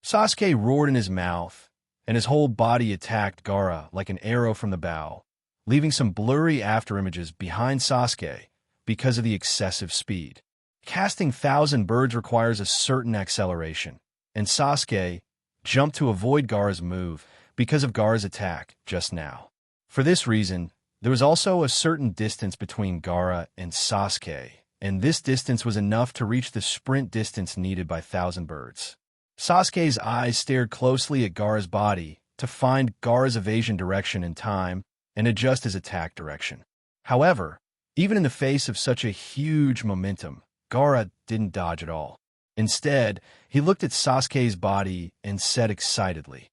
Sasuke roared in his mouth, and his whole body attacked Gaara like an arrow from the bow, leaving some blurry afterimages behind Sasuke because of the excessive speed. Casting 1,000 birds requires a certain acceleration, and Sasuke jumped to avoid Gaara's move because of Gaara's attack just now. For this reason, there was also a certain distance between Gaara and Sasuke, and this distance was enough to reach the sprint distance needed by 1,000 birds. Sasuke's eyes stared closely at Gaara's body to find Gaara's evasion direction in time and adjust his attack direction. However, even in the face of such a huge momentum, Gaara didn't dodge at all. Instead, he looked at Sasuke's body and said excitedly,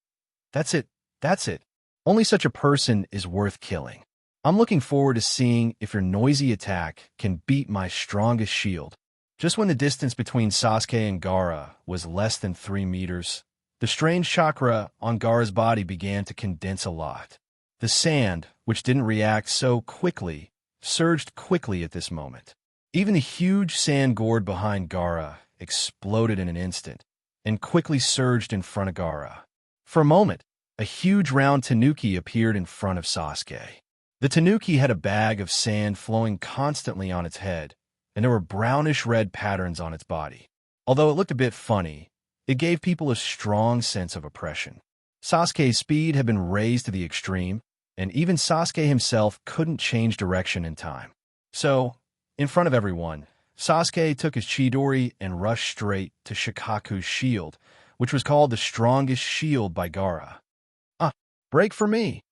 "That's it, that's it. Only such a person is worth killing. I'm looking forward to seeing if your noisy attack can beat my strongest shield." Just when the distance between Sasuke and Gaara was less than 3 meters, the strange chakra on Gaara's body began to condense a lot. The sand, which didn't react so quickly, surged quickly at this moment. Even the huge sand gourd behind Gaara exploded in an instant and quickly surged in front of Gaara. For a moment, a huge round tanuki appeared in front of Sasuke. The tanuki had a bag of sand flowing constantly on its head, and there were brownish-red patterns on its body. Although it looked a bit funny, it gave people a strong sense of oppression. Sasuke's speed had been raised to the extreme, and even Sasuke himself couldn't change direction in time. So, in front of everyone, Sasuke took his Chidori and rushed straight to Shikaku's shield, which was called the strongest shield by Gaara. Break for me!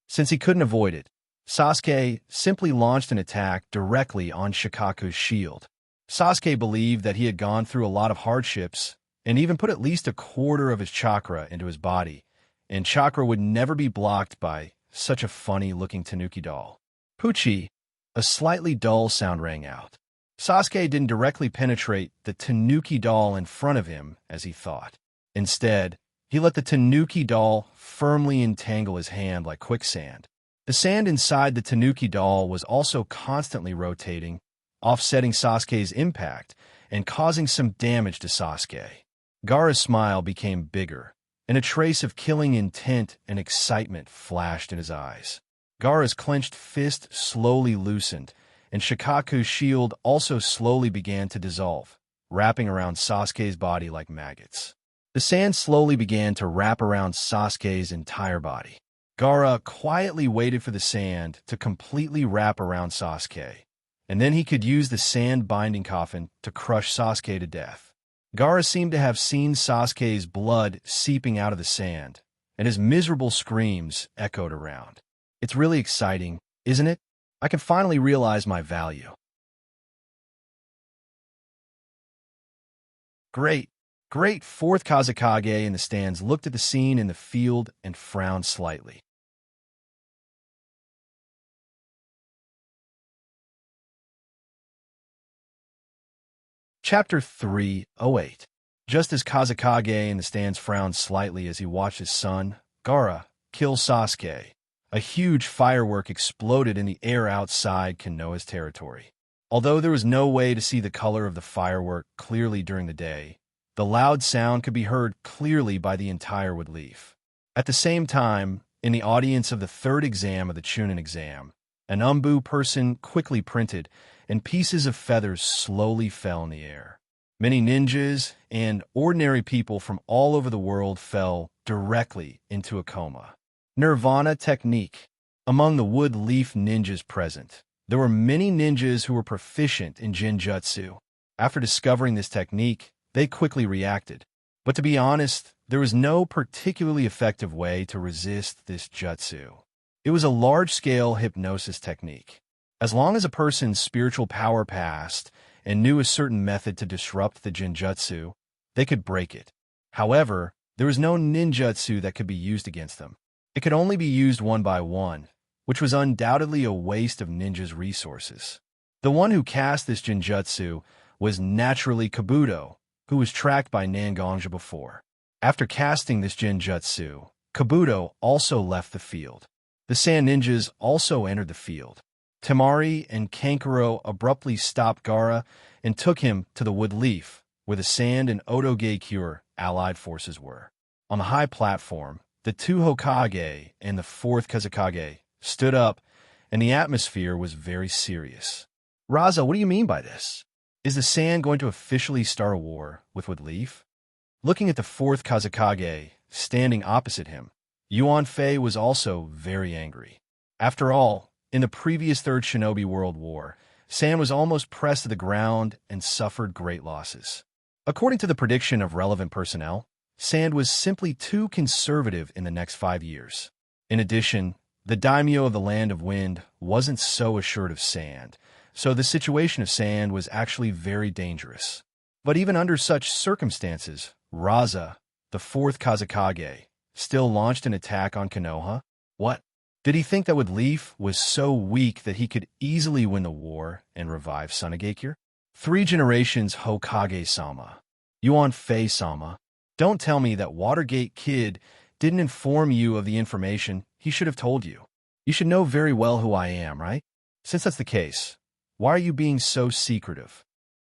Since he couldn't avoid it, Sasuke simply launched an attack directly on Shikaku's shield. Sasuke believed that he had gone through a lot of hardships and even put at least a quarter of his chakra into his body, and chakra would never be blocked by such a funny-looking tanuki doll. Poochie, a slightly dull sound rang out. Sasuke didn't directly penetrate the tanuki doll in front of him as he thought. Instead, he let the tanuki doll firmly entangle his hand like quicksand. The sand inside the tanuki doll was also constantly rotating, offsetting Sasuke's impact and causing some damage to Sasuke. Gaara's smile became bigger, and a trace of killing intent and excitement flashed in his eyes. Gaara's clenched fist slowly loosened, and Shikaku's shield also slowly began to dissolve, wrapping around Sasuke's body like maggots. The sand slowly began to wrap around Sasuke's entire body. Gaara quietly waited for the sand to completely wrap around Sasuke, and then he could use the sand binding coffin to crush Sasuke to death. Gaara seemed to have seen Sasuke's blood seeping out of the sand, and his miserable screams echoed around. It's really exciting, isn't it? I can finally realize my value. Great, great! Fourth Kazekage in the stands looked at the scene in the field and frowned slightly. Chapter 308. Just as Kazekage in the stands frowned slightly as he watched his son, Gaara, kill Sasuke, a huge firework exploded in the air outside Konoha's territory. Although there was no way to see the color of the firework clearly during the day, the loud sound could be heard clearly by the entire Woodleaf. At the same time, in the audience of the third exam of the Chunin exam, an Umbu person quickly printed, and pieces of feathers slowly fell in the air. Many ninjas and ordinary people from all over the world fell directly into a coma. Nirvana technique. Among the wood leaf ninjas present, there were many ninjas who were proficient in Jinjutsu. After discovering this technique, they quickly reacted. But to be honest, there was no particularly effective way to resist this jutsu. It was a large-scale hypnosis technique. As long as a person's spiritual power passed and knew a certain method to disrupt the Jinjutsu, they could break it. However, there was no ninjutsu that could be used against them. It could only be used one by one, which was undoubtedly a waste of ninjas' resources. The one who cast this Jinjutsu was naturally Kabuto, who was tracked by Nangonja before. After casting this Jinjutsu, Kabuto also left the field. The Sand Ninjas also entered the field. Temari and Kankuro abruptly stopped Gaara and took him to the Wood Leaf, where the Sand and Otogekyure allied forces were. On the high platform, the two Hokage and the fourth Kazekage stood up, and the atmosphere was very serious. Raza, what do you mean by this? Is the Sand going to officially start a war with Wood Leaf? Looking at the fourth Kazekage standing opposite him, Yuan Fei was also very angry. After all, in the previous Third Shinobi World War, Sand was almost pressed to the ground and suffered great losses. According to the prediction of relevant personnel, Sand was simply too conservative in the next 5 years. In addition, the daimyo of the Land of Wind wasn't so assured of Sand, so the situation of Sand was actually very dangerous. But even under such circumstances, Raza, the fourth Kazekage, still launched an attack on Konoha? What? Did he think that Wood Leaf was so weak that he could easily win the war and revive Sunagekure? 3 generations Hokage-sama. Yuan Fei-sama. Don't tell me that Watergate Kid didn't inform you of the information he should have told you. You should know very well who I am, right? Since that's the case, why are you being so secretive?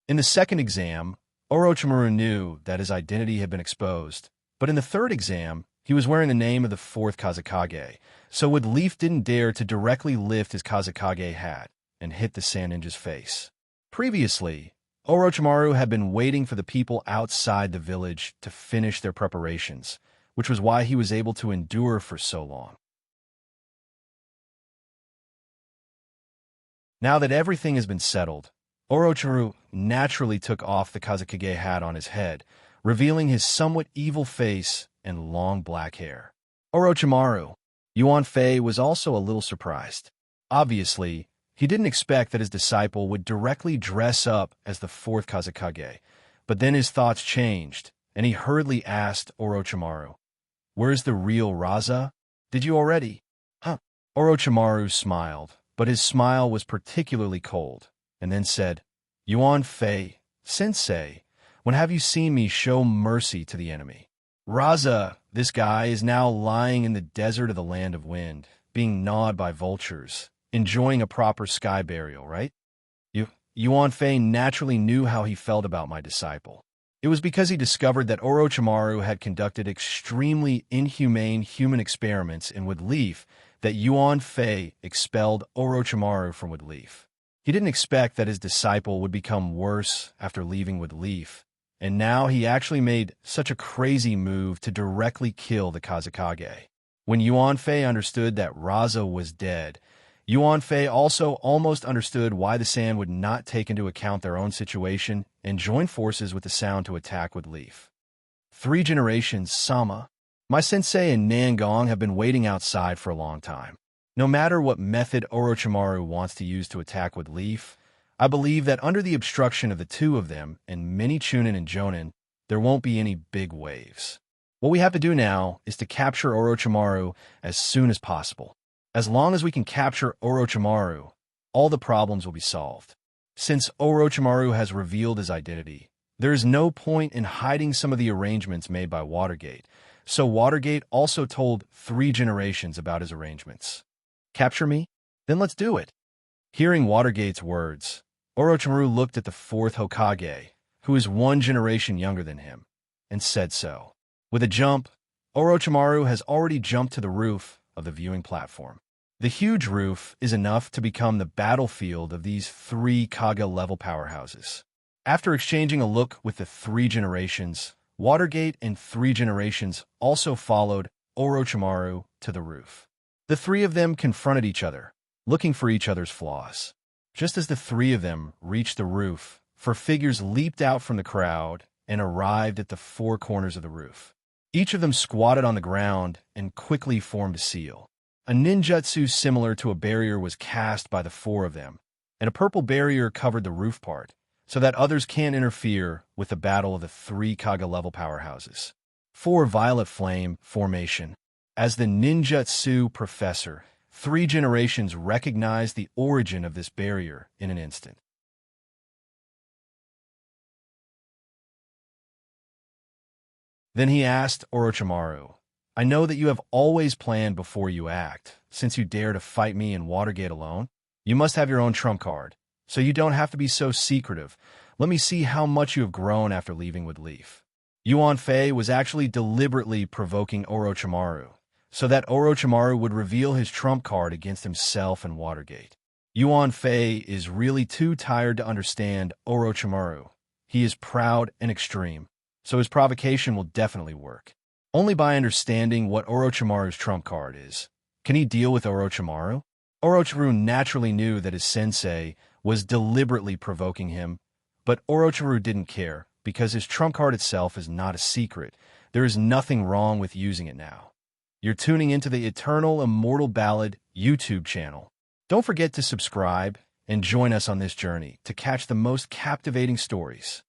In the second exam, Orochimaru knew that his identity had been exposed, but in the third exam, he was wearing the name of the fourth Kazekage, so Wood Leaf didn't dare to directly lift his Kazekage hat and hit the Sand Ninja's face. Previously, Orochimaru had been waiting for the people outside the village to finish their preparations, which was why he was able to endure for so long. Now that everything has been settled, Orochimaru naturally took off the Kazekage hat on his head, revealing his somewhat evil face and long black hair. Orochimaru. Yuan Fei was also a little surprised. Obviously, he didn't expect that his disciple would directly dress up as the fourth Kazekage, but then his thoughts changed, and he hurriedly asked Orochimaru, "Where's the real Raza? Did you already?" "Huh?" Orochimaru smiled, but his smile was particularly cold, and then said, "Yuan Fei, Sensei, when have you seen me show mercy to the enemy? Raza, this guy, is now lying in the desert of the Land of Wind, being gnawed by vultures, enjoying a proper sky burial, right?" Yuan Fei naturally knew how he felt about my disciple. It was because he discovered that Orochimaru had conducted extremely inhumane human experiments in Wood Leaf that Yuan Fei expelled Orochimaru from Wood Leaf. He didn't expect that his disciple would become worse after leaving Wood Leaf, and now he actually made such a crazy move to directly kill the Kazekage. When Yuan Fei understood that Raza was dead, Yuan Fei also almost understood why the Sand would not take into account their own situation and join forces with the Sound to attack Wood Leaf. 3 generations, Sama. My sensei and Nangong have been waiting outside for a long time. No matter what method Orochimaru wants to use to attack Wood Leaf, I believe that under the obstruction of the two of them and many Chunin and Jonin, there won't be any big waves. What we have to do now is to capture Orochimaru as soon as possible. As long as we can capture Orochimaru, all the problems will be solved. Since Orochimaru has revealed his identity, There is no point in hiding some of the arrangements made by Watergate, so Watergate also told 3 generations about his arrangements. Capture me? Then let's do it. Hearing Watergate's words, Orochimaru looked at the 4th Hokage, who is 1 generation younger than him, and said so. With a jump, Orochimaru has already jumped to the roof of the viewing platform. The huge roof is enough to become the battlefield of these 3 Kage-level powerhouses. After exchanging a look with the 3 generations, Watergate and 3 generations also followed Orochimaru to the roof. The 3 of them confronted each other, looking for each other's flaws. Just as the 3 of them reached the roof, 4 figures leaped out from the crowd and arrived at the 4 corners of the roof. Each of them squatted on the ground and quickly formed a seal. A ninjutsu similar to a barrier was cast by the 4 of them, and a purple barrier covered the roof part, so that others can't interfere with the battle of the 3 Kage-level powerhouses. 4 Violet Flame Formation. As the ninjutsu professor, 3 generations recognized the origin of this barrier in an instant. Then he asked Orochimaru, I know that you have always planned before you act, since you dare to fight me in Watergate alone. You must have your own trump card, so you don't have to be so secretive. Let me see how much you have grown after leaving with Leaf. Yuan Fei was actually deliberately provoking Orochimaru, so that Orochimaru would reveal his trump card against himself and Watergate. Yuan Fei is really too tired to understand Orochimaru. He is proud and extreme, so his provocation will definitely work. Only by understanding what Orochimaru's trump card is can he deal with Orochimaru. Orochimaru naturally knew that his sensei was deliberately provoking him, but Orochimaru didn't care because his trump card itself is not a secret. There is nothing wrong with using it now. You're tuning into the Eternal Immortal Ballad YouTube channel. Don't forget to subscribe and join us on this journey to catch the most captivating stories.